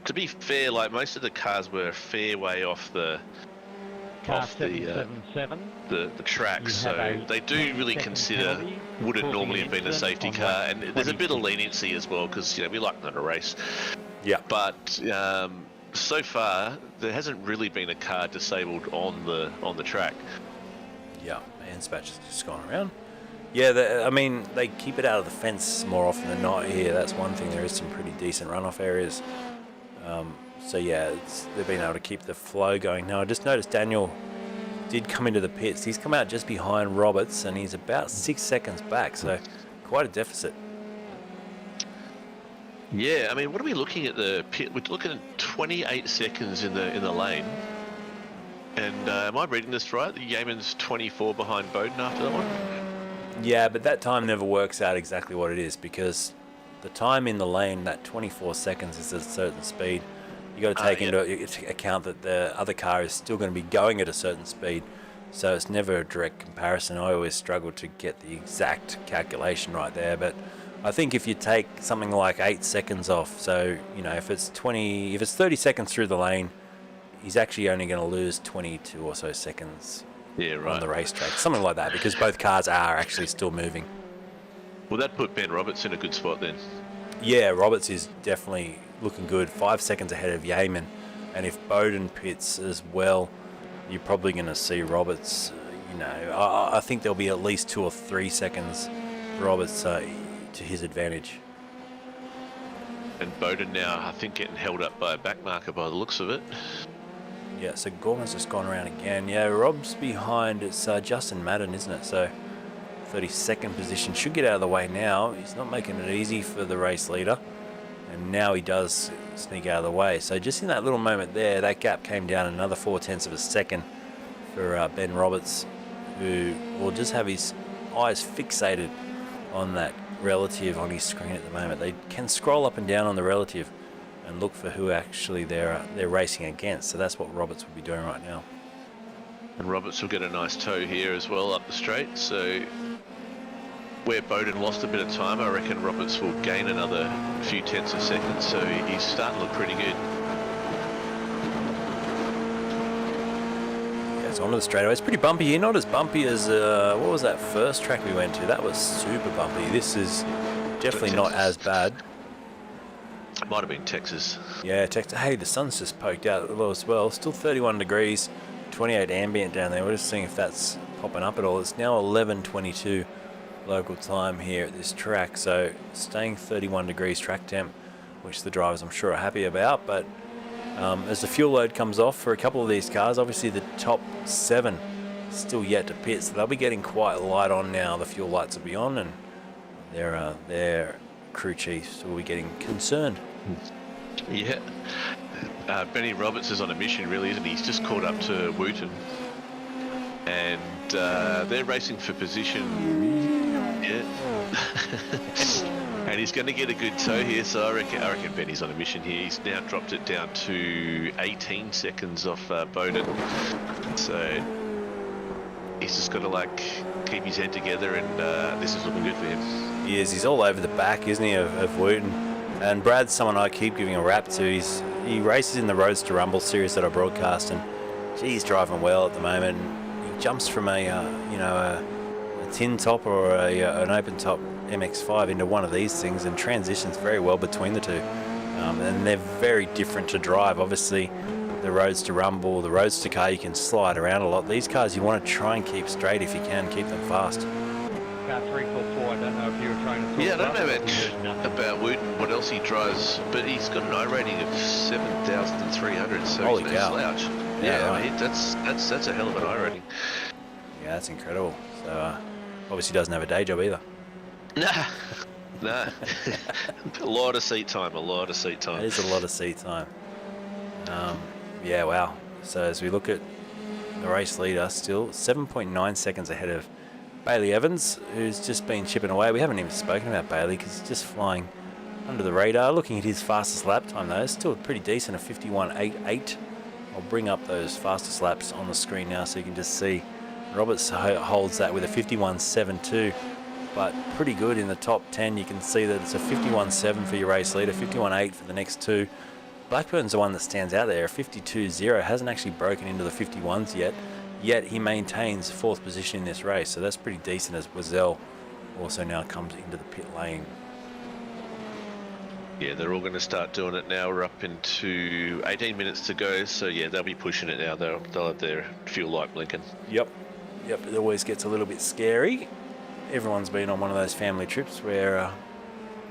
to be fair, like most of the cars were a fair way off the Car 777. the track, You so have a they do really 10-second consider penalty would it causing normally an have been a incident safety on car, lap and there's a bit of 26. leniency as well because we like them to race. Yeah. But so far there hasn't really been a car disabled on the track. Yeah, and Spatch has just gone around. Yeah, I mean, they keep it out of the fence more often than not here. That's one thing. There is some pretty decent runoff areas. So yeah, they've been able to keep the flow going. Now I just noticed Daniel did come into the pits. He's come out just behind Roberts and he's about 6 seconds back, so quite a deficit. Yeah, I mean, what are we looking at the pit? We're looking at 28 seconds in the lane. And am I reading this right? The Yeaman's 24 behind Bowden after that one? Yeah, but that time never works out exactly what it is because the time in the lane, that 24 seconds is at a certain speed. You got to take into account that the other car is still going to be going at a certain speed, so it's never a direct comparison. I always struggle to get the exact calculation right there, but I think if you take something like 8 seconds off, so you know if it's 30 seconds through the lane, he's actually only going to lose 22 or so seconds on the racetrack, something like that, because both cars are actually still moving. Well, that put Ben Roberts in a good spot then. Yeah, Roberts is definitely looking good, 5 seconds ahead of Yeaman, and if Bowden pits as well, you're probably going to see Roberts, I think there'll be at least 2 or 3 seconds Roberts to his advantage. And Bowden now, I think, getting held up by a back marker by the looks of it. Yeah, so Gorman's just gone around again. Yeah, Rob's behind. It's Justin Madden, isn't it? So 32nd position. Should get out of the way now. He's not making it easy for the race leader. And now he does sneak out of the way. So just in that little moment there, that gap came down another 0.4 of a second for Ben Roberts, who will just have his eyes fixated on that relative on his screen at the moment. They can scroll up and down on the relative and look for who actually they're racing against. So that's what Roberts would be doing right now. And Roberts will get a nice tow here as well up the straight. So where Bowden lost a bit of time, I reckon Roberts will gain another few tenths of seconds, so he's starting to look pretty good. Yeah, it's onto the straightaway. It's pretty bumpy here, not as bumpy as, what was that first track we went to? That was super bumpy. This is definitely not as bad. Might have been Texas. Yeah, Texas. Hey, the sun's just poked out as well. Still 31 degrees, 28 ambient down there. We're just seeing if that's popping up at all. It's now 11:22 local time here at this track, so staying 31 degrees track temp, which the drivers I'm sure are happy about. But as the fuel load comes off for a couple of these cars, obviously the top 7 still yet to pit, so they'll be getting quite light on now. The fuel lights will be on, and their crew chiefs will be getting concerned. Yeah. Benny Roberts is on a mission, really, isn't he? He's just caught up to Wooten, and they're racing for position. Yeah. And he's going to get a good tow here, so I reckon Benny's on a mission here. He's now dropped it down to 18 seconds off Bowden, so he's just got to keep his head together, and this is looking good for him. He is. He's all over the back, isn't he, of Wooten? And Brad's someone I keep giving a rap to. He races in the Roads to Rumble series that I broadcast, and he's driving well at the moment. He jumps from a tin top or an open top MX-5 into one of these things and transitions very well between the two. And they're very different to drive. Obviously, the Roads to Rumble, the Roads to Car, you can slide around a lot. These cars, you want to try and keep straight if you can, keep them fast. Car 344, I don't know if you were trying to talk Yeah, I don't about know about Wooten, what else he drives, but he's got an I rating of 7,300, so Holy he's no cow. slouch. Yeah, I mean, that's a hell of an I rating. Yeah, that's incredible. So obviously doesn't have a day job either. Nah. A lot of seat time. That is a lot of seat time. Yeah, wow. So as we look at the race leader, still 7.9 seconds ahead of Bailey Evans, who's just been chipping away. We haven't even spoken about Bailey because he's just flying under the radar. Looking at his fastest lap time though, still pretty decent, a 51.88. I'll bring up those fastest laps on the screen now so you can just see. Roberts holds that with a 51.72, but pretty good in the top 10. You can see that it's a 51.7 for your race leader, 51.8 for the next two. Blackburn's the one that stands out there, 52.0, hasn't actually broken into the 51s yet he maintains 4th position in this race, so that's pretty decent as Wazell also now comes into the pit lane. Yeah, they're all going to start doing it now. We're up into 18 minutes to go, so yeah, they'll be pushing it now. They'll have their fuel light blinking. Yep, it always gets a little bit scary. Everyone's been on one of those family trips where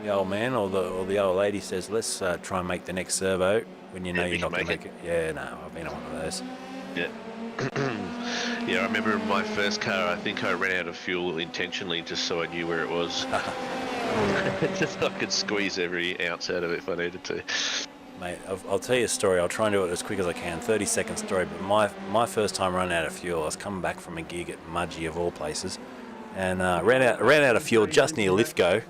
the old man or the old lady says, let's try and make the next servo when you know you're not going to make it. Yeah, no, I've been on one of those. Yeah. Yeah, I remember in my first car, I think I ran out of fuel intentionally just so I knew where it was. Just so I could squeeze every ounce out of it if I needed to. Mate, I'll tell you a story. I'll try and do it as quick as I can. 30-second story. But my first time running out of fuel, I was coming back from a gig at Mudgee of all places, and ran out of fuel just near Lithgow.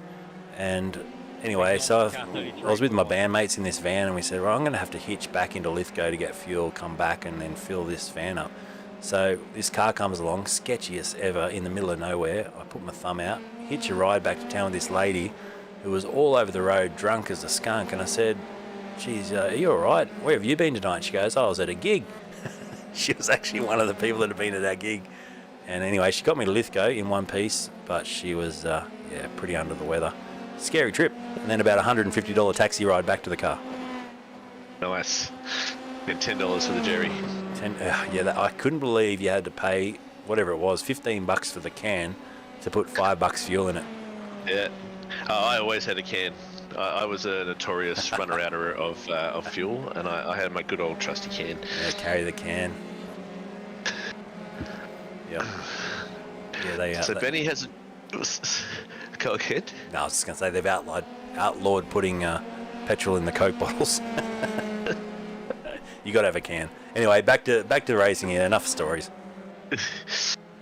And anyway, so I was with my bandmates in this van, and we said, well, I'm going to have to hitch back into Lithgow to get fuel, come back, and then fill this van up. So this car comes along, sketchiest ever, in the middle of nowhere. I put my thumb out, hitch a ride back to town with this lady who was all over the road, drunk as a skunk. And I said, geez, are you all right? Where have you been tonight? She goes, oh, I was at a gig. She was actually one of the people that had been at that gig. And anyway, she got me to Lithgow in one piece, but she was, pretty under the weather. Scary trip. And then about a $150 taxi ride back to the car. Nice. And $10 for the Jerry. I couldn't believe you had to pay whatever it was, $15 for the can to put $5 fuel in it. Yeah. I always had a can. I was a notorious runner-outer of fuel, and I had my good old trusty can. Yeah, carry the can. Yep. Yeah, So Benny has... Go ahead. No, I was just going to say they've outlawed putting petrol in the Coke bottles. You got to have a can. Anyway, back to racing here. Enough stories.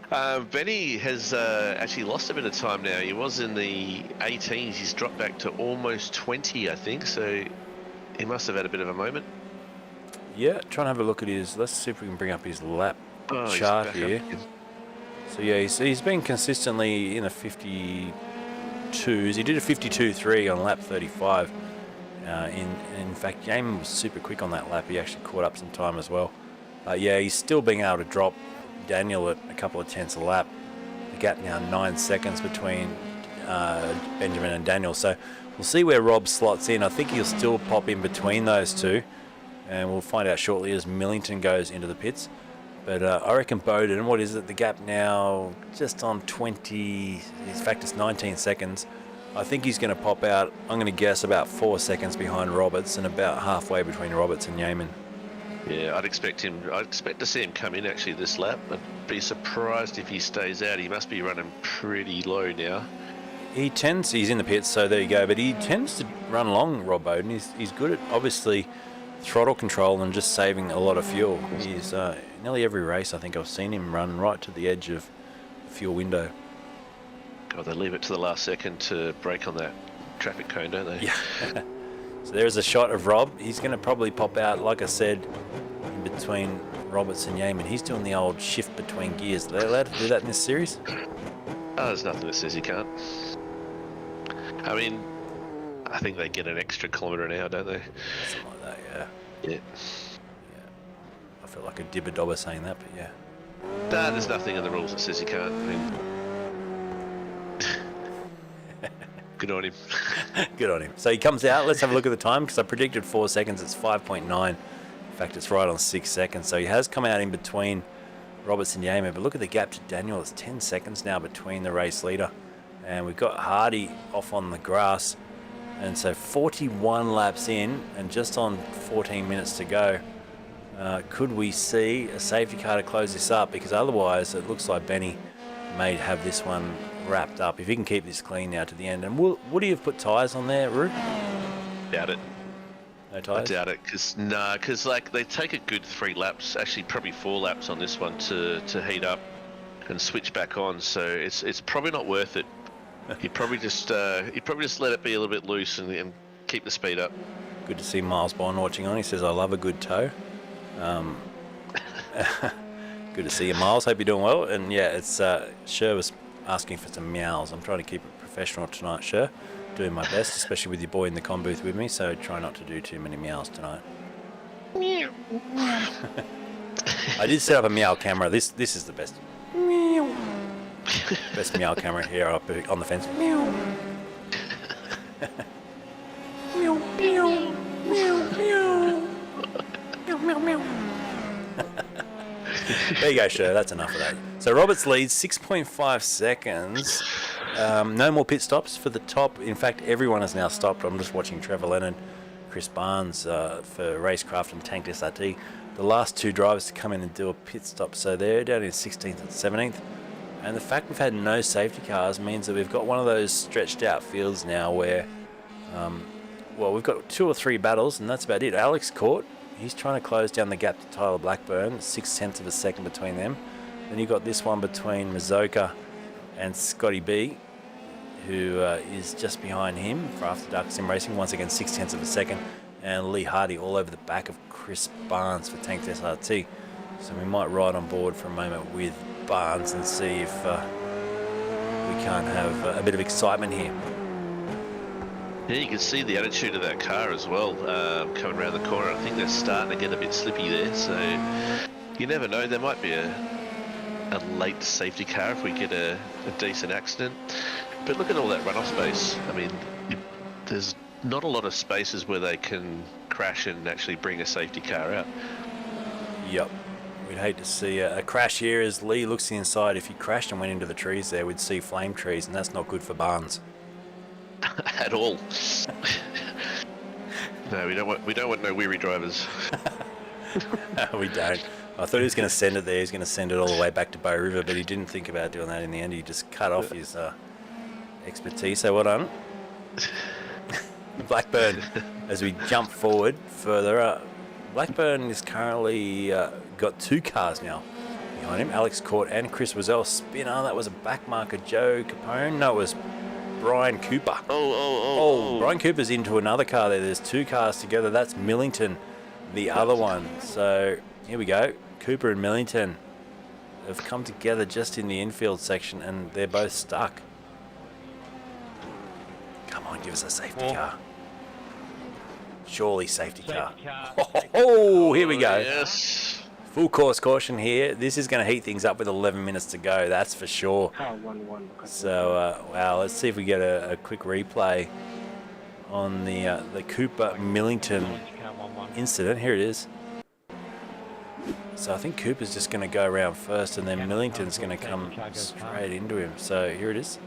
Benny has actually lost a bit of time now. He was in the 18s. He's dropped back to almost 20, I think. So he must have had a bit of a moment. Yeah, trying to have a look at his... Let's see if we can bring up his lap chart here. So yeah, he's been consistently in the 50 52s. He did a 52.3 on lap 35. In fact, Yaman was super quick on that lap. He actually caught up some time as well. Yeah, he's still being able to drop Daniel at a couple of tenths a lap. The gap now 9 seconds between Benjamin and Daniel. So we'll see where Rob slots in. I think he'll still pop in between those two. And we'll find out shortly as Millington goes into the pits. But I reckon Bowden, what is it? The gap now just on 20, in fact it's 19 seconds. I think he's going to pop out, I'm going to guess about 4 seconds behind Roberts and about halfway between Roberts and Yaman. Yeah, I'd expect to see him come in actually this lap. I'd be surprised if he stays out. He must be running pretty low now. He's in the pits, so there you go, but he tends to run long, Rob Bowden. He's good at, obviously, throttle control and just saving a lot of fuel. He's nearly every race I think I've seen him run right to the edge of the fuel window. God, they leave it to the last second to brake on that traffic cone, don't they? Yeah. So there's a shot of Rob. He's going to probably pop out, like I said, in between Roberts and Yaman. He's doing the old shift between gears. Are they allowed to do that in this series? Oh, there's nothing that says he can't. I mean, I think they get an extra kilometre an hour, don't they? Something like that, yeah. Yeah. I feel like a dibber-dobber saying that, but yeah. Nah, there's nothing in the rules that says he can't. I mean, good on him. Good on him. So he comes out. Let's have a look at the time because I predicted 4 seconds. It's 5.9. In fact, it's right on 6 seconds. So he has come out in between Roberts and Yaman. But look at the gap to Daniel. It's 10 seconds now between the race leader. And we've got Hardy off on the grass. And so 41 laps in and just on 14 minutes to go. Could we see a safety car to close this up? Because otherwise it looks like Benny may have this one wrapped up if he can keep this clean now to the end. And would he have put tyres on there, Roo? Doubt it. No tyres? I doubt it, because like they take a good 3 laps, actually probably 4 laps on this one to heat up and switch back on. So it's probably not worth it. He'd probably just let it be a little bit loose and keep the speed up. Good to see Miles Bond watching on. He says, I love a good tow. Good to see you, Miles. Hope you're doing well. And yeah, it's Sher was asking for some meows. I'm trying to keep it professional tonight, Sher. Doing my best, especially with your boy in the comm booth with me, so try not to do too many meows tonight. I did set up a meow camera. This is the best. Meow. Best meow camera here up on the fence. Meow. Meow, meow, meow, meow. Meow, meow, meow. There you go, Sher. That's enough of that. So Roberts leads 6.5 seconds. No more pit stops for the top. In fact, everyone has now stopped. I'm just watching Trevor Lennon, Chris Barnes for RaceKraft and Tanked SRT. The last 2 drivers to come in and do a pit stop. So they're down in 16th and 17th. And the fact we've had no safety cars means that we've got one of those stretched out fields now where, we've got 2 or 3 battles and that's about it. Alex caught. He's trying to close down the gap to Tyler Blackburn, 0.6 of a second between them. Then you've got this one between Mazoka and Scotty B, who is just behind him for After Dark Sim Racing, once again 0.6 of a second. And Lee Hardy all over the back of Chris Barnes for Tanked SRT. So we might ride on board for a moment with Barnes and see if we can't have a bit of excitement here. Yeah, you can see the attitude of that car as well, coming around the corner. I think they're starting to get a bit slippy there, so you never know. There might be a late safety car if we get a decent accident. But look at all that runoff space. I mean, there's not a lot of spaces where they can crash and actually bring a safety car out. Yep. We'd hate to see a crash here as Lee looks inside. If he crashed and went into the trees there, we'd see flame trees, and that's not good for Barnes. At all. No, we don't want no weary drivers. No, we don't. I thought he was going to send it there. He's going to send it all the way back to Bow River, but he didn't think about doing that in the end. He just cut off his expertise. So well done. Blackburn, as we jump forward further, Blackburn is currently got 2 cars now behind him. Alex Court and Chris Wazell. Spinner, that was a backmarker. Joe Capone. No, it was Brian Cooper. Oh, Brian Cooper's into another car there. There's 2 cars together. That's Millington, the other one. So here we go. Cooper and Millington have come together just in the infield section and they're both stuck. Come on, give us a safety car. Surely safety car. Safety car. Oh, here we go. Yes. Full course caution here. This is going to heat things up with 11 minutes to go, that's for sure. Car 1-1. So, wow, let's see if we get a quick replay on the Cooper Millington Car 1-1. incident. Here it is. So I think Cooper's just going to go around first, and then Millington's going to come straight into him. So here it is.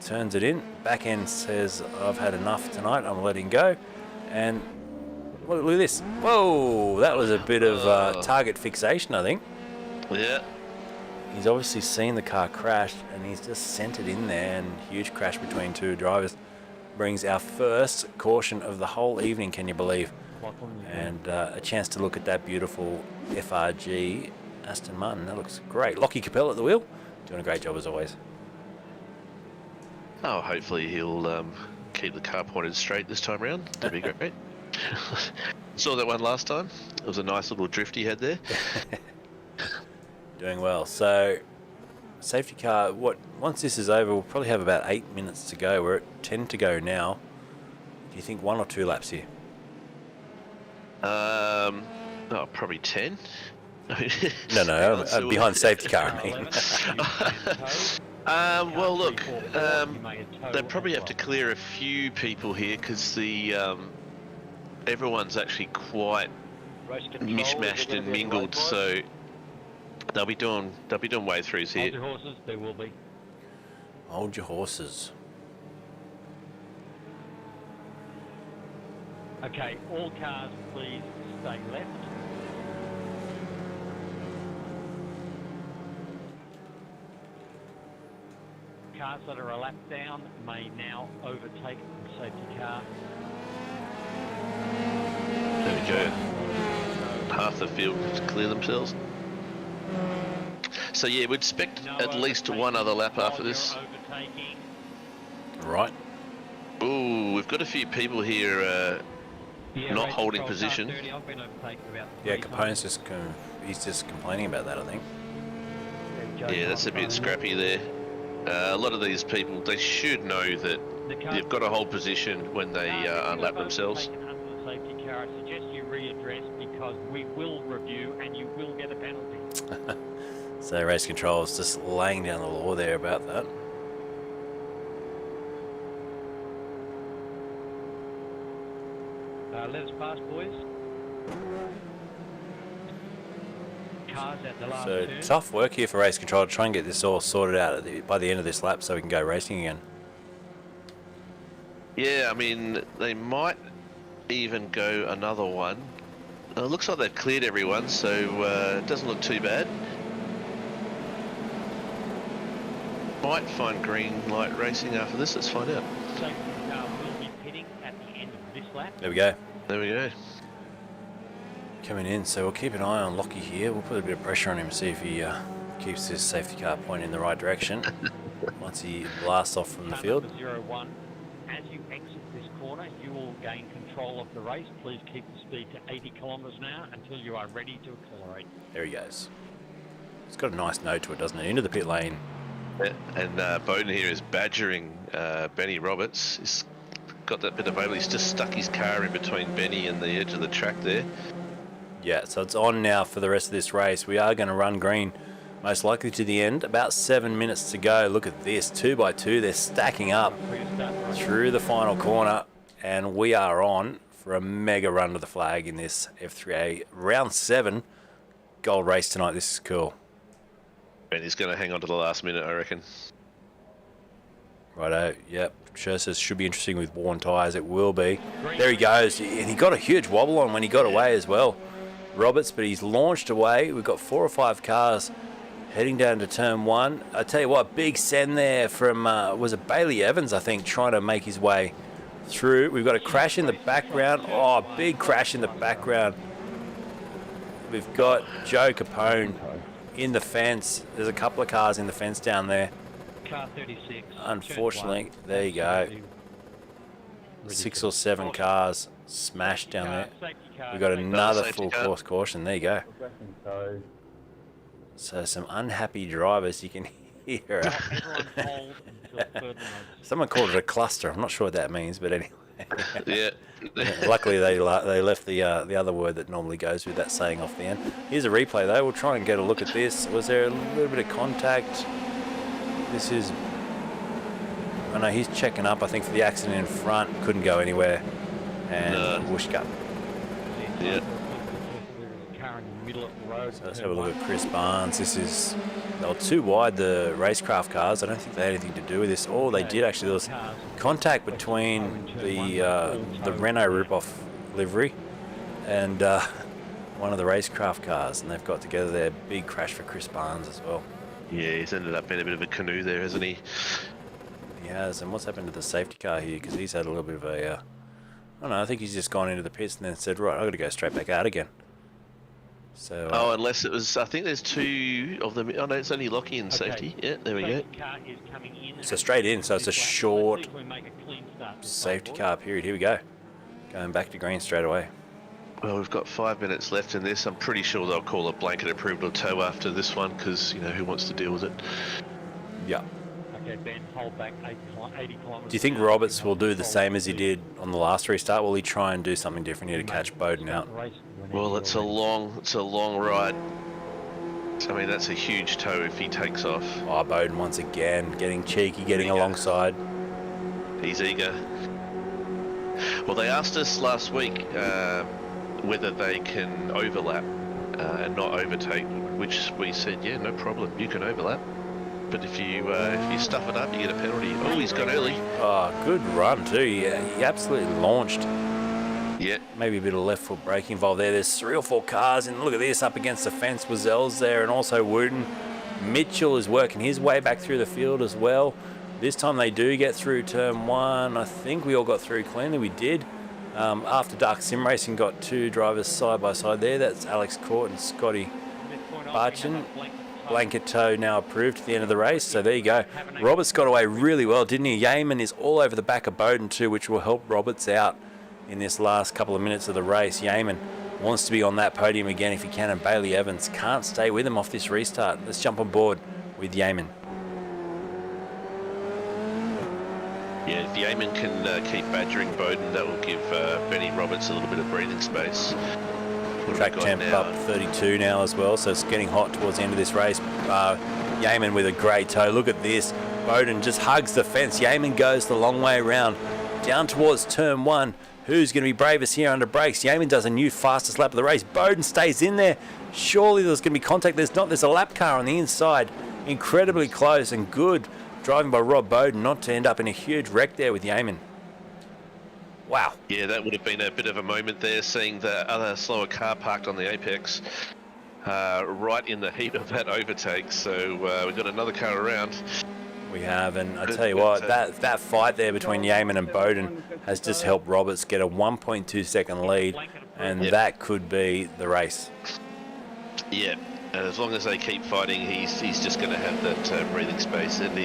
Turns it in. Back end says, I've had enough tonight. I'm letting go. And look at this. Whoa, that was a bit of target fixation, I think. Yeah. He's obviously seen the car crash, and he's just sent it in there, and huge crash between two drivers. Brings our first caution of the whole evening, can you believe? And a chance to look at that beautiful FRG Aston Martin. That looks great. Lockie Capel at the wheel. Doing a great job as always. Oh, hopefully he'll keep the car pointed straight this time round. That'd be great. Saw that one last time. It was a nice little drift he had there. Doing well. So, safety car, once this is over, we'll probably have about 8 minutes to go. We're at 10 to go now. Do you think 1 or 2 laps here? Oh, probably 10. No, behind safety car, I mean. Well, look, they probably have to clear a few people here because the everyone's actually quite mishmashed and mingled, so they'll be doing way throughs here. Hold your horses, there will be. Hold your horses. Okay, all cars, please stay left. Cars that are a lap down may now overtake the safety car. There we go. Half the field to clear themselves. So yeah, we'd expect No at least one other lap after this. While you're overtaking. Right. Ooh, we've got a few people here not race holding control, position. car 30, I've been overtaken about Yeah, 3 Capone's times. he's just complaining about that, I think. Yeah, that's a bit scrappy there. A lot of these people, they should know that The car- you've got to hold position when they unlap themselves. Under the safety car, I suggest you readdress because we will review and you will get a penalty. So race control is just laying down the law there about that. Let us pass, boys. Cars at the last So turn. tough work here for race control to try and get this all sorted out by the end of this lap so we can go racing again. Yeah, I mean, they might even go another one. Looks like they've cleared everyone, so it doesn't look too bad. Might find green light racing after this, let's find out. Safety car will be pitting at the end of this lap. There we go. There we go. Coming in, so we'll keep an eye on Lockie here. We'll put a bit of pressure on him, see if he keeps his safety car pointing in the right direction once he blasts off from the Car field. number 01, as you exit this corner, you will gain control of the race. Please keep the speed to 80 kilometres an hour until you are ready to accelerate. There he goes. It's got a nice note to it, doesn't it? Into the pit lane. And Bowden here is badgering Benny Roberts. He's got that bit of oval. He's just stuck his car in between Benny and the edge of the track there. Yeah, so it's on now for the rest of this race. We are going to run green, most likely to the end. About 7 minutes to go. Look at this, 2 by 2. They're stacking up through the final corner, and we are on for a mega run to the flag in this F3A round 7 gold race tonight. This is cool. Benny's going to hang on to the last minute, I reckon. Righto, yep. Scherzer should be interesting with worn tyres. It will be. There he goes, and he got a huge wobble on when he got away as well, Roberts, but he's launched away. We've got 4 or 5 cars heading down to turn 1. I tell you what, big send there from, was it Bailey Evans, I think, trying to make his way through. We've got a crash in the background. Oh, big crash in the background. We've got Joe Capone in the fence. There's a couple of cars in the fence down there. Car 36. Unfortunately, there you go. 6 or 7 cars smashed down there. We've got another full course caution. There you go. So some unhappy drivers. You can here. Everyone hold until further notice. Someone called it a cluster. I'm not sure what that means, but anyway. Yeah. Luckily, they left the other word that normally goes with that saying off the end. Here's a replay, though. We'll try and get a look at this. Was there a little bit of contact? This is... I know he's checking up, I think, for the accident in front. Couldn't go anywhere. And whooshed up. Yeah. So let's have a look at Chris Barnes. They were too wide, the RaceKraft cars. I don't think they had anything to do with this. Oh, they did actually. There was contact between the Renault rip-off livery and one of the RaceKraft cars, and they've got together their big crash for Chris Barnes as well. Yeah, he's ended up being a bit of a canoe there, hasn't he? He has. And what's happened to the safety car here? Because he's had a little bit of a... I don't know, I think he's just gone into the pits and then said, right, I've got to go straight back out again. So, unless it was, I think there's two of them. Oh no, it's only Lockie and safety. Yeah, there we go. So straight in, so it's a short safety car period. Here we go. Going back to green straight away. Well, we've got 5 minutes left in this. I'm pretty sure they'll call a blanket approval tow after this one because, you know, who wants to deal with it? Yeah. Okay, Ben, hold back 80 kilometres. Do you think Roberts will do the same as he did on the last restart? Will he try and do something different here to catch Bowden out? Well, it's a long ride. I mean, that's a huge tow if he takes off. Oh, Bowden once again, getting cheeky, getting alongside. He's eager. Well, they asked us last week whether they can overlap and not overtake, which we said, yeah, no problem, you can overlap. But if you stuff it up, you get a penalty. Oh, he's gone early. Oh, good run too. Yeah, he absolutely launched. Yeah. Maybe a bit of left foot braking involved there. There's 3 or 4 cars, and look at this, up against the fence. Wazell's there, and also Wooten. Mitchell is working his way back through the field as well. This time they do get through turn 1. I think we all got through cleanly. We did. After Dark Sim Racing got 2 drivers side by side there. That's Alex Court and Scotty Barchin. Blanket tow now approved at the end of the race, so there you go. Roberts got away really well, didn't he? Yeaman is all over the back of Bowden too, which will help Roberts out in this last couple of minutes of the race. Yeaman wants to be on that podium again if he can, and Bailey Evans can't stay with him off this restart. Let's jump on board with Yeaman. Yeah, if Yeaman can keep badgering Bowden, that will give Benny Roberts a little bit of breathing space. Track temp up 32 now as well, so it's getting hot towards the end of this race. Yeaman with a great tow. Look at this. Bowden just hugs the fence. Yeaman goes the long way around down towards turn 1. Who's going to be bravest here under brakes? Yeaman does a new fastest lap of the race. Bowden stays in there. Surely there's going to be contact. There's not. There's a lap car on the inside. Incredibly close and good driving by Rob Bowden not to end up in a huge wreck there with Yeaman. Wow. Yeah, that would have been a bit of a moment there, seeing the other slower car parked on the apex right in the heat of that overtake. So we've got another car around. We have, and I tell you what, that fight there between Yeaman and Bowden has just helped Roberts get a 1.2 second lead, and that could be the race. Yeah, and as long as they keep fighting, he's just going to have that breathing space, and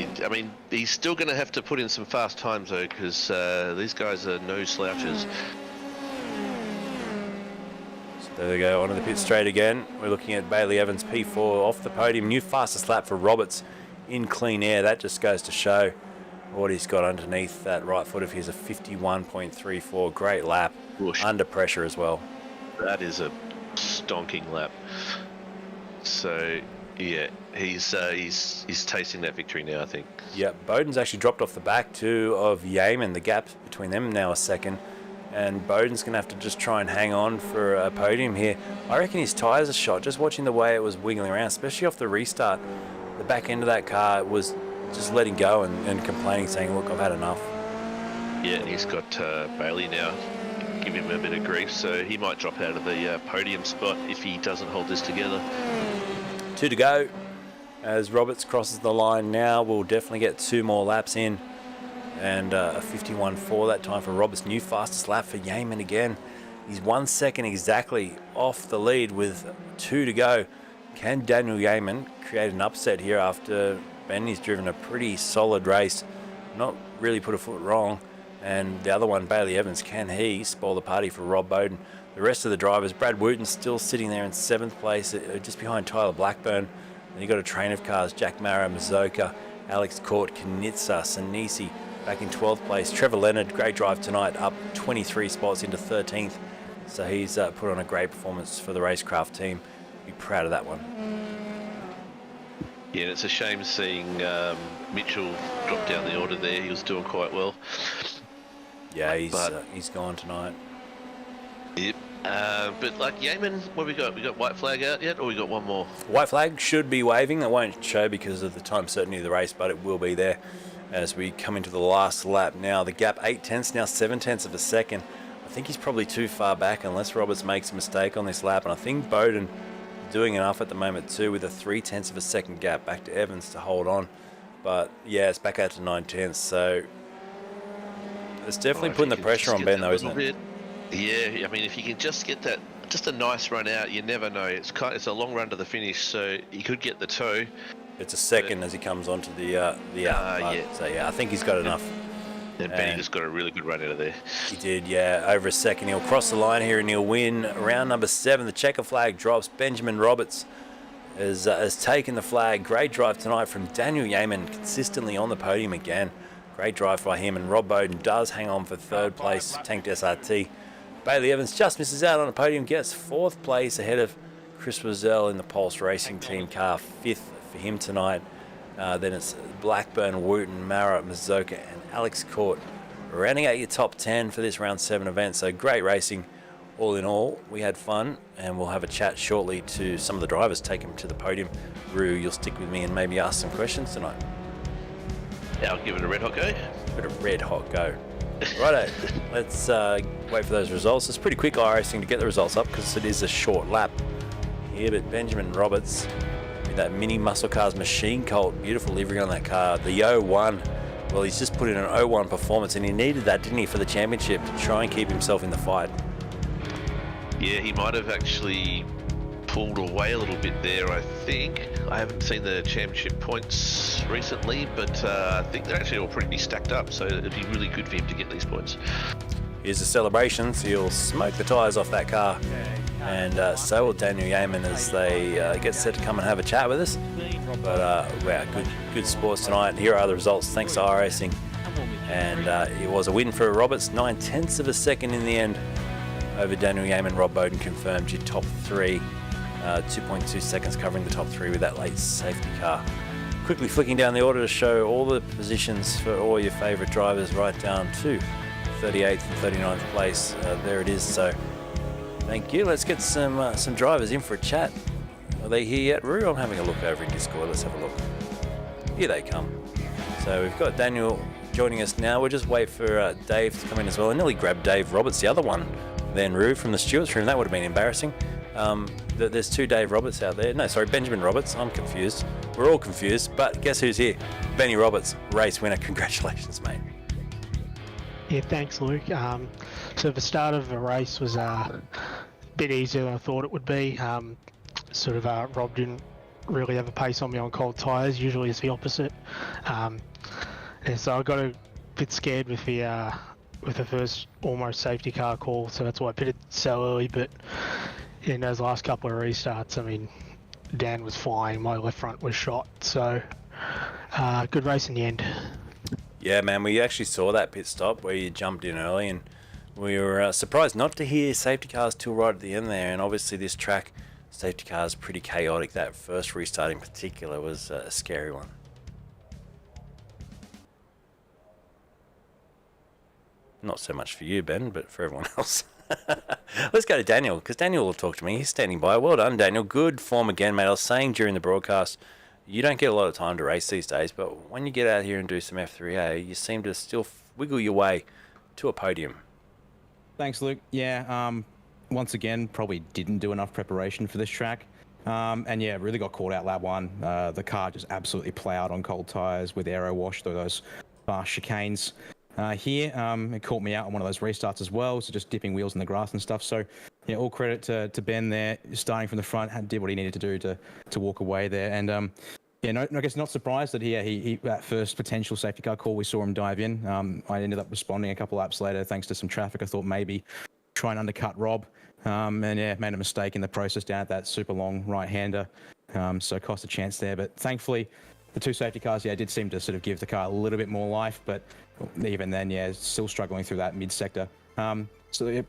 he's still going to have to put in some fast times though, because these guys are no slouches. So there they go, onto the pit straight again. We're looking at Bailey Evans P4 off the podium, new fastest lap for Roberts in clean air. That just goes to show what he's got underneath that right foot of his, a 51.34. Great lap. Whoosh. Under pressure as well. That is a stonking lap. So yeah, he's tasting that victory now, I think. Yeah, Bowden's actually dropped off the back too of Yeaman. The gap between them now a second, and Bowden's going to have to just try and hang on for a podium here. I reckon his tyres are shot, just watching the way it was wiggling around, especially off the restart. The back end of that car was just letting go and complaining, saying, look, I've had enough. Yeah, and he's got Bailey now giving him a bit of grief, so he might drop out of the podium spot if he doesn't hold this together. 2 to go. As Roberts crosses the line now, we'll definitely get 2 more laps in. And a 51.4 that time for Roberts. New fastest lap for Yeaman again. He's 1 second exactly off the lead with 2 to go. Can Daniel Yeaman create an upset here after Benny's driven a pretty solid race, not really put a foot wrong? And the other one, Bailey Evans, can he spoil the party for Rob Bowden? The rest of the drivers, Brad Wooten still sitting there in 7th place, just behind Tyler Blackburn. Then you got a train of cars: Jack Mara, Mazoka, Alex Court, Knitsa, Sanisi back in 12th place. Trevor Leonard, great drive tonight, up 23 spots into 13th. So he's put on a great performance for the RaceKraft team. Be proud of that one. Yeah, and it's a shame seeing Mitchell drop down the order there. He was doing quite well. Yeah, he's gone tonight. Yep. But like Yeaman, what have we got? We got white flag out yet, or we got one more? White flag should be waving. It won't show because of the time certainty of the race, but it will be there as we come into the last lap now. The gap 8/10, now 7/10 of a second. I think he's probably too far back unless Roberts makes a mistake on this lap, and I think Bowden doing enough at the moment too, with a 3/10 of a second gap back to Evans to hold on. But yeah, it's back out to 9/10, so it's definitely putting the pressure on Ben though, isn't it? Yeah, I mean, if you can just get that, just a nice run out, you never know. It's a long run to the finish, so you could get the toe. It's a second as he comes onto the out. Yeah. So yeah, I think he's got enough. And Benny just got a really good run out of there. He did, yeah. Over a second, he'll cross the line here and he'll win round number 7. The checker flag drops. Benjamin Roberts has taken the flag. Great drive tonight from Daniel Yeaman, consistently on the podium again. Great drive by him, and Rob Bowden does hang on for 3rd place, tanked SRT. Bailey Evans just misses out on the podium, gets 4th place ahead of Chris Wazell in the Pulse Racing Team car. 5th for him tonight. Then it's Blackburn, Wooten, Mara, Mazoka, and Alex Court rounding out your top 10 for this round 7 event. So great racing all in all. We had fun, and we'll have a chat shortly to some of the drivers, take them to the podium. Roo, you'll stick with me and maybe ask some questions tonight. Yeah, I'll give it a red hot go. Bit of red hot go. Righto, let's wait for those results. It's pretty quick iRacing to get the results up because it is a short lap here, but Benjamin Roberts with that mini muscle cars machine cult, beautiful livery on that car. The 01, well, he's just put in an 01 performance, and he needed that, didn't he, for the championship to try and keep himself in the fight. Yeah, he might have actually pulled away a little bit there, I think. I haven't seen the championship points recently, but I think they're actually all pretty stacked up, so it'd be really good for him to get these points. Here's the celebrations. He'll smoke the tyres off that car, and so will Daniel Yeaman as they get set to come and have a chat with us. But wow, good sports tonight. Here are the results thanks to iRacing, and it was a win for Roberts, 9/10 of a second in the end over Daniel Yeaman. Rob Bowden confirmed your top 3, 2.2 seconds covering the top 3 with that late safety car. Quickly flicking down the order to show all the positions for all your favourite drivers right down to 38th and 39th place. There it is. So thank you. Let's get some drivers in for a chat. Are they here yet? Roo, I'm having a look over in Discord. Let's have a look. Here they come. So we've got Daniel joining us now. We'll just wait for Dave to come in as well. I nearly grabbed Dave Roberts, the other one, then Roo from the Stewards room. That would have been embarrassing. There's 2 Dave Roberts out there. No, sorry, Benjamin Roberts. I'm confused. We're all confused, but guess who's here? Benny Roberts, race winner. Congratulations, mate. Yeah, thanks, Luke. So the start of the race was a bit easier than I thought it would be. Rob didn't really have a pace on me on cold tyres. Usually it's the opposite. And so I got a bit scared with the first almost safety car call, so that's why I pitted so early. But in those last couple of restarts, I mean, Dan was flying, my left front was shot. So good race in the end. Yeah, man, we actually saw that pit stop where you jumped in early, and we were surprised not to hear safety cars till right at the end there. And obviously this track, safety cars pretty chaotic. That first restart in particular was a scary one. Not so much for you, Ben, but for everyone else. Let's go to Daniel, because Daniel will talk to me. He's standing by. Well done, Daniel. Good form again, mate. I was saying during the broadcast, you don't get a lot of time to race these days, but when you get out here and do some F3A, you seem to still wiggle your way to a podium. Thanks, Luke. Yeah, once again, probably didn't do enough preparation for this track. And yeah, really got caught out lap 1. The car just absolutely ploughed on cold tyres with aero wash through those fast chicanes. Here, it caught me out on one of those restarts as well, so just dipping wheels in the grass and stuff. So yeah, all credit to Ben there, starting from the front, did what he needed to do to walk away there. And yeah, no, I guess not surprised that he that first potential safety car call, we saw him dive in. I ended up responding a couple laps later thanks to some traffic. I thought maybe try and undercut Rob, and yeah, made a mistake in the process down at that super long right-hander. so it cost a chance there. But thankfully, the two safety cars, did seem to sort of give the car a little bit more life. But even then, still struggling through that mid-sector. So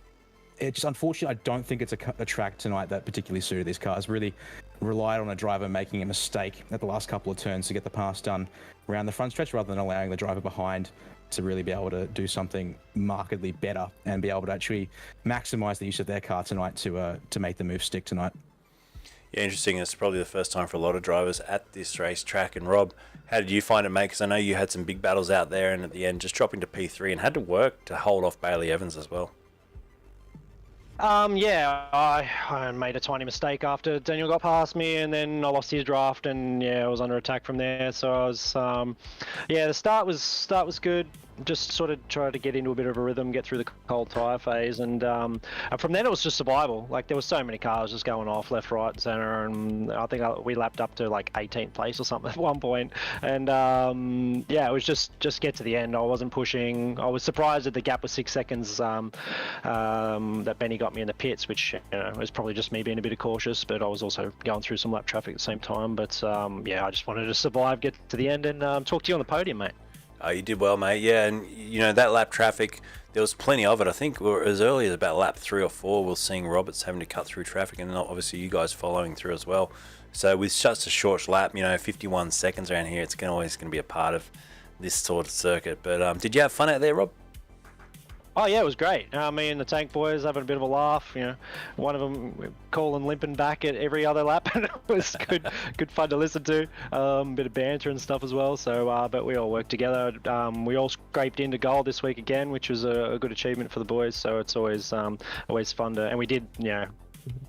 it's just unfortunate. I don't think it's a track tonight that particularly suited these cars. Really relied on a driver making a mistake at the last couple of turns to get the pass done around the front stretch, rather than allowing the driver behind to really be able to do something markedly better and be able to actually maximise the use of their car tonight to make the move stick tonight. Yeah, interesting. It's probably the first time for a lot of drivers at this racetrack. And Rob, how did you find it, mate? Because I know you had some big battles out there, and at the end just dropping to P3 and had to work to hold off Bailey Evans as well. I made a tiny mistake after Daniel got past me, and then I lost his draft, and I was under attack from there. So I was, the start was good. Just sort of tried to get into a bit of a rhythm, get through the cold tyre phase, and from then it was just survival. Like, there were so many cars just going off left, right, centre, and I think we lapped up to like 18th place or something at one point. And it was just get to the end. I wasn't pushing. I was surprised that the gap was 6 seconds that Benny got me in the pits, which was probably just me being a bit cautious, but I was also going through some lap traffic at the same time. But I just wanted to survive, get to the end, and talk to you on the podium, mate. Oh, you did well, mate. Yeah, and that lap traffic, there was plenty of it. I think as early as about lap 3 or 4, we were seeing Roberts having to cut through traffic, and obviously you guys following through as well. So with such a short lap, 51 seconds around here, it's always going to be a part of this sort of circuit. But did you have fun out there, Rob? Oh yeah, it was great. Me and the Tank boys having a bit of a laugh. One of them calling limping back at every other lap, and it was good fun to listen to. Bit of banter and stuff as well. So, but we all worked together. We all scraped into gold this week again, which was a good achievement for the boys. So it's always fun to. And we did,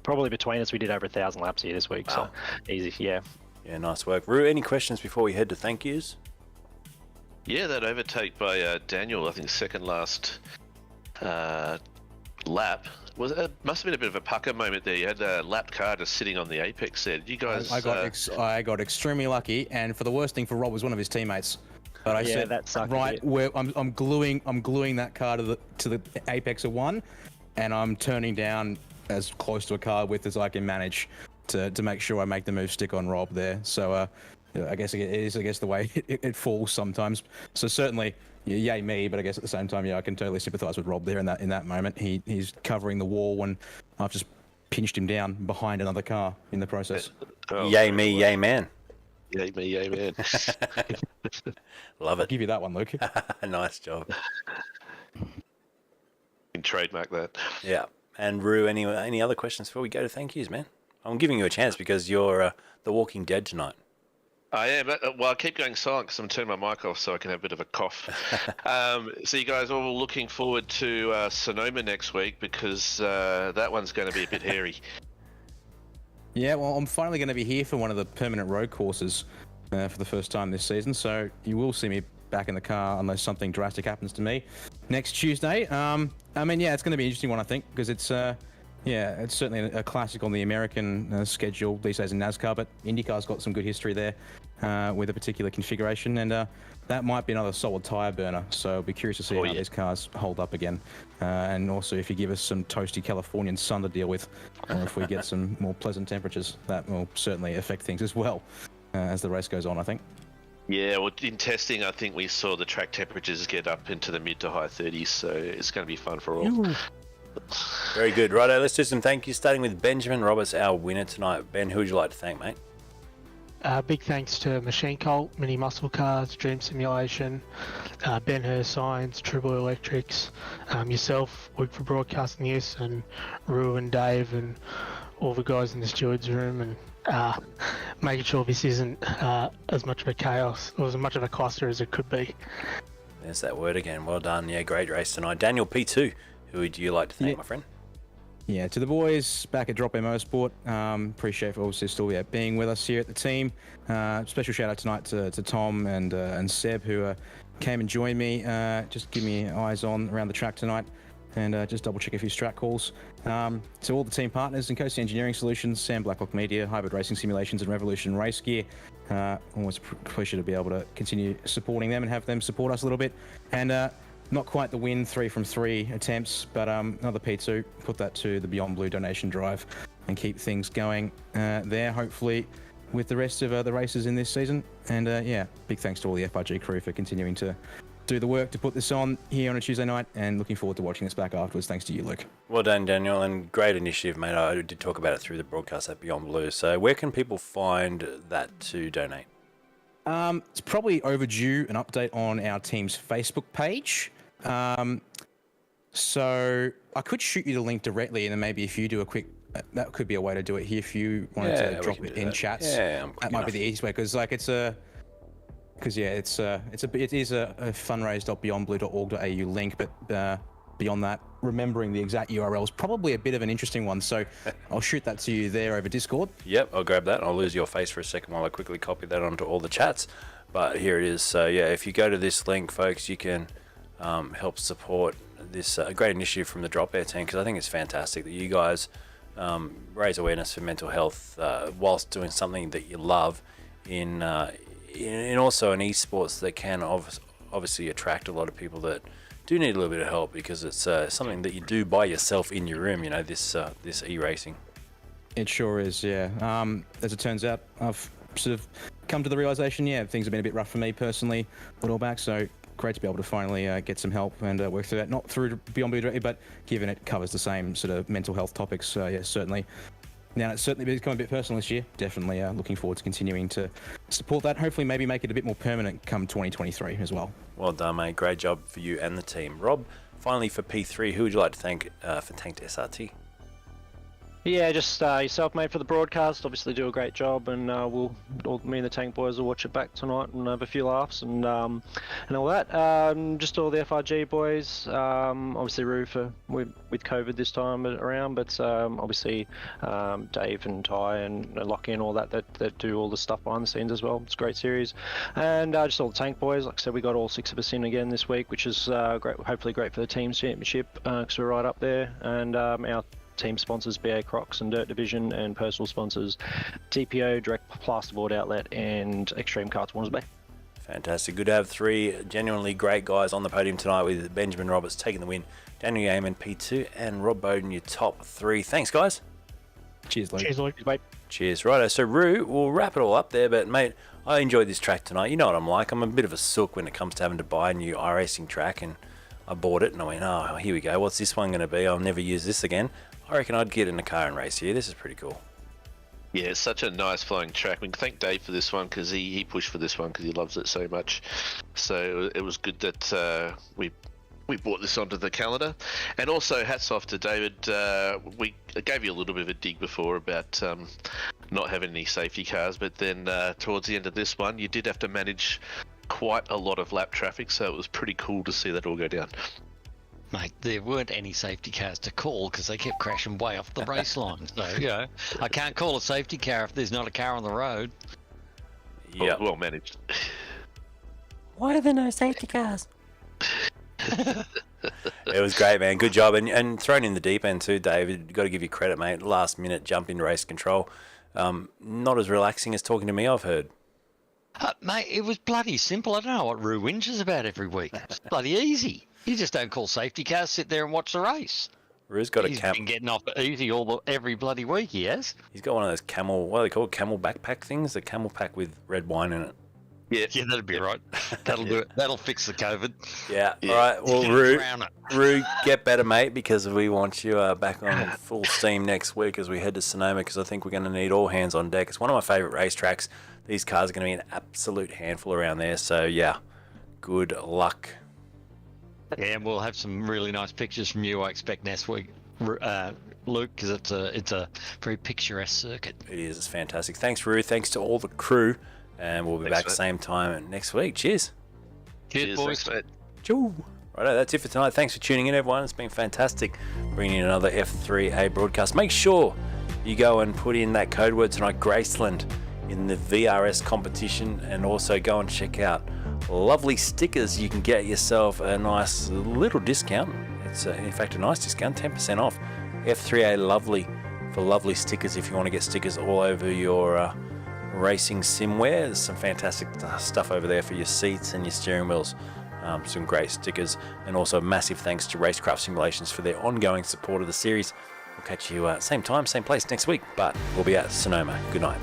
probably between us, we did over 1,000 laps here this week. Wow. So easy, yeah. Yeah, nice work. Roo, any questions before we head to thank yous? Yeah, that overtake by Daniel, I think second last lap must have been a bit of a pucker moment there. You had a lapped car just sitting on the apex there. Did you guys? I got extremely lucky, and for the worst thing for Rob was one of his teammates. But I said that sucked right where I'm gluing that car to the apex of 1, and I'm turning down as close to a car width as I can manage to make sure I make the move stick on Rob there. So I guess it is the way it falls sometimes. So certainly. Yay me, but I guess at the same time, I can totally sympathise with Rob there in that moment. He's covering the wall when I've just pinched him down behind another car in the process. Yay me, yay man. Yay me, yay man. Love it. I'll give you that one, Luke. Nice job. You can trademark that. Yeah. And Roo, any other questions before we go to thank yous, man? I'm giving you a chance because you're the Walking Dead tonight. I am. Well, I keep going silent because I'm turning my mic off so I can have a bit of a cough. So you guys are all looking forward to Sonoma next week because that one's going to be a bit hairy. Yeah, well, I'm finally going to be here for one of the permanent road courses for the first time this season, so you will see me back in the car unless something drastic happens to me next Tuesday. It's going to be an interesting one, I think, because it's certainly a classic on the American schedule these days in NASCAR, but IndyCar's got some good history there with a particular configuration, and that might be another solid tyre burner, so I'll be curious to see how these cars hold up again. And also if you give us some toasty Californian sun to deal with, or if we get some more pleasant temperatures, that will certainly affect things as well as the race goes on, I think. Yeah, well, in testing, I think we saw the track temperatures get up into the mid to high 30s, so it's going to be fun for all. Ooh. Very good. Righto, let's do some thank yous, starting with Benjamin Roberts, our winner tonight. Ben, who would you like to thank, mate? Big thanks to Machine Cult, Mini Muscle Cars, Dream Simulation, Ben Hur Science, Trueboy Electrics, yourself, Work for Broadcasting Use, and Rue and Dave, and all the guys in the steward's room, and making sure this isn't as much of a chaos or as much of a cluster as it could be. There's that word again. Well done. Yeah, great race tonight. Daniel P2, who would you like to thank, my friend? Yeah, to the boys back at Drop M Motorsport, appreciate for obviously still being with us here at the team. Special shout out tonight to Tom and Seb, who came and joined me, just give me eyes on around the track tonight, and just double check a few strat calls. To all the team partners in Coast Engineering Solutions, Sam Blacklock Media, Hybrid Racing Simulations, and Revolution Race Gear. Always a pleasure to be able to continue supporting them and have them support us a little bit. And not quite the win, 3 from 3 attempts, but another P2. Put that to the Beyond Blue donation drive and keep things going there. Hopefully with the rest of the races in this season. And yeah, big thanks to all the FRG crew for continuing to do the work to put this on here on a Tuesday night, and looking forward to watching this back afterwards. Thanks to you, Luke. Well done, Daniel, and great initiative, mate. I did talk about it through the broadcast at Beyond Blue. So where can people find that to donate? It's probably overdue an update on our team's Facebook page. So I could shoot you the link directly, and then maybe if you do a quick, that could be a way to do it here. If you wanted to drop it in chats, that might be the easiest way, because like it is a fundraise.beyondblue.org.au link, but beyond that, remembering the exact URL is probably a bit of an interesting one. So I'll shoot that to you there over Discord. Yep, I'll grab that. I'll lose your face for a second while I quickly copy that onto all the chats. But here it is. So yeah, if you go to this link, folks, you can help support this great initiative from the Drop Air team, because I think it's fantastic that you guys raise awareness for mental health whilst doing something that you love in also an esports that can obviously attract a lot of people that do need a little bit of help, because it's something that you do by yourself in your room, you know, this e-racing. It sure is, yeah. As it turns out, I've sort of come to the realization, yeah, things have been a bit rough for me personally, but all back, so great to be able to finally get some help and work through that. Not through Beyond Blue directly, but given it covers the same sort of mental health topics, yeah, certainly. Now, it's certainly become a bit personal this year. Definitely looking forward to continuing to support that. Hopefully, maybe make it a bit more permanent come 2023 as well. Well done, mate. Great job for you and the team. Rob, finally for P3, who would you like to thank for Tanked SRT? Yeah, just yourself, mate, for the broadcast. Obviously, do a great job, and me and the Tank boys will watch it back tonight and have a few laughs and all that. Just all the FRG boys. Obviously, Roo with COVID this time around, but obviously Dave and Ty and Lockie and all that do all the stuff behind the scenes as well. It's a great series, and just all the Tank boys. Like I said, we got all 6 of us in again this week, which is great. Hopefully, great for the team's championship because we're right up there, and our team sponsors BA Crocs and Dirt Division, and personal sponsors TPO, Direct Plasterboard Outlet, and Extreme Karts Warners Bay. Fantastic. Good to have 3 genuinely great guys on the podium tonight, with Benjamin Roberts taking the win, Daniel Yeaman P2, and Rob Bowden your top 3. Thanks, guys. Cheers, Luke. Cheers, Luke. Mate. Cheers. Righto. So, Roo, we'll wrap it all up there, but mate, I enjoyed this track tonight. You know what I'm like. I'm a bit of a sook when it comes to having to buy a new iRacing track, and I bought it and I went, oh, here we go. What's this one going to be? I'll never use this again. I reckon I'd get in a car and race here. This is pretty cool. Yeah, it's such a nice flowing track. We can thank Dave for this one, because he pushed for this one because he loves it so much. So it was good that we brought this onto the calendar. And also hats off to David. We gave you a little bit of a dig before about not having any safety cars, but then towards the end of this one, you did have to manage quite a lot of lap traffic, so it was pretty cool to see that all go down. Mate, there weren't any safety cars to call because they kept crashing way off the race line. So, you know, I can't call a safety car if there's not a car on the road. Yeah, well managed. Why are there no safety cars? It was great, man. Good job. And thrown in the deep end too, David. Got to give you credit, mate. Last minute jump into race control. Not as relaxing as talking to me, I've heard. Mate, it was bloody simple. I don't know what Roo whinges about every week. It's bloody easy. You just don't call safety cars, sit there and watch the race. Roo's got He's been getting off easy every bloody week, he has. He's got one of those camel, what do they call it, camel backpack things? The camel pack with red wine in it. Yeah, that'd be right. That'll do it. That'll fix the COVID. Yeah. All right. Well, Roo, get better, mate, because we want you back on full steam next week as we head to Sonoma, because I think we're going to need all hands on deck. It's one of my favourite racetracks. These cars are going to be an absolute handful around there. So, yeah, good luck. Yeah, and we'll have some really nice pictures from you, I expect, next week, Luke, because it's a very picturesque circuit. It is. It's fantastic. Thanks, Roo. Thanks to all the crew. And we'll be back same time next week. Cheers. Cheers, boys. Righto, that's it for tonight. Thanks for tuning in, everyone. It's been fantastic bringing in another F3A broadcast. Make sure you go and put in that code word tonight, GRACELAND, in the VRS competition, and also go and check out lovely stickers. You can get yourself a nice little discount. It's in fact a nice discount, 10% off. F3A lovely for lovely stickers if you want to get stickers all over your racing simware. There's some fantastic stuff over there for your seats and your steering wheels. Some great stickers, and also massive thanks to RaceKraft Simulations for their ongoing support of the series. We'll catch you same time, same place next week, but we'll be at Sonoma. Good night.